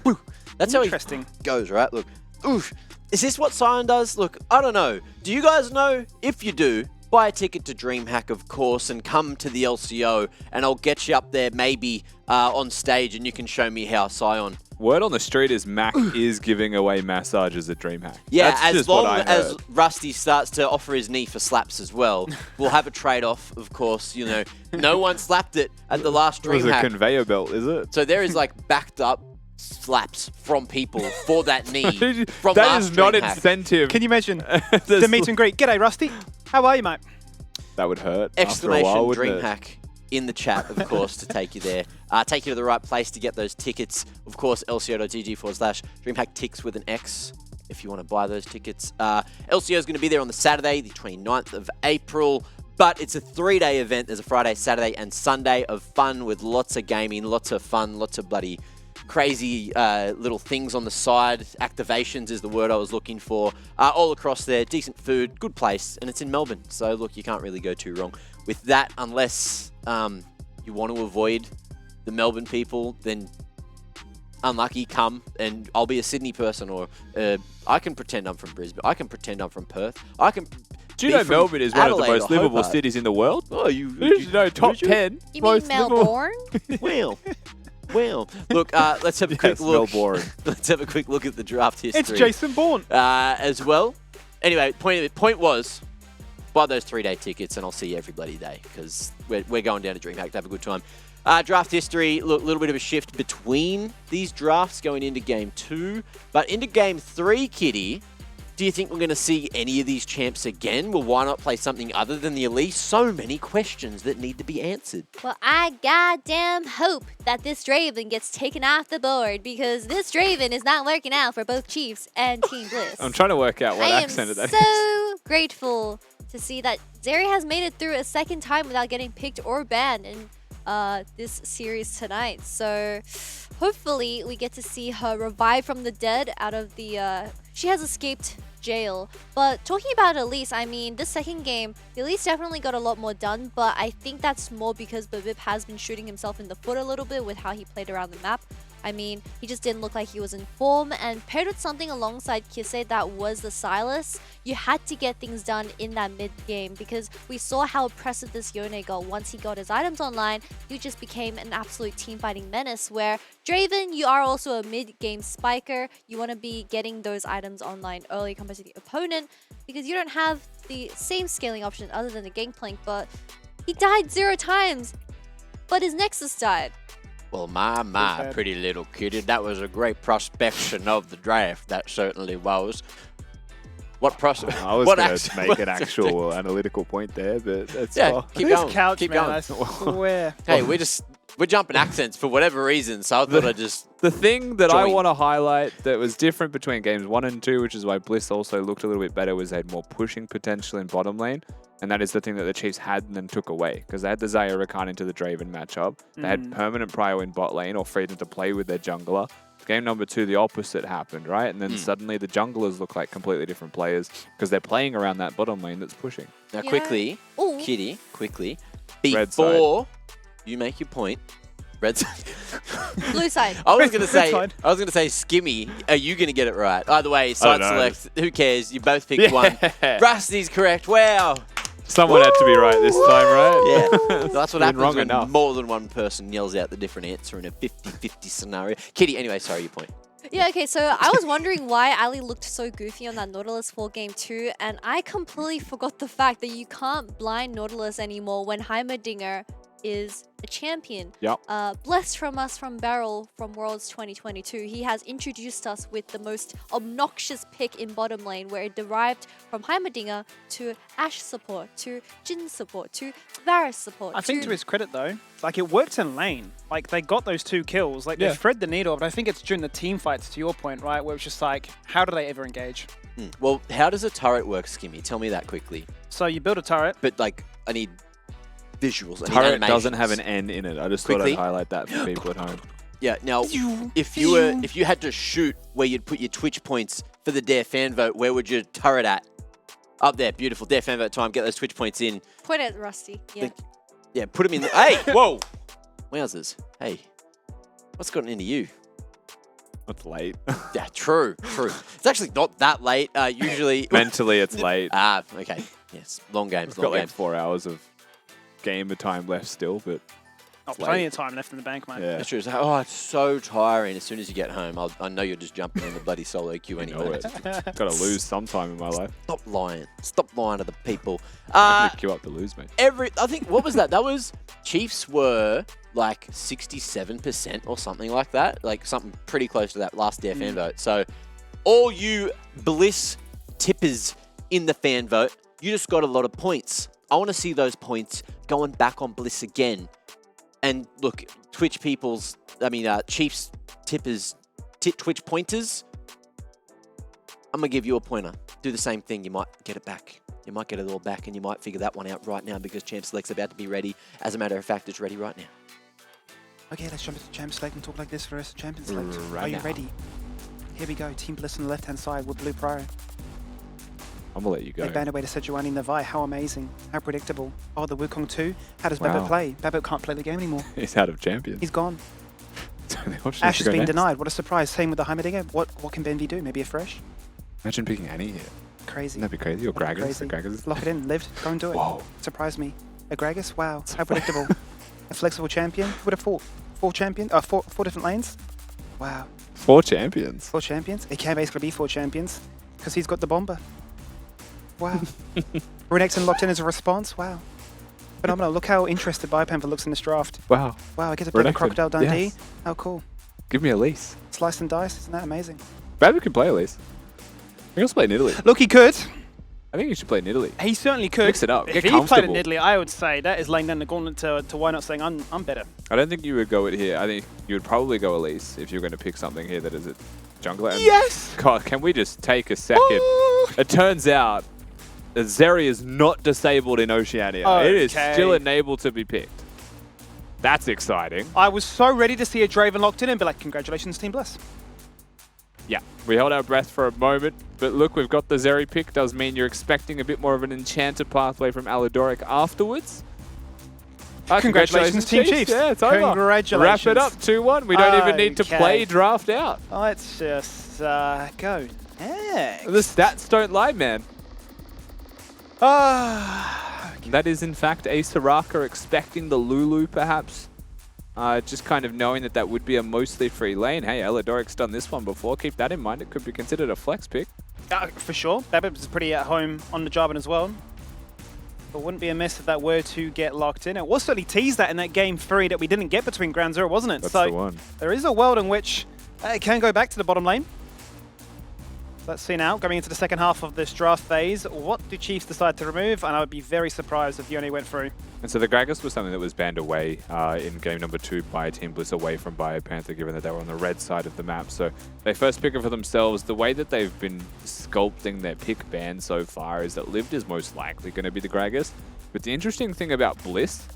That's how he Interesting. goes, right? Look, oof. Is this what Sion does? Look, I don't know. Do you guys know? If you do, buy a ticket to DreamHack, of course, and come to the LCO, and I'll get you up there maybe on stage, and you can show me how Sion. Word on the street is Mac is giving away massages at DreamHack. Yeah, That's as just what long I as heard. Rusty starts to offer his knee for slaps as well, we'll have a trade-off, of course. You know, no one slapped it at the last It was a DreamHack. conveyor belt, is it? So there is like backed up slaps from people for that knee from That last is not DreamHack. incentive. Can you imagine There's- the meet and greet? G'day, Rusty. How are you, mate? That would hurt. Exclamation after a while, wouldn't it? DreamHack in the chat, of course, to take you there. Take you to the right place to get those tickets. Of course, lco.gg/DreamHack ticks with an X if you want to buy those tickets. LCO is going to be there on the Saturday, the 29th of April. But it's a 3-day event. There's a Friday, Saturday, and Sunday of fun with lots of gaming, lots of fun, lots of bloody crazy little things on the side. Activations is the word I was looking for. All across there, decent food, good place, and it's in Melbourne. So look, you can't really go too wrong with that unless you want to avoid the Melbourne people, then unlucky, come, and I'll be a Sydney person, or I can pretend I'm from Brisbane. I can pretend I'm from Perth. I can. Do you know from Melbourne is one of the Adelaide most or livable Hobart. cities in the world? Oh, you know, top 10. You mean most livable- Melbourne? Well, look, let's have a quick Yes, look. Melbourne. Let's have a quick look at the draft history. It's Jason Bourne. As well. Anyway, point was, buy those 3-day tickets and I'll see you every bloody day because we're going down to DreamHack to have a good time. Draft history, look, a little bit of a shift between these drafts going into Game 2. But into Game 3, Kitty, do you think we're going to see any of these champs again? Well, why not play something other than the Elite? So many questions that need to be answered. Well, I goddamn hope that this Draven gets taken off the board because this Draven is not working out for both Chiefs and Team Bliss. I'm trying to work out what I am accent that is. so grateful to see that Zeri has made it through a second time without getting picked or banned in this series tonight. So hopefully we get to see her revive from the dead out of the... she has escaped jail. But talking about Elise, I mean, this second game, Elise definitely got a lot more done, but I think that's more because Bavip has been shooting himself in the foot a little bit with how he played around the map. I mean, he just didn't look like he was in form, and paired with something alongside Kise that was the Silas, you had to get things done in that mid-game because we saw how oppressive this Yone got. Once he got his items online, he just became an absolute team-fighting menace, where Draven, you are also a mid-game spiker. You want to be getting those items online early compared to the opponent because you don't have the same scaling option other than the Gangplank, but he died 0 times, but his Nexus died. Well, my, pretty little kitty. That was a great prospection of the draft. That certainly was. What prospect? I was going to make an actual analytical point there, but that's keep Who's going. couch, Keep man? going. I swear. Hey, we're jumping accents for whatever reason, so I thought I'd just... The thing that I Join. want to highlight that was different between games 1 and 2, which is why Bliss also looked a little bit better, was they had more pushing potential in bottom lane. And that is the thing that the Chiefs had and then took away. Because they had the Zaya Rakan into the Draven matchup. They had permanent prio in bot lane or freedom to play with their jungler. Game number 2, the opposite happened, right? And then suddenly the junglers look like completely different players because they're playing around that bottom lane that's pushing. Now, Yeah. quickly, Ooh. Kitty, quickly, Red before you make your point, red side. Blue side. I was gonna say, side. Skimmy. Are you gonna get it right? Either way, side know. select. Who cares? You both picked one. Rusty's correct. Wow. Someone had to be right this time, right? Yeah. That's what Been happens wrong when enough. more than one person yells out the different answer in a 50-50 scenario. Kitty, anyway, sorry, your point. Yeah, okay, so I was wondering why Ali looked so goofy on that Nautilus 4 game 2, and I completely forgot the fact that you can't blind Nautilus anymore when Heimerdinger is a champion. Yep. Bliss from us from Barrel from Worlds 2022, he has introduced us with the most obnoxious pick in bottom lane, where it derived from Heimerdinger to Ashe support, to Jhin support, to Varus support. I think to his credit though, like it worked in lane. Like they got those 2 kills. Like Yeah. they thread the needle, but I think it's during the team fights, to your point, right? Where it's just like, how do they ever engage? Well, how does a turret work, Skimmy? Tell me that quickly. So you build a turret. But like, I need visuals. I need Turret doesn't have animations. an N in it. I just Quickly. thought I'd highlight that for people at home. Yeah. Now, if you had to shoot where you'd put your Twitch points for the Dare fan vote, where would your turret at? Up there, beautiful. Dare fan vote time. Get those Twitch points in. Point at Rusty. Yeah. Yeah, put them in. Hey, whoa, wowzers. Hey, what's gotten into you? It's late. Yeah, true. It's actually not that late. Usually, Mentally, it's late. Okay. Yes, long games. We've got Long like games. 4 hours of gamer time left still, but Oh, It's plenty late. of time left in the bank, mate. yeah. That's true. It's so tiring. As soon as you get home, I know you're just jumping in the bloody solo queue I know anyway. it. Got to lose sometime in my life. Stop lying. Stop lying to the people. I'm going to queue up to lose, mate. I think, what was that? That was, Chiefs were like 67% or something like that. Like something pretty close to that last Dare fan vote. So all you Bliss tippers in the fan vote, you just got a lot of points. I want to see those points going back on Bliss again. And look, Chiefs tippers, Twitch pointers, I'm going to give you a pointer. Do the same thing. You might get it back. You might get it all back, and you might figure that one out right now because Champ Select's about to be ready. As a matter of fact, it's ready right now. Okay, let's jump into Champ Select and talk like this for the rest of Champion Select. Right Are you now. ready? Here we go. Team Bliss on the left-hand side with Blue Pro. I'm going to let you go. They banned away to Sejuani Navai. How amazing. How predictable. Oh, the Wukong 2. How does Wow. Babbitt play? Babbitt can't play the game anymore. He's out of champions. He's gone. So the option is Ashe to has go been next. denied. What a surprise. Same with the Heimerdinger. What can Benvi do? Maybe a fresh? Imagine picking Annie here. Crazy. Wouldn't that be crazy? Or That'd be Gragas. crazy. Gragas is Lock it in. Lived. Go and do it. Whoa. Surprise me. A Gragas? Wow. How predictable. A flexible champion? Would have fought four different lanes? Wow. 4 champions. 4 champions? It can basically be 4 champions because he's got the bomber. Wow. Renekton locked in as a response. Wow. Phenomenal. Look how interested Biopanther looks in this draft. Wow. Wow, I get to play the Renekton, Crocodile Dundee. yes. How cool. Give me Elise. Slice and dice. Isn't that amazing? Babbitt can play Elise. He also play in Italy. Look, he could. I think you should play in Italy. He certainly could. Mix it up. If Get he played comfortable. in Italy, I would say that is laying down the gauntlet to why not saying I'm better. I don't think you would go it here. I think you would probably go Elise if you're going to pick something here that is a jungler. And Yes! God, can we just take a second? Ooh. It turns out that Zeri is not disabled in Oceania. It is Okay. still enabled to be picked. That's exciting. I was so ready to see a Draven locked in and be like, congratulations, Team Bliss. Yeah, we held our breath for a moment, but look, we've got the Zeri pick. Does mean you're expecting a bit more of an enchanter pathway from Alidoric afterwards. Congratulations, Team Chiefs. Yeah, it's over. Congratulations. Wrap it up, 2-1. We don't even need to Okay. play draft out. Let's just go next. The stats don't lie, man. Okay. That is, in fact, a Soraka expecting the Lulu, perhaps. Just kind of knowing that that would be a mostly free lane. Hey, Elidoric's done this one before. Keep that in mind. It could be considered a flex pick. For sure. Babbitt was pretty at home on the Jarvan as well. But wouldn't be amiss if that were to get locked in. It was certainly teased that in that game 3 that we didn't get between Ground Zero, wasn't it? That's So the one. there is a world in which it can go back to the bottom lane. Let's see now, going into the second half of this draft phase, what do Chiefs decide to remove? And I would be very surprised if Yone went through. And so the Gragas was something that was banned away in game number 2 by Team Bliss away from Biopanther, given that they were on the red side of the map. So they first pick it for themselves. The way that they've been sculpting their pick ban so far is that Lived is most likely going to be the Gragas. But the interesting thing about Bliss,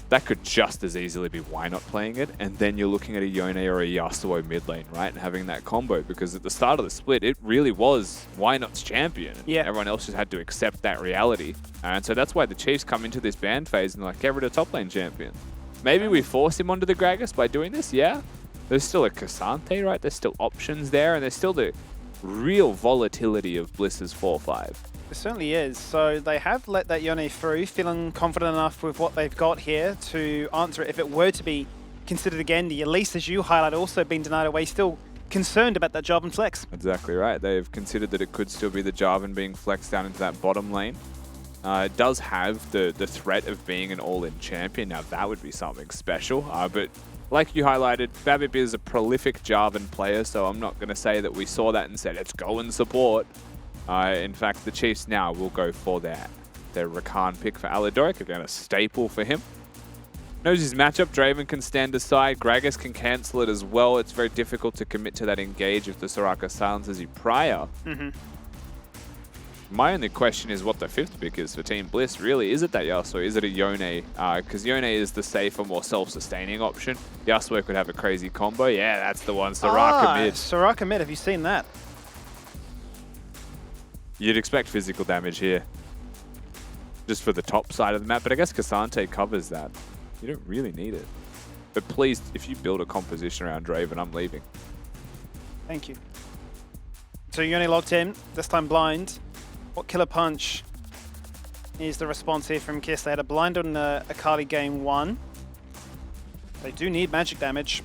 that could just as easily be why not playing it, and then you're looking at a Yone or a Yasuo mid lane, right, and having that combo, because at the start of the split, it really was why not's champion. Yeah. Everyone else just had to accept that reality. And so that's why the Chiefs come into this ban phase and like, get rid of top lane champion. Maybe we force him onto the Gragas by doing this, yeah. There's still a Cassante, right? There's still options there, and there's still the real volatility of Bliss's 4-5. It certainly is. So they have let that Yone through, feeling confident enough with what they've got here to answer it if it were to be considered again. The Elise, as you highlight, also been denied away, still concerned about that Jarvan flex. Exactly right. They've considered that it could still be the Jarvan being flexed down into that bottom lane. It does have the threat of being an all-in champion. Now, that would be something special. But like you highlighted, Babip is a prolific Jarvan player, so I'm not going to say that we saw that and said, let's go and support. In fact, the Chiefs now will go for their Rakan pick for Alidoric. Again, a staple for him. Knows his matchup. Draven can stand aside. Gragas can cancel it as well. It's very difficult to commit to that engage if the Soraka silences you prior. My only question is what the 5th pick is for Team Bliss. Really, is it that Yasuo? Is it a Yone? Because Yone is the safer, more self-sustaining option. Yasuo could have a crazy combo. Yeah, that's the one. Soraka mid. Soraka mid, have you seen that? You'd expect physical damage here. Just for the top side of the map. But I guess Cassante covers that. You don't really need it. But please, if you build a composition around Draven, I'm leaving. Thank you. So you only logged in, this time blind. What killer punch is the response here from Kiss? They had a blind on Akali game 1. They do need magic damage.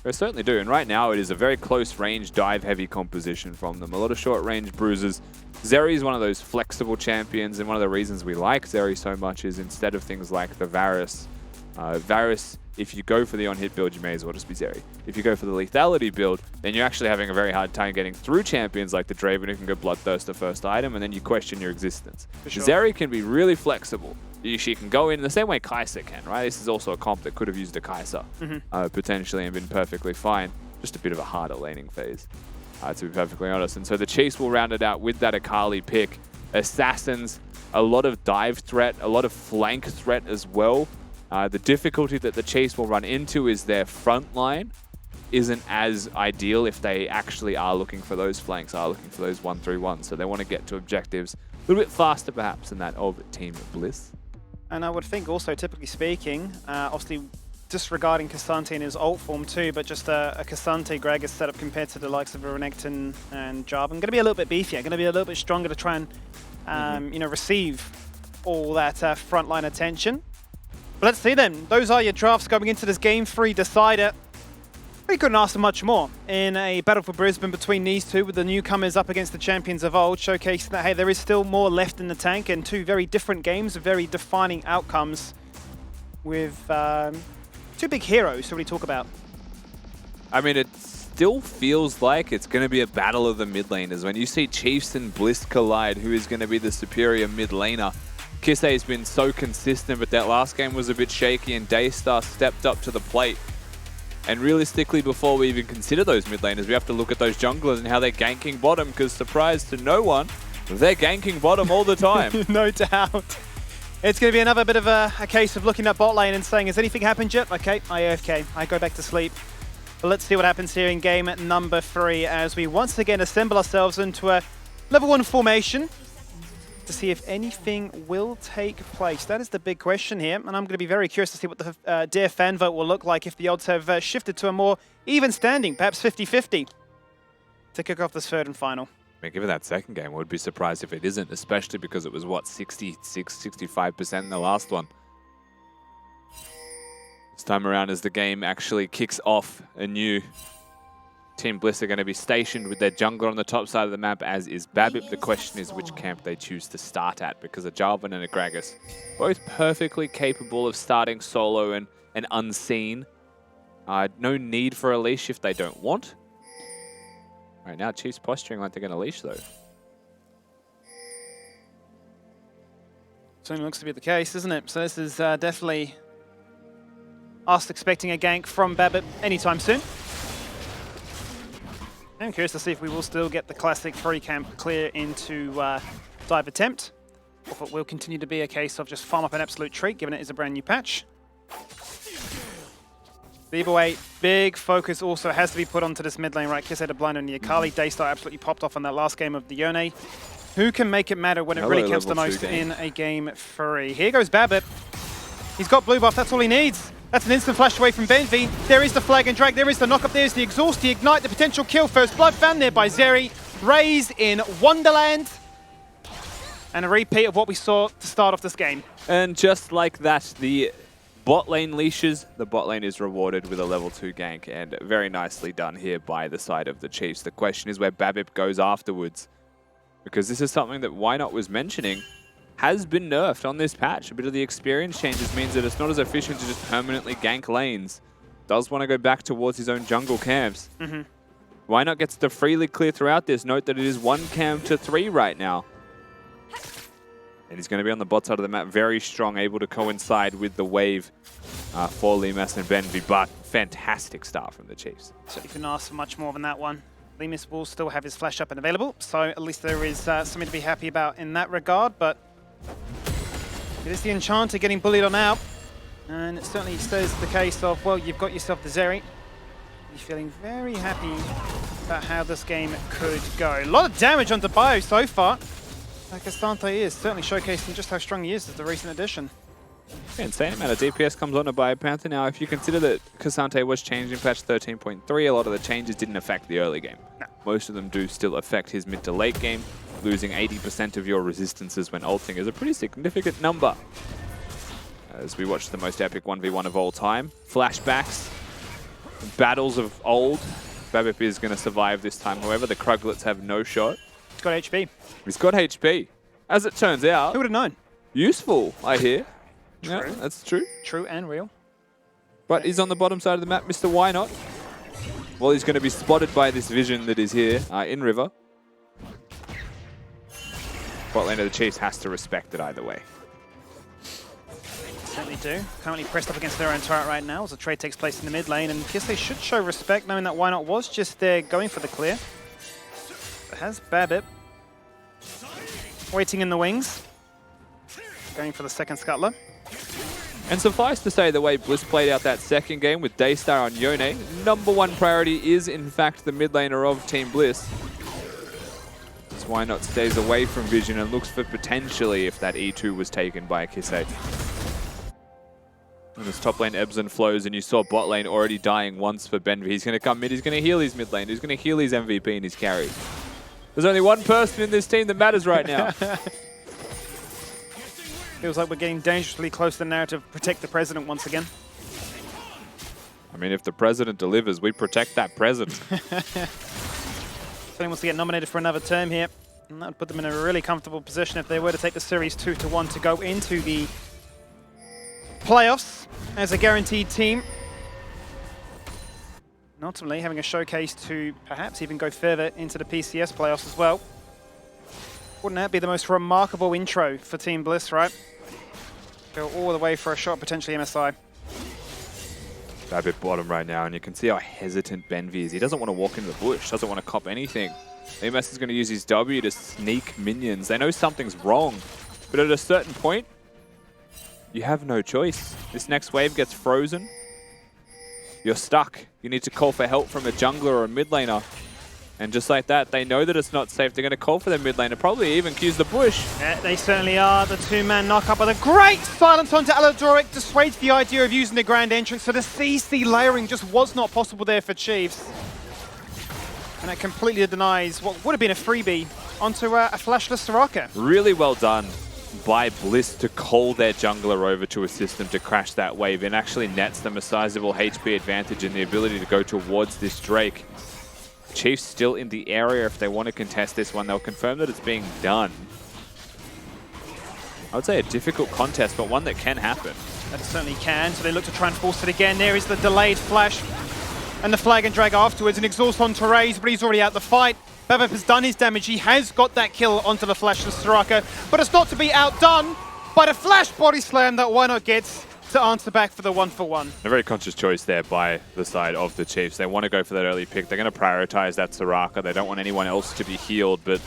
They certainly do, and right now it is a very close range, dive-heavy composition from them. A lot of short-range bruises. Zeri is one of those flexible champions, and one of the reasons we like Zeri so much is instead of things like the Varus, Varus, if you go for the on-hit build, you may as well just be Zeri. If you go for the lethality build, then you're actually having a very hard time getting through champions like the Draven who can go Bloodthirst the first item, and then you question your existence. Sure. Zeri can be really flexible. She can go in the same way Kai'Sa can, right? This is also a comp that could have used a Kai'Sa, potentially, and been perfectly fine. Just a bit of a harder laning phase, to be perfectly honest. And so the Chiefs will round it out with that Akali pick. Assassins, a lot of dive threat, a lot of flank threat as well. The difficulty that the Chiefs will run into is their front line isn't as ideal if they actually are looking for those flanks, are looking for those 1-3-1s. So they want to get to objectives a little bit faster perhaps than that of Team Bliss. And I would think also, typically speaking, obviously disregarding Cassante in his ult form too, but just a Cassante Gragas setup compared to the likes of Renekton and Jarvan, going to be a little bit beefier, going to be a little bit stronger to try and you know, receive all that frontline attention. But let's see then. Those are your drafts going into this Game 3 decider. We couldn't ask for much more in a battle for Brisbane between these two, with the newcomers up against the champions of old, showcasing that, hey, there is still more left in the tank, and two very different games, very defining outcomes with two big heroes to really talk about. I mean, it still feels like it's going to be a battle of the mid laners. When you see Chiefs and Bliss collide, who is going to be the superior mid laner? Kisse has been so consistent, but that last game was a bit shaky, and Daystar stepped up to the plate. And realistically, before we even consider those mid laners, we have to look at those junglers and how they're ganking bottom, because surprise to no one, they're ganking bottom all the time. No doubt. It's going to be another bit of a case of looking at bot lane and saying, has anything happened yet? Okay, I AFK. I go back to sleep. But let's see what happens here in game number 3 as we once again assemble ourselves into a level 1 formation to see if anything will take place. That is the big question here, and I'm going to be very curious to see what the Dare fan vote will look like if the odds have shifted to a more even standing, perhaps 50-50, to kick off this third and final. I mean, given that second game, I would be surprised if it isn't, especially because it was, what, 66-65% in the last one. This time around, as the game actually kicks off anew, Team Bliss are going to be stationed with their jungler on the top side of the map, as is Babip. The question is which camp they choose to start at, because a Jarvan and a Gragas, both perfectly capable of starting solo and unseen. No need for a leash if they don't want. Right now, Chiefs posturing like they're going to leash, though. Certainly looks to be the case, isn't it? So this is definitely us expecting a gank from Babip anytime soon. I'm curious to see if we will still get the classic free camp clear into dive attempt, or if it will continue to be a case of just farm up an absolute treat, given it is a brand new patch. Either way, big focus also has to be put onto this mid lane, right? Kiss had a blind on the Akali. Daystar absolutely popped off on that last game of the Yone. Who can make it matter when it really counts the most in a game 3? Here goes Babip. He's got blue buff, that's all he needs. That's an instant flash away from Benvi. There is the flag and drag, there is the knock up, there's the exhaust, the ignite, the potential kill. First blood found there by Zeri. Raze in Wonderland. And a repeat of what we saw to start off this game. And just like that, the bot lane leashes, the bot lane is rewarded with a level 2 gank, and very nicely done here by the side of the Chiefs. The question is where Babip goes afterwards, because this is something that Why Not was mentioning has been nerfed on this patch. A bit of the experience changes means that it's not as efficient to just permanently gank lanes. Does want to go back towards his own jungle camps. Why Not gets to freely clear throughout this. Note that it is 1 camp to 3 right now. And he's going to be on the bot side of the map, very strong, able to coincide with the wave for Limas and Benvi, but fantastic start from the Chiefs. So you couldn't ask for much more than that one. Limas will still have his flash up and available, so at least there is something to be happy about in that regard, but it is the Enchanter getting bullied on out, and it certainly stays the case of, well, you've got yourself the Zeri. You're feeling very happy about how this game could go. A lot of damage onto Bio so far. Casante is certainly showcasing just how strong he is as the recent addition. Yeah, insane amount of DPS comes on to Biopanther. Now, if you consider that Casante was changed in patch 13.3, a lot of the changes didn't affect the early game. No. Most of them do still affect his mid to late game. Losing 80% of your resistances when ulting is a pretty significant number. As we watch the most epic 1v1 of all time. Flashbacks, battles of old. Babip is going to survive this time. However, the Kruglets have no shot. He's got HP. He's got HP. As it turns out, Who would have known? useful, I hear. True. Yeah, that's true. True and real. But he's on the bottom side of the map, Mr. Why Not? Well, he's going to be spotted by this vision that is here in River. Bot lane of the Chiefs has to respect it either way. Certainly do. Currently pressed up against their own turret right now as the trade takes place in the mid lane, and I guess they should show respect knowing that Why Not was just there going for the clear. It has Babip waiting in the wings, going for the second scuttler. And suffice to say, the way Bliss played out that second game with Daystar on Yone, #1 priority is in fact the mid laner of Team Bliss. That's Why Not stays away from Vision and looks for potentially if that E2 was taken by Kisei. And this top lane ebbs and flows, and you saw bot lane already dying once for Benvi. He's going to come mid, he's going to heal his mid lane, he's going to heal his MVP and his carry. There's only one person in this team that matters right now. Feels like we're getting dangerously close to the narrative. Protect the president once again. I mean, if the president delivers, we protect that president. Someone wants to get nominated for another term here, and that would put them in a really comfortable position if they were to take the series 2-1 to go into the playoffs as a guaranteed team. And ultimately having a showcase to perhaps even go further into the PCS playoffs as well. Wouldn't that be the most remarkable intro for Team Bliss, right? Go all the way for a shot, potentially MSI. Babip bottom right now, and you can see how hesitant Benvi is. He doesn't want to walk into the bush, doesn't want to cop anything. EMS is going to use his W to sneak minions. They know something's wrong, but at a certain point, you have no choice. This next wave gets frozen. You're stuck. You need to call for help from a jungler or a mid laner. And just like that, they know that it's not safe. They're going to call for their mid laner, probably even Q's the bush. Yeah, they certainly are. The two-man knock-up with a great silence onto Aladoric dissuades the idea of using the grand entrance. So the CC layering just was not possible there for Chiefs. And that completely denies what would have been a freebie onto a flashless Soraka. Really well done by Bliss to call their jungler over to assist them to crash that wave, and actually nets them a sizable HP advantage and the ability to go towards this Drake. Chiefs still in the area. If they want to contest this one, they'll confirm that it's being done. I would say a difficult contest, but one that can happen. That certainly can, so they look to try and force it again. There is the delayed flash and the flag and drag afterwards, and exhaust on Therese, but he's already out the fight. Babip has done his damage. He has got that kill onto the flashless Soraka, but it's not to be outdone by the flash body slam that Why Not gets to answer back for the 1-for-1. A very conscious choice there by the side of the Chiefs. They want to go for that early pick. They're going to prioritize that Soraka. They don't want anyone else to be healed, but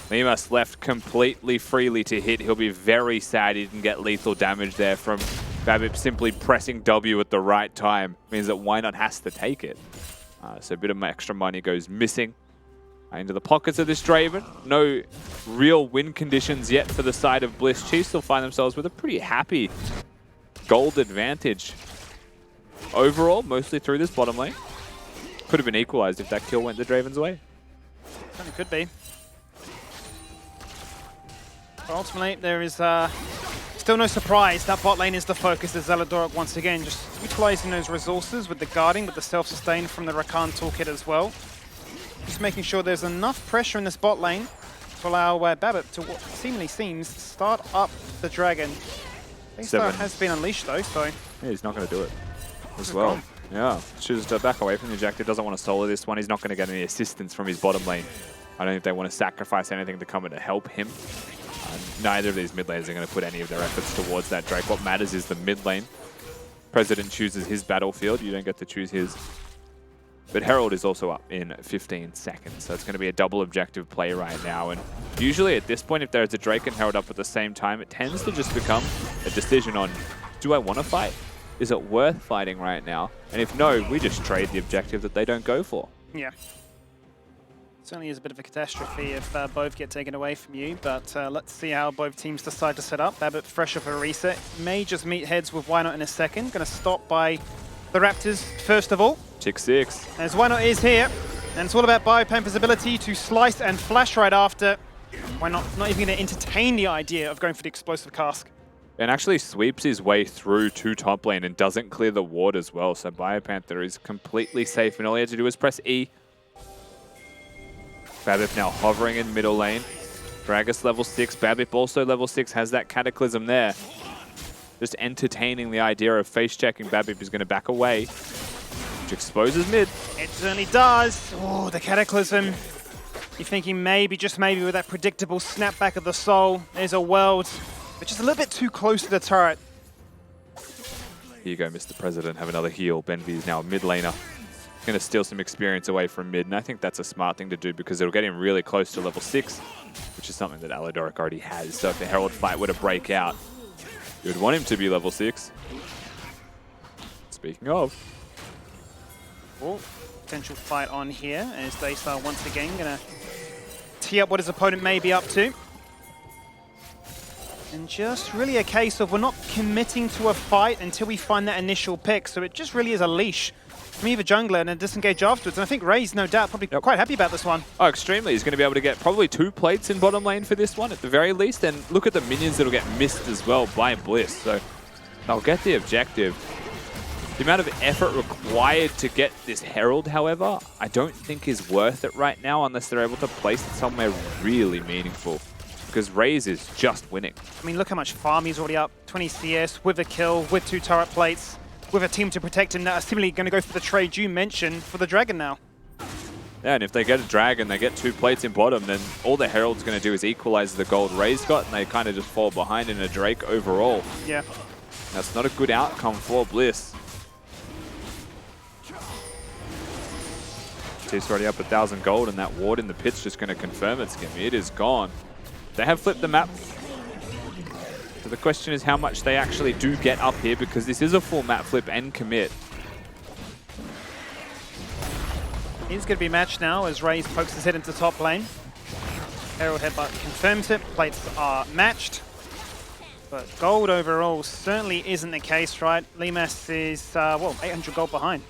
Limas left completely freely to hit. He'll be very sad he didn't get lethal damage there from Babip simply pressing W at the right time. Means that Why Not has to take it. So a bit of extra money goes missing into the pockets of this Draven. No real win conditions yet for the side of Bliss. Chiefs will find themselves with a pretty happy gold advantage overall, mostly through this bottom lane. Could have been equalized if that kill went the Draven's way. Certainly could be. But ultimately, there is Still no surprise that bot lane is the focus as Zeladoric once again just utilizing those resources with the guarding, with the self-sustain from the Rakan toolkit as well. Just making sure there's enough pressure in this bot lane to allow Babip to what seemingly seems start up the dragon. Daystar has been unleashed though, so... Yeah, he's not going to do it as well. Yeah, chooses to back away from the objective, doesn't want to solo this one. He's not going to get any assistance from his bottom lane. I don't think they want to sacrifice anything to come in to help him. Neither of these mid lanes are going to put any of their efforts towards that Drake. What matters is the mid lane. President chooses his battlefield, you don't get to choose his. But Herald is also up in 15 seconds, so it's going to be a double objective play right now. And usually at this point, if there's a Drake and Herald up at the same time, it tends to just become a decision on, do I want to fight? Is it worth fighting right now? And if no, we just trade the objective that they don't go for. Yeah. Certainly is a bit of a catastrophe if both get taken away from you, but let's see how both teams decide to set up. Babip fresh off a reset. May just meet heads with Why Not in a second. Going to stop by the Raptors first of all. Tick 6. As Why Not is here, and it's all about Biopampa's ability to slice and flash right after. Why Not even going to entertain the idea of going for the explosive cask. And actually sweeps his way through to top lane and doesn't clear the ward as well. So Biopanther is completely safe, and all he had to do was press E. Babip now hovering in middle lane. Gragas level 6. Babip also level 6, has that Cataclysm there. Just entertaining the idea of face checking. Babip is going to back away, which exposes mid. It certainly does. Oh, the Cataclysm. You're thinking maybe, just maybe, with that predictable snapback of the soul, there's a world, but just a little bit too close to the turret. Here you go, Mr. President. Have another heal. Benvi is now a mid laner. Going to steal some experience away from mid, and I think that's a smart thing to do because it'll get him really close to level 6, which is something that Aladoric already has. So if the Herald fight were to break out, you would want him to be level 6. Speaking of. Oh, potential fight on here as Daystar once again going to tee up what his opponent may be up to. And just really a case of we're not committing to a fight until we find that initial pick, so it just really is a leash from either jungler and a disengage afterwards. And I think Ray's no doubt probably quite happy about this one. Oh, extremely. He's going to be able to get probably 2 plates in bottom lane for this one at the very least. And look at the minions that'll get missed as well by Bliss. So they'll get the objective. The amount of effort required to get this Herald, however, I don't think is worth it right now unless they're able to place it somewhere really meaningful. Because Raze is just winning. I mean, look how much farm he's already up. 20 CS with a kill, with 2 turret plates, with a team to protect him that are similarly going to go for the trade you mentioned for the Dragon now. Yeah, and if they get a Dragon, they get 2 plates in bottom, then all the Herald's going to do is equalize the gold Raze got, and they kind of just fall behind in a Drake overall. Yeah. That's not a good outcome for Bliss. He's already up 1,000 gold, and that ward in the pit's just going to confirm it, Skimmy. It is gone. They have flipped the map. So the question is how much they actually do get up here, because this is a full map flip and commit. He's going to be matched now as Raze pokes his head into top lane. Herald Headbutt confirms it. Plates are matched. But gold overall certainly isn't the case, right? Limas is, well, 800 gold behind.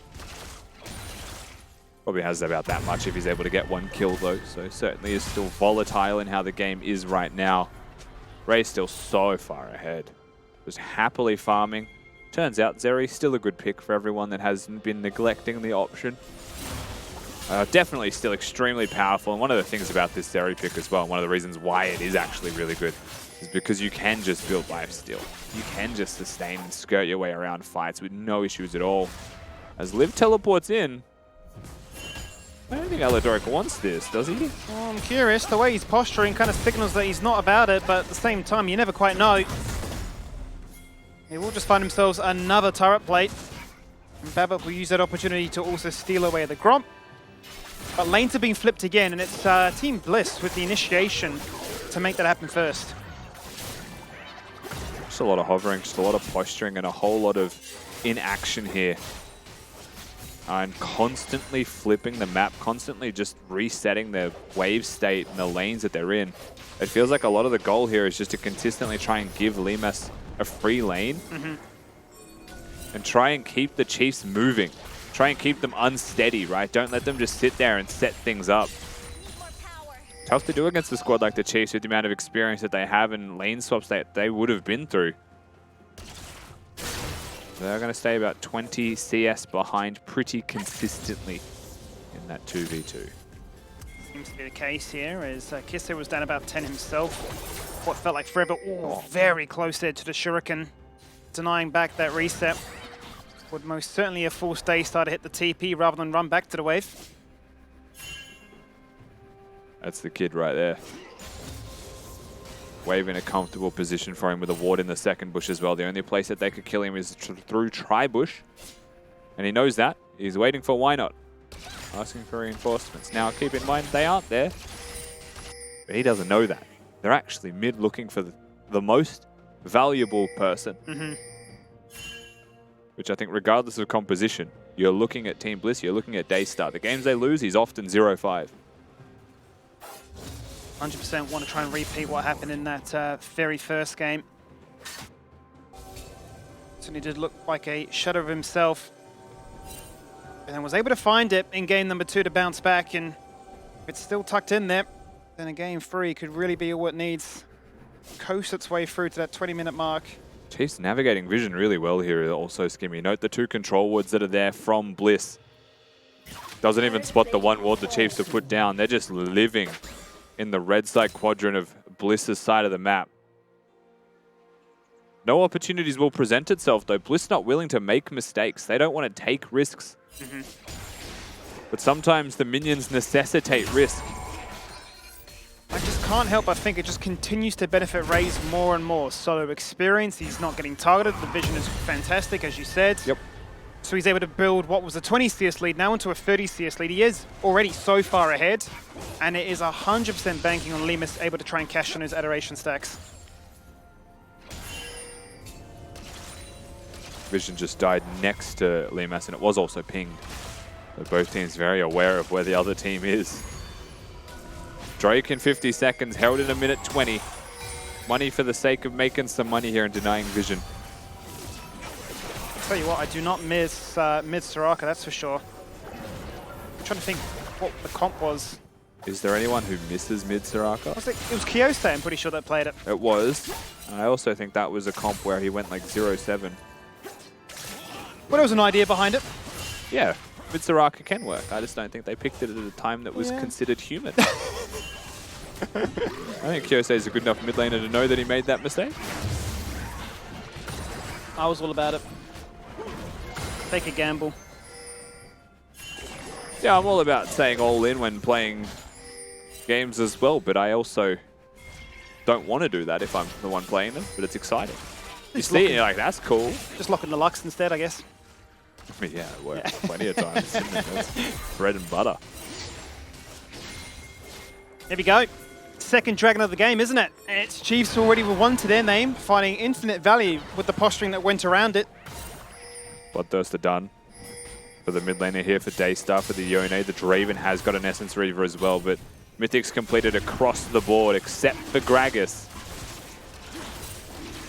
Probably has about that much if he's able to get 1 kill though, so certainly is still volatile in how the game is right now. Ray's still so far ahead. Just happily farming. Turns out Zeri's still a good pick for everyone that hasn't been neglecting the option. Definitely still extremely powerful, and one of the things about this Zeri pick as well, and one of the reasons why it is actually really good, is because you can just build life steal. You can just sustain and skirt your way around fights with no issues at all. As Liv teleports in, I don't think Aladoric wants this, does he? Well, I'm curious. The way he's posturing kind of signals that he's not about it, but at the same time, you never quite know. He will just find themselves another turret plate. And Babip will use that opportunity to also steal away the Gromp. But lanes are being flipped again, and it's Team Bliss with the initiation to make that happen first. Just a lot of hovering, just a lot of posturing, and a whole lot of inaction here. And constantly flipping the map, constantly just resetting their wave state and the lanes that they're in. It feels like a lot of the goal here is just to consistently try and give Limas a free lane and try and keep the Chiefs moving. Try and keep them unsteady, right? Don't let them just sit there and set things up. Tough to do against a squad like the Chiefs with the amount of experience that they have and lane swaps that they would have been through. They're going to stay about 20 CS behind pretty consistently in that 2v2. Seems to be the case here, as Kisse was down about 10 himself. What felt like forever. Ooh, very close there to the Shuriken, denying back that reset. Would most certainly a full Daystar to hit the TP rather than run back to the wave. That's the kid right there. Wave in a comfortable position for him with a ward in the second bush as well. The only place that they could kill him is through tri-bush. And he knows that. He's waiting for why not. Asking for reinforcements. Now keep in mind, they aren't there. But he doesn't know that. They're actually mid looking for the most valuable person. Which I think regardless of composition, you're looking at Team Bliss, you're looking at Daystar. The games they lose, he's often 0-5. 100% want to try and repeat what happened in that very first game. Certainly did look like a shadow of himself. And then was able to find it in game number 2 to bounce back. And if it's still tucked in there, then a game 3 could really be all it needs. Coast its way through to that 20-minute mark. Chiefs navigating vision really well here also, Skimmy. Note the 2 control wards that are there from Bliss. Doesn't even spot the 1 ward the Chiefs have put down. They're just living in the red side quadrant of Bliss's side of the map. No opportunities will present itself though. Bliss not willing to make mistakes. They don't want to take risks. But sometimes the minions necessitate risk. I just can't help but think it just continues to benefit Raze more and more. Solo experience, he's not getting targeted. The vision is fantastic, as you said. Yep. So he's able to build what was a 20 CS lead now into a 30 CS lead. He is already so far ahead, and it is 100% banking on Lemus able to try and cash on his adoration stacks. Vision just died next to Lemus, and it was also pinged. So both teams very aware of where the other team is. Drake in 50 seconds, held in a minute 20. Money for the sake of making some money here and denying Vision. Tell you what, I do not miss mid Soraka, that's for sure. I'm trying to think what the comp was. Is there anyone who misses mid Soraka? It was Kyose, I'm pretty sure that played it. It was. I also think that was a comp where he went like 0-7. But there was an idea behind it. Yeah, mid Soraka can work. I just don't think they picked it at a time that was considered human. I think Kyose is a good enough mid laner to know that he made that mistake. I was all about it. Take a gamble. Yeah, I'm all about saying all in when playing games as well, but I also don't want to do that if I'm the one playing them, but it's exciting. You see it and you're like, that's cool. Just lock in the Lux instead, I guess. I mean, yeah, it works plenty of times. That's bread and butter. Here we go. Second dragon of the game, isn't it? It's Chiefs already with 1 to their name, finding infinite value with the posturing that went around it. Bloodthirster done for the mid laner here for Daystar, for the Yone. The Draven has got an Essence Reaver as well, but Mythic's completed across the board except for Gragas.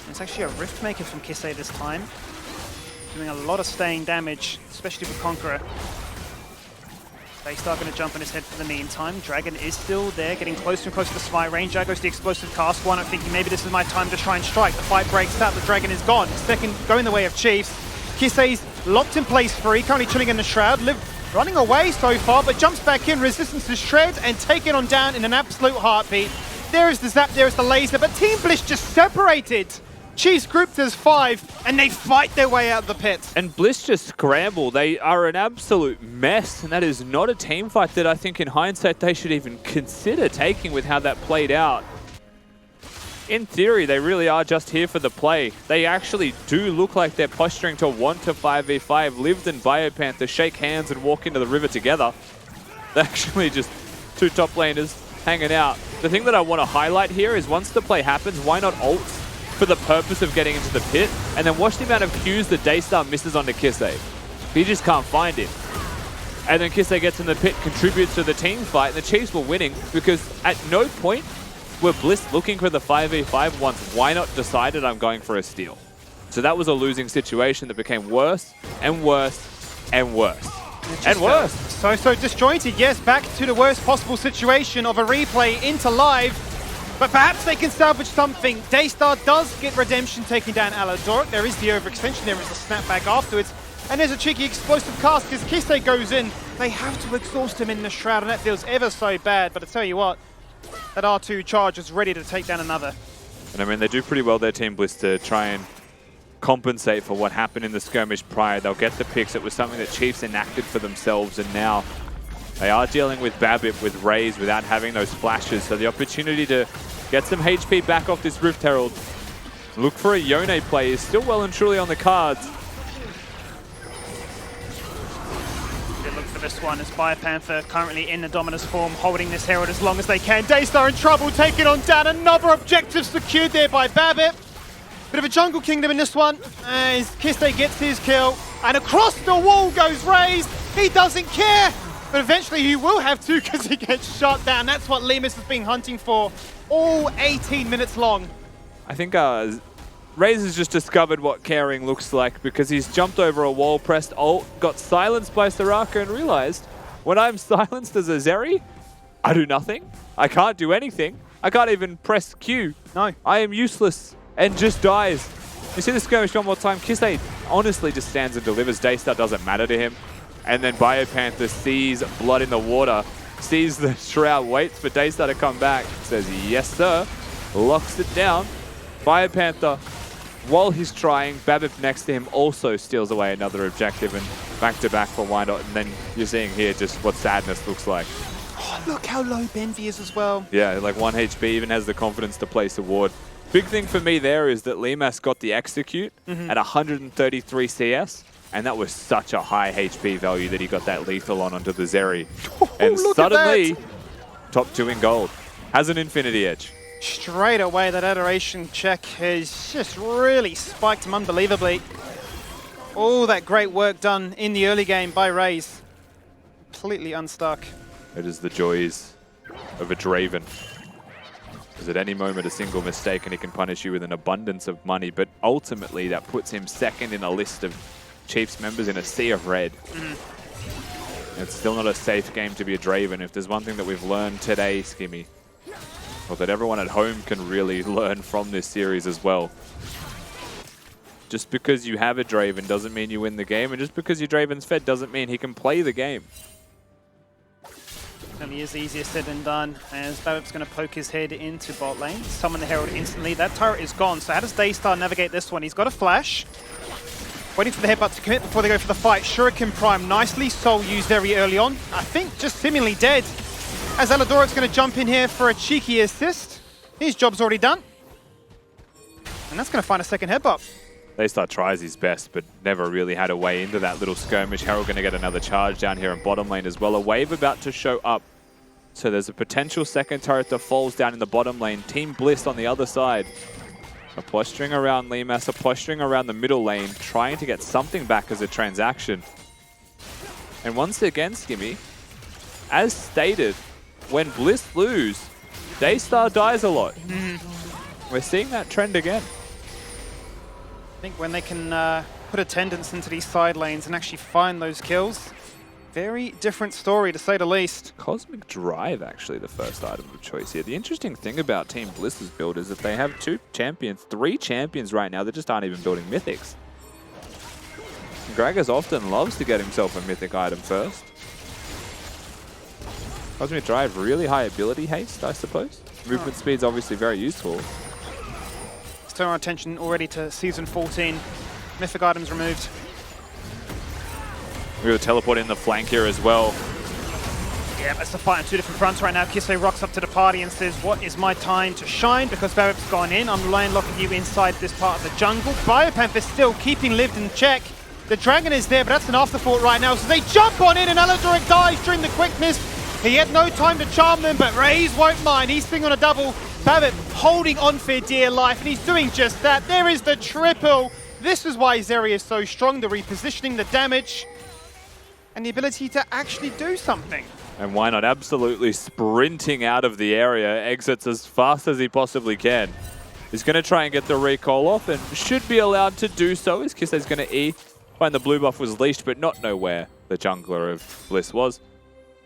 It's actually a Rift Maker from Kisse this time. Doing a lot of staying damage, especially with Conqueror. Daystar going to jump on his head for the meantime. Dragon is still there, getting closer and closer to smite range. There goes the explosive cast. One, I'm thinking maybe this is my time to try and strike. The fight breaks out, the Dragon is gone. Second, going the way of Chiefs. Kisse's locked in place free, currently chilling in the Shroud. Running away so far, but jumps back in, resistance to Shred, and taken on down in an absolute heartbeat. There is the zap, there is the laser, but Team Bliss just separated. Chiefs grouped as 5, and they fight their way out of the pit. And Bliss just scramble. They are an absolute mess, and that is not a team fight that I think in hindsight they should even consider taking with how that played out. In theory, they really are just here for the play. They actually do look like they're posturing to want to 5v5. Lived and Biopanther shake hands and walk into the river together. They're actually just 2 top laners hanging out. The thing that I want to highlight here is once the play happens, why not ult for the purpose of getting into the pit, and then watch the amount of Qs that Daystar misses onto Kisse. He just can't find him. And then Kisse gets in the pit, contributes to the team fight, and the Chiefs were winning because at no point were Bliss looking for the 5v5 once why not decided I'm going for a steal. So that was a losing situation that became worse and worse and worse. And worse. So disjointed, yes, back to the worst possible situation of a replay into live. But perhaps they can salvage something. Daystar does get redemption taking down Aladoric. There is the overextension, there is a snapback afterwards. And there's a cheeky explosive cast because Kisse goes in. They have to exhaust him in the Shroud, and that feels ever so bad. But I tell you what, that R2 charge is ready to take down another. And I mean, they do pretty well there, Team Bliss, to try and compensate for what happened in the skirmish prior. They'll get the picks. It was something that Chiefs enacted for themselves, and now they are dealing with Babip, with Raze, without having those flashes. So the opportunity to get some HP back off this Rift Herald, look for a Yone play is still well and truly on the cards. Good look for this one as Biopanther currently in the Dominus form, holding this Herald as long as they can. Daystar in trouble, taking on down. Another objective secured there by Babip. Bit of a jungle kingdom in this one as Kisse gets his kill. And across the wall goes Raze. He doesn't care. But eventually he will have to because he gets shot down. That's what Lemus has been hunting for all 18 minutes long. I think Raze has just discovered what caring looks like because he's jumped over a wall, pressed ult, got silenced by Soraka and realized when I'm silenced as a Zeri, I do nothing. I can't do anything. I can't even press Q. No. I am useless and just dies. You see the skirmish one more time. Kisse honestly just stands and delivers. Daystar doesn't matter to him. And then Biopanther sees blood in the water, sees the Shroud, waits for Daystar to come back, says yes sir, locks it down. Biopanther, while he's trying, Babip next to him also steals away another objective, and back-to-back for Wyandotte. And then you're seeing here just what sadness looks like. Oh, look how low Benvi is as well. Yeah, like 1 HP, even has the confidence to place a ward. Big thing for me there is that Lemas got the execute at 133 CS, and that was such a high HP value that he got that lethal onto the Zeri. And suddenly, top 2 in gold. Has an Infinity Edge. Straight away, that adoration check has just really spiked him unbelievably. All that great work done in the early game by Raze. Completely unstuck. It is the joys of a Draven. Because at any moment, a single mistake and he can punish you with an abundance of money. But ultimately, that puts him second in a list of Chiefs members in a sea of red. It's still not a safe game to be a Draven. If there's one thing that we've learned today, Skimmy, or that everyone at home can really learn from this series as well. Just because you have a Draven doesn't mean you win the game, and just because your Draven's fed doesn't mean he can play the game. Certainly is easier said than done, as Babip's going to poke his head into bot lane. Summon the Herald instantly. That turret is gone, so how does Daystar navigate this one? He's got a flash. Waiting for the headbutt to commit before they go for the fight. Shuriken Prime nicely. Soul used very early on. I think just seemingly dead. As Aladoric's going to jump in here for a cheeky assist. His job's already done. And that's going to find a second headbutt. Daystar tries his best, but never really had a way into that little skirmish. Herald going to get another charge down here in bottom lane as well. A wave about to show up. So there's a potential second turret that falls down in the bottom lane. Team Bliss on the other side. A posturing around Lemas, a posturing around the middle lane, trying to get something back as a transaction. And once again, Skimmy, as stated, when Bliss lose, Daystar dies a lot. We're seeing that trend again. I think when they can put attendance into these side lanes and actually find those kills, very different story to say the least. Cosmic Drive actually the first item of choice here. The interesting thing about Team Bliss's build is that they have 3 champions right now that just aren't even building mythics. Gragas often loves to get himself a mythic item first. Cosmic Drive, really high ability haste, I suppose. Movement speed's obviously very useful. Let's turn our attention already to Season 14. Mythic items removed. We will teleport in the flank here as well. Yeah, that's the fight on 2 different fronts right now. Kisse rocks up to the party and says, what is my time to shine? Because Babip's gone in. I'm locking you inside this part of the jungle. Biopanther still keeping Lived in check. The dragon is there, but that's an afterthought right now. So they jump on in and Aladoric dies during the quickness. He had no time to charm them, but Raze won't mind. He's sitting on a double. Babip holding on for dear life, and he's doing just that. There is the triple. This is why Zeri is so strong, the repositioning, the damage, and the ability to actually do something. And why not absolutely sprinting out of the area, exits as fast as he possibly can. He's going to try and get the recall off and should be allowed to do so as Kisse's going to E. Find the blue buff was leashed, but not know where the jungler of Bliss was.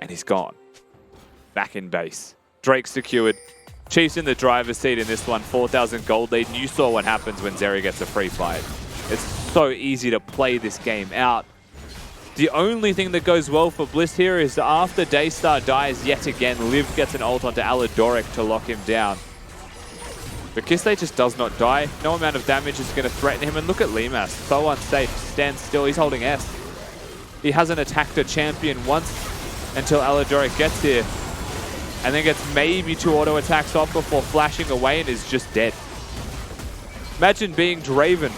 And he's gone. Back in base. Drake secured. Chiefs in the driver's seat in this one. 4,000 gold lead. And you saw what happens when Zeri gets a free fight. It's so easy to play this game out. The only thing that goes well for Bliss here is that after Daystar dies yet again, Liv gets an ult onto Alidoric to lock him down. But Kisei just does not die. No amount of damage is going to threaten him. And look at Limas. So unsafe. Stands still. He's holding S. He hasn't attacked a champion once until Alidoric gets here. And then gets maybe 2 auto attacks off before flashing away and is just dead. Imagine being Draven.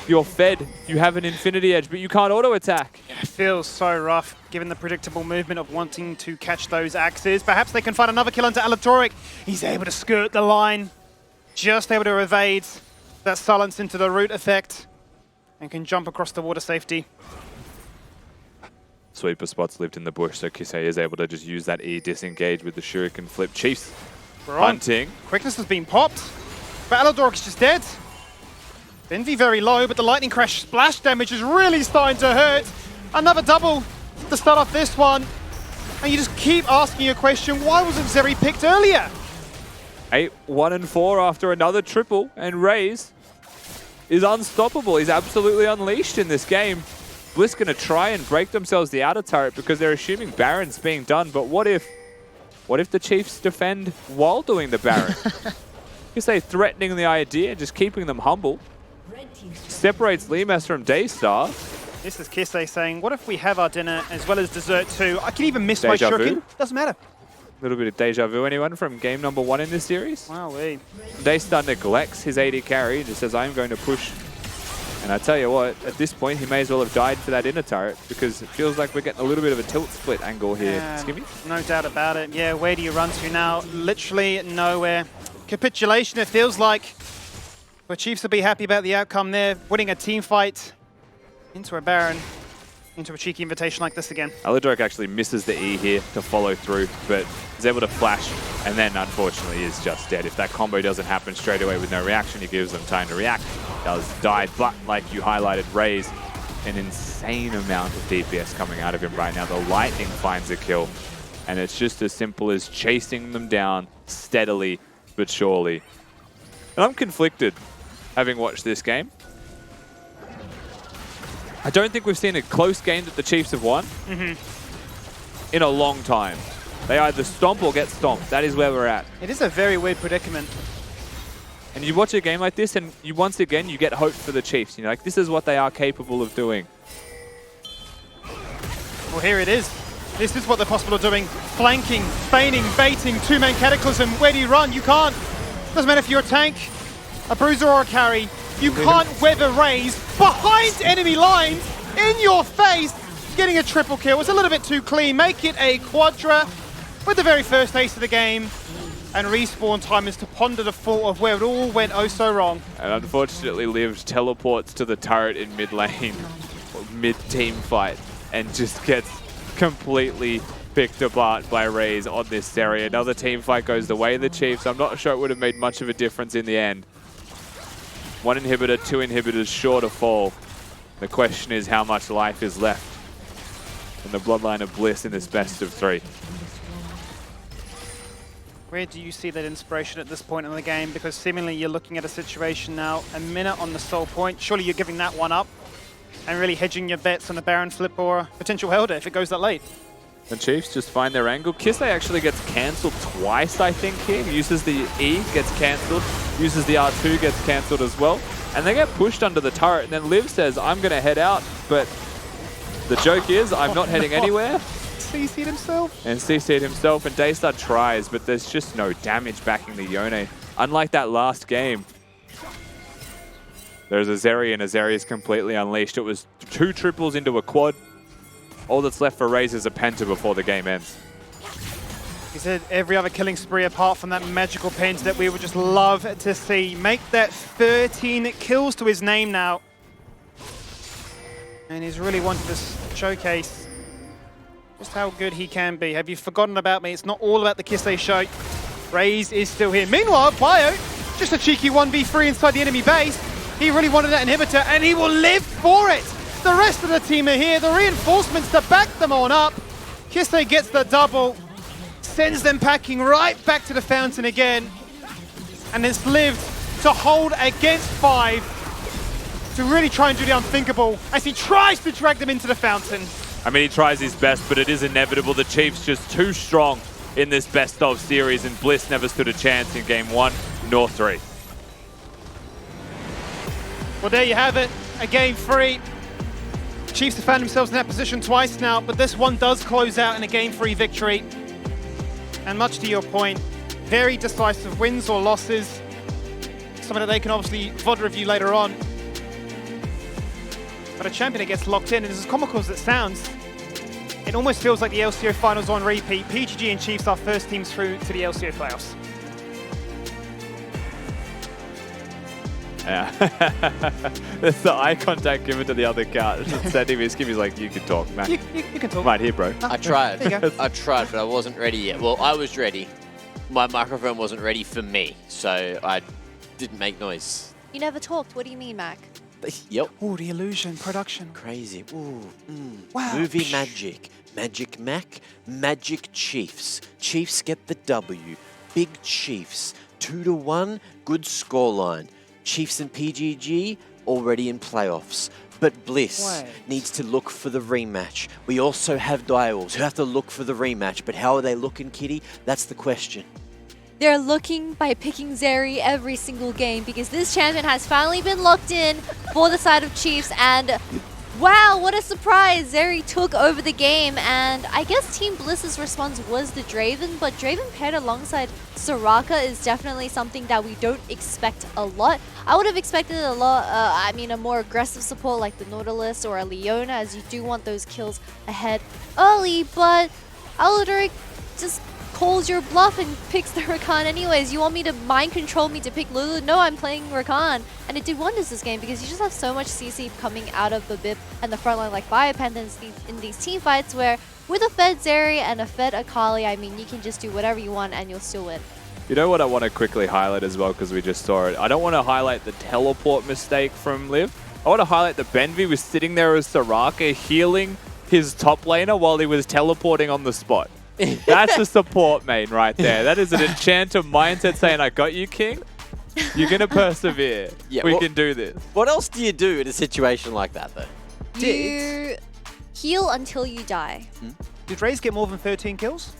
You're fed, you have an Infinity Edge, but you can't auto attack. It feels so rough, given the predictable movement of wanting to catch those axes. Perhaps they can find another kill onto Alidoric. He's able to skirt the line, just able to evade that silence into the root effect, and can jump across the water safety. Sweeper spots lived in the bush, so Kisei is able to just use that E, disengage with the Shuriken flip. Chiefs hunting. Quickness has been popped, but Alidoric is just dead. Envy very low, but the Lightning Crash splash damage is really starting to hurt. Another double to start off this one. And you just keep asking your question, why wasn't Zeri picked earlier? 8-1-4 after another triple, and Raze is unstoppable. He's absolutely unleashed in this game. Bliss going to try and break themselves the outer turret because they're assuming Baron's being done, but what if the Chiefs defend while doing the Baron? Because they're threatening the idea, just keeping them humble. Separates Limas from Daystar. This is Kisei saying, what if we have our dinner as well as dessert too? I can even miss my Deja shuriken. vu? Doesn't matter. A little bit of deja vu, anyone, from game number 1 in this series? Wowee. Daystar neglects his AD carry and just says, I'm going to push. And I tell you what, at this point, he may as well have died for that inner turret because it feels like we're getting a little bit of a tilt split angle here. Skimmy? No doubt about it. Yeah, where do you run to now? Literally nowhere. Capitulation, it feels like. But Chiefs will be happy about the outcome there, winning a team fight into a Baron, into a cheeky invitation like this again. Alidoric actually misses the E here to follow through, but is able to flash, and then unfortunately is just dead. If that combo doesn't happen straight away with no reaction, he gives them time to react. Does die, but like you highlighted, Raze, an insane amount of DPS coming out of him right now. The Lightning finds a kill, and it's just as simple as chasing them down steadily but surely. And I'm conflicted, having watched this game. I don't think we've seen a close game that the Chiefs have won in a long time. They either stomp or get stomped. That is where we're at. It is a very weird predicament. And you watch a game like this and you once again, you get hope for the Chiefs. You're like, this is what they are capable of doing. Well, here it is. This is what they're possible of doing. Flanking, feigning, baiting, two-man Cataclysm. Where do you run? You can't. Doesn't matter if you're a tank, a bruiser or a carry. You can't weather Raze behind enemy lines, in your face, getting a triple kill. It's a little bit too clean. Make it a quadra with the very first ace of the game. And respawn time is to ponder the fault of where it all went oh so wrong. And unfortunately, Liv teleports to the turret in mid lane, or mid-team fight, and just gets completely picked apart by Raze on this area. Another team fight goes the way of the Chiefs. I'm not sure it would have made much of a difference in the end. 1 inhibitor, 2 inhibitors sure to fall. The question is how much life is left in the bloodline of Bliss in this best of 3. Where do you see that inspiration at this point in the game? Because seemingly you're looking at a situation now, a minute on the soul point. Surely you're giving that one up and really hedging your bets on a Baron flip or a potential Helder if it goes that late. The Chiefs just find their angle. Kisei actually gets cancelled twice, I think, here. Uses the E, gets cancelled. Uses the R2, gets cancelled as well. And they get pushed under the turret. And then Liv says, I'm going to head out. But the joke is, I'm not heading anywhere. CC'd himself. And CC'd himself. And Daystar tries, but there's just no damage backing the Yone. Unlike that last game, there's a Zeri, and a Zeri is completely unleashed. It was 2 triples into a quad. All that's left for Raze is a penta before the game ends. He said every other killing spree apart from that magical penta that we would just love to see. Make that 13 kills to his name now. And he's really wanted to showcase just how good he can be. Have you forgotten about me? It's not all about the Kisei show. Raze is still here. Meanwhile, Bio, just a cheeky 1v3 inside the enemy base. He really wanted that inhibitor and he will live for it. The rest of the team are here, the reinforcements to back them on up. Kisei gets the double, sends them packing right back to the fountain again, and it's lived to hold against 5 to really try and do the unthinkable as he tries to drag them into the fountain. I mean, he tries his best, but it is inevitable. The Chiefs just too strong in this best of series, and Bliss never stood a chance in game 1 nor 3. Well, there you have it, a game 3. Chiefs have found themselves in that position twice now, but this one does close out in a game 3 victory. And much to your point, very decisive wins or losses. Something that they can obviously VOD review later on. But a champion that gets locked in, and as comical as it sounds, it almost feels like the LCO finals on repeat. PGG and Chiefs are first teams through to the LCO playoffs. Yeah. There's the eye contact given to the other cat. Sending me, Skimmy's like, you can talk, man. You can talk. Right here, bro. I tried. There you go. I tried, but I wasn't ready yet. Well, I was ready. My microphone wasn't ready for me, so I didn't make noise. You never talked. What do you mean, Mac? Yep. Oh, the illusion, production. Crazy. Ooh. Wow. Movie Psh. magic. Magic Mac. Magic Chiefs. Chiefs get the W. Big Chiefs. 2-1. Good scoreline. Chiefs and PGG already in playoffs. But Bliss needs to look for the rematch. We also have Direwolves who have to look for the rematch. But how are they looking, Kitty? That's the question. They're looking by picking Zeri every single game because this champion has finally been locked in for the side of Chiefs, and wow, what a surprise! Zeri took over the game, and I guess Team Bliss's response was the Draven, but Draven paired alongside Soraka is definitely something that we don't expect a lot. I would have expected a lot, a more aggressive support like the Nautilus or a Leona, as you do want those kills ahead early, but Alodoric just calls your bluff and picks the Rakan anyways. You want me to mind control me to pick Lulu? No, I'm playing Rakan. And it did wonders this game because you just have so much CC coming out of the BIP and the front line like Biopanda in these team fights where with a fed Zeri and a fed Akali, I mean, you can just do whatever you want and you'll still win. You know what I want to quickly highlight as well, because we just saw it. I don't want to highlight the teleport mistake from Liv. I want to highlight that Benvi was sitting there as Soraka healing his top laner while he was teleporting on the spot. That's a support main right there. That is an enchanter mindset saying, I got you, King. You're going to persevere. Yeah, we can do this. What else do you do in a situation like that, though? You heal until you die. Did Raze get more than 13 kills?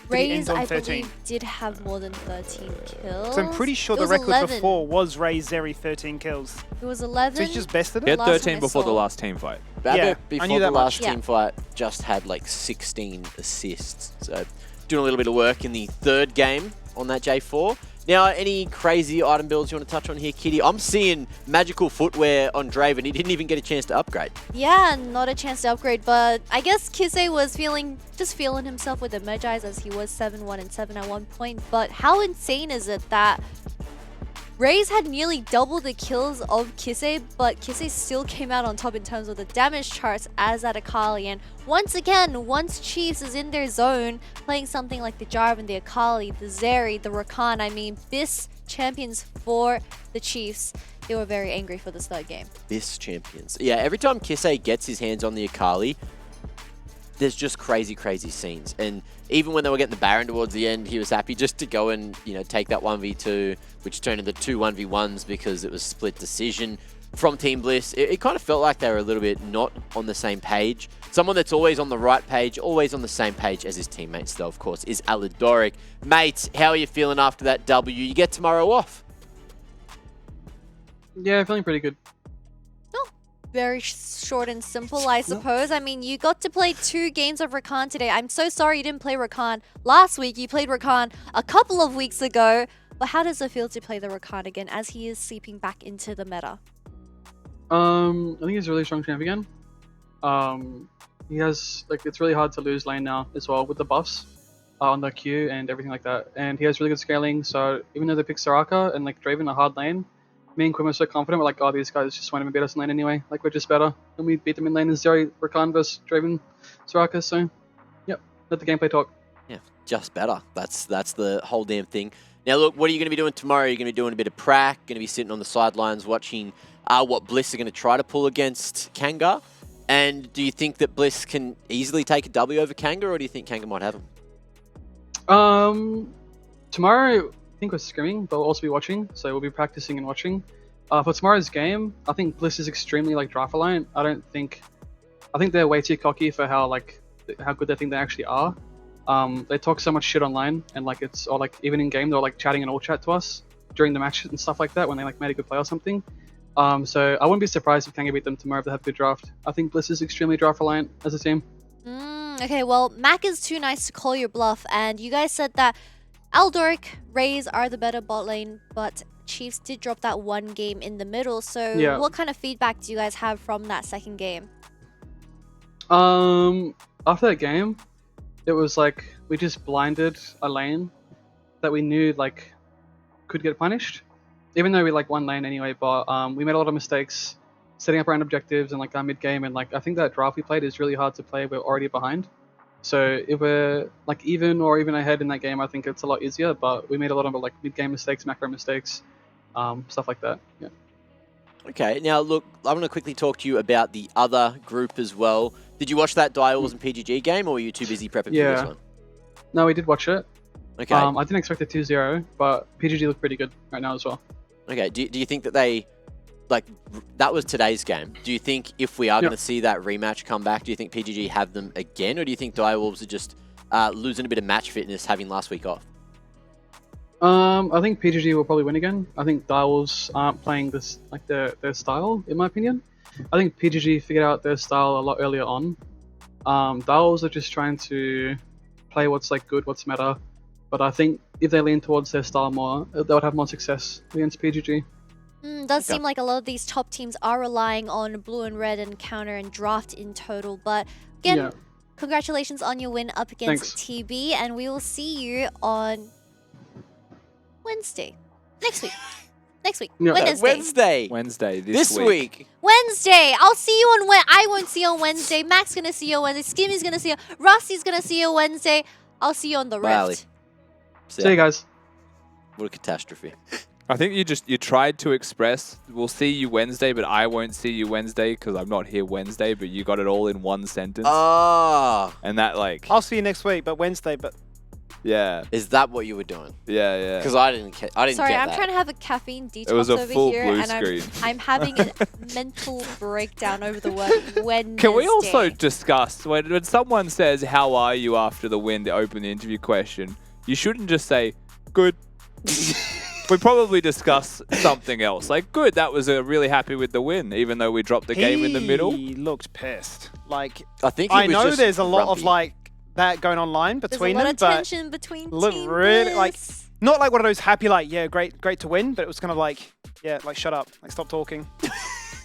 Raze, I 13? believe, did have more than 13 kills. So I'm pretty sure It the was record 11. before was Raze Zeri 13 kills. It was 11. So he's just bested He it? had Last 13 one I before the saw. last team fight. Yeah, Rabbit, I before knew the that last much. team fight, just had like 16 assists. So doing a little bit of work in the third game on that J4. Now, any crazy item builds you want to touch on here, Kitty? I'm seeing magical footwear on Draven. He didn't even get a chance to upgrade. Yeah, not a chance to upgrade, but I guess Kisei was just feeling himself with the Magi's as he was 7-1 and 7 at one point. But how insane is it that Raze had nearly double the kills of Kisei, but Kisei still came out on top in terms of the damage charts as at Akali. And once again, once Chiefs is in their zone, playing something like the Jarvan, the Akali, the Zeri, the Rakan, I mean, BIS champions for the Chiefs, they were very angry for this third game. BIS champions. Yeah, every time Kisei gets his hands on the Akali, there's just crazy, crazy scenes. And even when they were getting the Baron towards the end, he was happy just to go and, take that 1v2, which turned into 2 1v1s because it was split decision from Team Bliss. It kind of felt like they were a little bit not on the same page. Someone that's always on the right page, always on the same page as his teammates, though, of course, is Alodoric. Mate, how are you feeling after that W? You get tomorrow off. Yeah, feeling pretty good. Very short and simple, I suppose. I mean, you got to play 2 games of Rakan today. I'm so sorry you didn't play Rakan last week. You played Rakan a couple of weeks ago. But how does it feel to play the Rakan again as he is seeping back into the meta? I think he's a really strong champ again. He has, it's really hard to lose lane now as well with the buffs on the Q and everything like that. And he has really good scaling, so even though they pick Soraka and Draven a hard lane, me and Quinn were so confident, we're like, oh, these guys just won't even beat us in lane anyway. We're just better. And we beat them in lane as Zeri, Rakan versus Draven, Soraka, so, yep, let the gameplay talk. Yeah, just better. That's the whole damn thing. Now, look, what are you going to be doing tomorrow? You're going to be doing a bit of prac, going to be sitting on the sidelines watching what Bliss are going to try to pull against Kangar. And do you think that Bliss can easily take a W over Kanga, or do you think Kanga might have him? Tomorrow, I think we're scrimming, but we'll also be watching, so we'll be practicing and watching. For tomorrow's game, I think Bliss is extremely like draft reliant. I think they're way too cocky for how good they think they actually are. They talk so much shit online, and like even in game they're like chatting in all chat to us during the match and stuff like that when they like made a good play or something. So I wouldn't be surprised if Kanga beat them tomorrow if they have a good draft. I think Bliss is extremely draft reliant as a team. Okay, well, Mac is too nice to call your bluff, and you guys said that Aldoric, Rays are the better bot lane, but Chiefs did drop that one game in the middle. So Yeah. what kind of feedback do you guys have from that second game? After that game, it was like we just blinded a lane that we knew like could get punished, even though we like one lane anyway. But we made a lot of mistakes setting up our own objectives and like our mid game, and like I think that draft we played is really hard to play. We're already behind, so if we're like even or even ahead in that game, I think it's a lot easier. But we made a lot of like mid game mistakes, macro mistakes, stuff like that. Yeah. Okay, now look, I'm going to quickly talk to you about the other group as well. Did you watch that Dials and PGG game, or were you too busy prepping for this one? No, we did watch it. Okay. I didn't expect a 2-0, but PGG looked pretty good right now as well. Okay, do you think that they, like, that was today's game. Do you think if we are going to see that rematch come back, do you think PGG have them again, or do you think Direwolves are just losing a bit of match fitness having last week off? I think PGG will probably win again. I think Direwolves aren't playing this like their style, in my opinion. I think PGG figured out their style a lot earlier on. Direwolves are just trying to play what's like good, what's meta. But I think if they lean towards their style more, they would have more success against PGG. Does seem like a lot of these top teams are relying on blue and red and counter and draft in total. But again, congratulations on your win up against TB, and we will see you on Wednesday. Next week. Wednesday. This week. Wednesday. I'll see you on I won't see you on Wednesday. Mac's gonna see you on Wednesday. Skimmy's gonna see you. Rusty's gonna see you Wednesday. I'll see you on the Riley. Rift. See you guys. What a catastrophe. I think you tried to express, we'll see you Wednesday, but I won't see you Wednesday because I'm not here Wednesday, but you got it all in one sentence. Ah. And that like... I'll see you next week, but Wednesday, but... Yeah. Is that what you were doing? Yeah. Because I didn't Sorry, get that. I'm trying to have a caffeine detox It was a over full here, blue and screen. I'm having a mental breakdown over the word Wednesday. Can we also discuss, when someone says, how are you after the win, to open the interview question, you shouldn't just say, good. We probably discuss something else. Like, good, that was really happy with the win, even though we dropped the game in the middle. He looked pissed. Like, I think I know there's a lot of like that going online between them, There's a lot of but tension between look Team really like Bliss. not like one of those happy like great to win, but it was kind of like like shut up, like stop talking.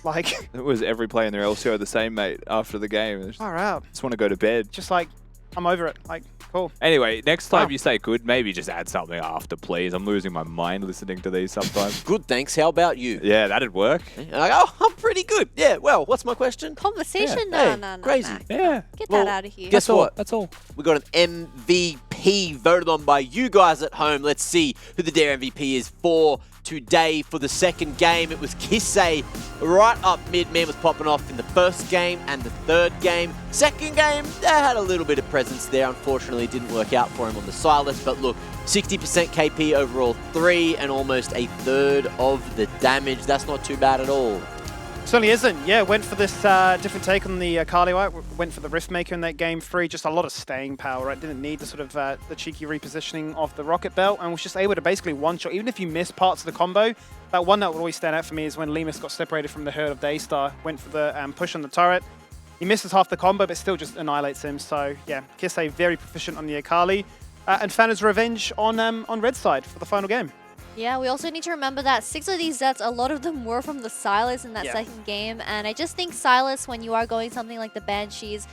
Like It was every player in their LCO the same, mate, after the game. Just far out. want to go to bed. Just like I'm over it. Like cool. Anyway, next time you say good, maybe just add something after, please. I'm losing my mind listening to these sometimes. Good, thanks. How about you? Yeah, that'd work. And I go, oh, I'm pretty good. Yeah, well, what's my question? Conversation? Hey, No, crazy. Mac. Yeah. Get Well, that out of here. Guess what? That's all. We got an MVP voted on by you guys at home. Let's see who the Dare MVP is for today. For the second game, it was Kisei right up mid. Man was popping off in the first game and the third game. Second game, they had a little bit of presence there. Unfortunately, it didn't work out for him on the Silas. But look, 60% KP overall 3 and almost a third of the damage. That's not too bad at all. Certainly isn't. Yeah, went for this different take on the Kali White. Went for the Riftmaker in that game 3. Just a lot of staying power, right? Didn't need the sort of the cheeky repositioning of the Rocket Belt, and was just able to basically one-shot. Even if you miss parts of the combo, that one that would always stand out for me is when Lemus got separated from the herd of Daystar. Went for the push on the turret. He misses half the combo, but still just annihilates him. So yeah, Kisei very proficient on the Akali. And Fana's revenge on red side for the final game. Yeah, we also need to remember that 6 of these Zets, a lot of them were from the Silas in that second game. And I just think Silas, when you are going something like the Banshees,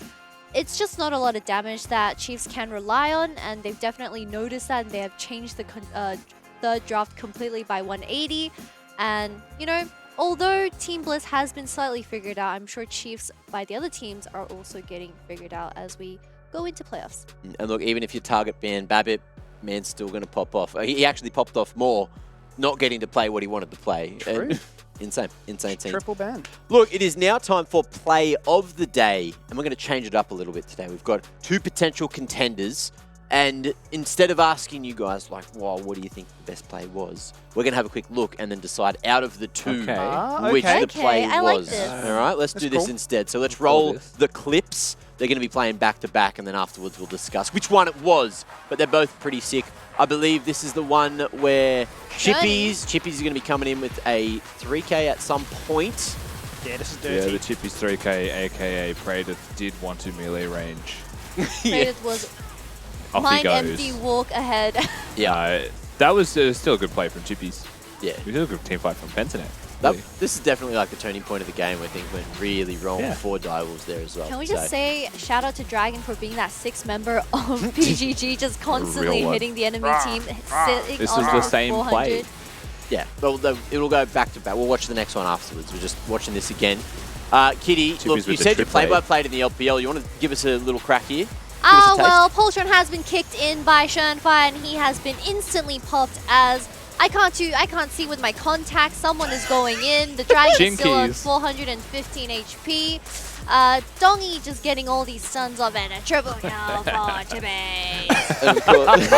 it's just not a lot of damage that Chiefs can rely on. And they've definitely noticed that, and they have changed the third draft completely by 180. And, you know, although Team Bliss has been slightly figured out, I'm sure Chiefs by the other teams are also getting figured out as we go into playoffs. And look, even if you target ban Babbitt, man's still going to pop off. He actually popped off more, not getting to play what he wanted to play. True. Insane team. Triple band. Look, it is now time for play of the day, and we're going to change it up a little bit today. We've got 2 potential contenders, and instead of asking you guys, like, wow, what do you think the best play was, we're going to have a quick look and then decide out of the 2 which okay. the play I like was. this. All right, let's do this cool. instead. So let's roll the clips. They're going to be playing back-to-back, and then afterwards we'll discuss which one it was, but they're both pretty sick. I believe this is the one where Chippies is going to be coming in with a 3K at some point. Yeah, this is Yeah, dirty. the Chippies 3K, aka Praedith, did want to melee range. Praedith was Off he mind goes. empty walk ahead. Yeah. That was still a good play from Chippies. Yeah. We did a good team fight from Pentanet. This is definitely like the turning point of the game where things went really wrong before Direwolves there as well. Can we just say shout out to Dragon for being that 6th member of PGG, just constantly one. hitting the enemy team, sitting This on is the same 400. Yeah, play. well, it'll go back to back. We'll watch the next one afterwards. We're just watching this again. Kitty, Chippies look, with you the said you triple A. play-by-played in the LPL. You want to give us a little crack here? Oh, us a taste. well, Poltron has been kicked in by Shernfire, and he has been instantly popped as I can't see with my contacts. Someone is going in. The Dragon is still on Jinkies. 415 HP. Dongy just getting all these stuns off and a triple kill for Chibby. And of course-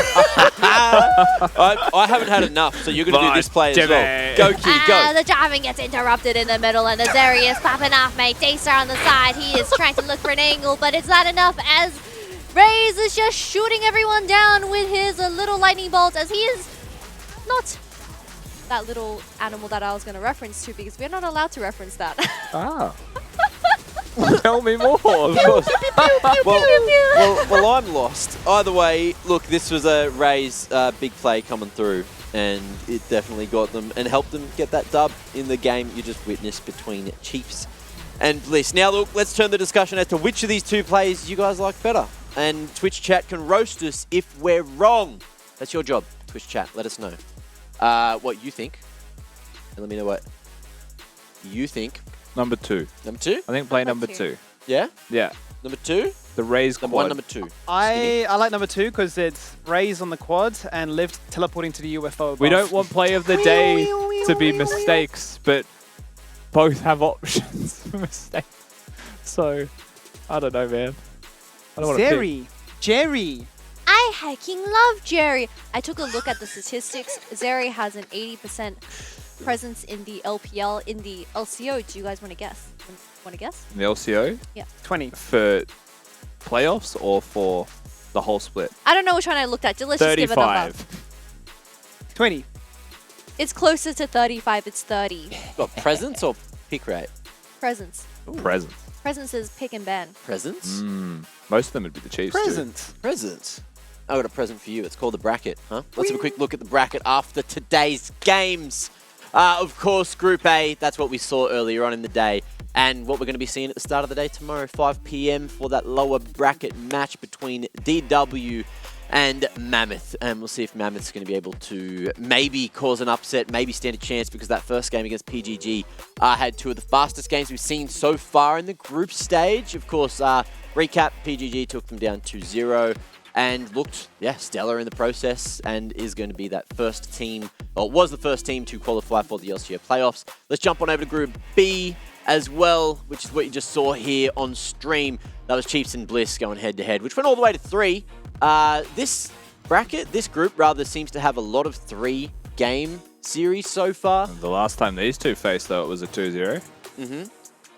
I haven't had enough, so you're going to do this play as well. Go, Kitty, go. The driving gets interrupted in the middle, and Azeri is popping off, mate. Daystar on the side. He is trying to look for an angle, but it's not enough as Raze is just shooting everyone down with his little lightning bolts, as he is not that little animal that I was going to reference to, because we're not allowed to reference that. Ah. Tell me more. Of course. well, I'm lost. Either way, look, this was a Ray's big play coming through, and it definitely got them and helped them get that dub in the game you just witnessed between Chiefs and Bliss. Now, look, let's turn the discussion as to which of these 2 plays you guys like better. And Twitch chat can roast us if we're wrong. That's your job, Twitch chat. Let us know what you think. And let me know what you think. Number 2. Number 2? I think play Number number two. 2. Yeah? Yeah. Number 2? The Raze Number quad. 1, number 2. I like number 2 because it's Raze on the quad and Liv teleporting to the UFO. We above. don't want play of the day to be mistakes, but both have options for mistakes. So, I don't know, man. I don't want to pick. Zeri, Jerry. I hecking love Jerry. I took a look at the statistics. Zeri has an 80% presence in the LPL, in the LCO. Do you guys want to guess? Want to guess? In the LCO 20. for playoffs or for the whole split? I don't know which one I looked at. Let's just give a number. 35. 20. It's closer to 35. It's 30. What, presence or pick rate? Presence. Present. Presence is pick and ban. Presence? Most of them would be the Chiefs. too. Present. Presents. I got a present for you. It's called the bracket, huh? Let's have a quick look at the bracket after today's games. Of course, Group A, that's what we saw earlier on in the day. And what we're going to be seeing at the start of the day tomorrow, 5 p.m. for that lower bracket match between DW and Mammoth. And we'll see if Mammoth's going to be able to maybe cause an upset, maybe stand a chance, because that first game against PGG had 2 of the fastest games we've seen so far in the group stage. Of course, recap, PGG took them down 2-0. And looked, stellar in the process, and is going to be that first team, or was the first team to qualify for the LCO playoffs. Let's jump on over to Group B as well, which is what you just saw here on stream. That was Chiefs and Bliss going head-to-head, which went all the way to 3. This group rather seems to have a lot of 3-game series so far. The last time these 2 faced, though, it was a 2-0. Mm-hmm.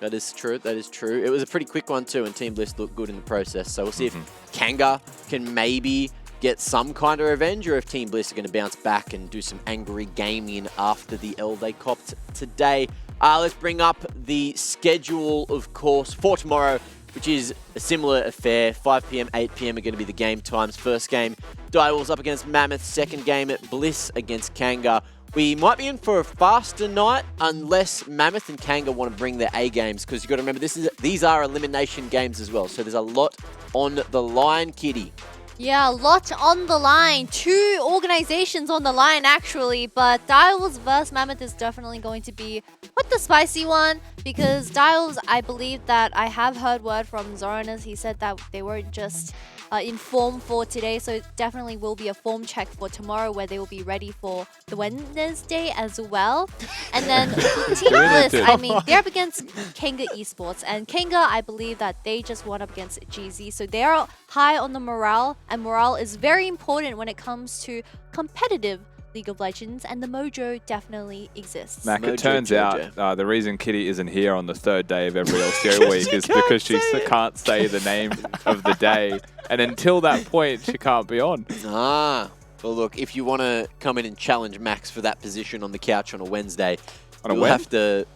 That is true. That is true. It was a pretty quick one too, and Team Bliss looked good in the process. So we'll see if Kanga can maybe get some kind of revenge, or if Team Bliss are going to bounce back and do some angry gaming after the L they copped today. Let's bring up the schedule, of course, for tomorrow, which is a similar affair. 5 p.m., 8 p.m. are going to be the game times. First game, Direwolves up against Mammoth. Second game at Bliss against Kanga. We might be in for a faster night unless Mammoth and Kanga want to bring their A games, because you've got to remember these are elimination games as well. So there's a lot on the line, Kitty. Yeah, a lot on the line. 2 organizations on the line, actually. But Dials vs Mammoth is definitely going to be quite the spicy one. Because Dials, I believe that I have heard word from Zoranus. He said that they weren't just in form for today. So it definitely will be a form check for tomorrow where they will be ready for the Wednesday as well. And then Team Bliss, I mean, they're up against Kenga Esports. And Kenga, I believe that they just won up against GZ. So they are high on the morale. And morale is very important when it comes to competitive League of Legends, and the mojo definitely exists. Mac, Mojo it turns Jojo. out the reason Kitty isn't here on the 3rd day of every LCO week is because she can't say the name of the day. And until that point, she can't be on. Ah. Well, look, if you want to come in and challenge Max for that position on the couch on a Wednesday, you'll have to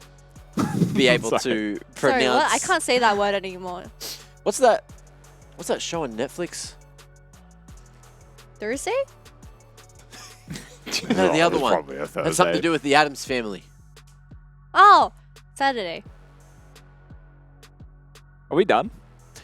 be able to pronounce... Sorry, what? I can't say that word anymore. What's that show on Netflix? Thursday? No, the other one. Probably a Thursday. Had something to do with the Addams family. Oh, Saturday. Are we done?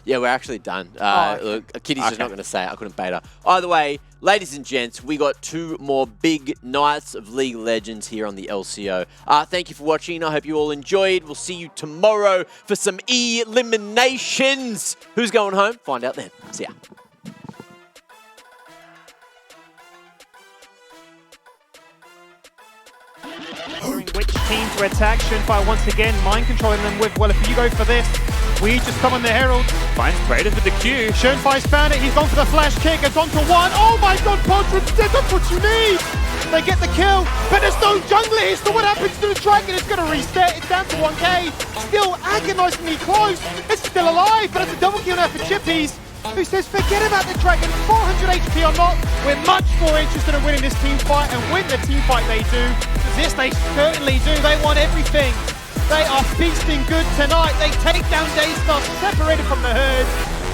Yeah, we're actually done. Okay. Look, Kitty's just not going to say it. I couldn't bait her. Either way, ladies and gents, we got 2 more big nights of League of Legends here on the LCO. Thank you for watching. I hope you all enjoyed. We'll see you tomorrow for some eliminations. Who's going home? Find out then. See ya. Which team to attack? Shunfire once again mind controlling them with, well, if you go for this, we just come on the Herald. Finds Kratos with the Q. Shunfire's found it, he's gone for the flash kick, it's on to 1. Oh my god, Podrick did, that's what you need! They get the kill, but there's no jungler here, so what happens to the Dragon? It's gonna reset, it's down to 1k. Still agonizingly close, it's still alive, but it's a double kill now for Chippies, who says forget about the Dragon, 400 HP or not, we're much more interested in winning this team fight, and win the team fight they do. This they certainly do, they want everything. They are feasting good tonight, they take down Daystar, separated from the herd,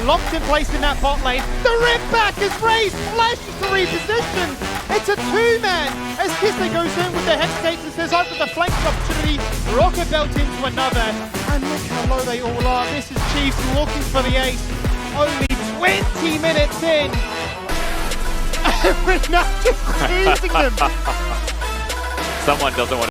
locked in place in that bot lane. The rip back is raised, flashes to reposition. It's a 2-man as Kiste goes in with the hesitates and says, I've got the flank opportunity, rocket belt into another. And look how low they all are. This is Chiefs looking for the ace. Only 20 minutes in. And we're now just teasing them. Someone doesn't want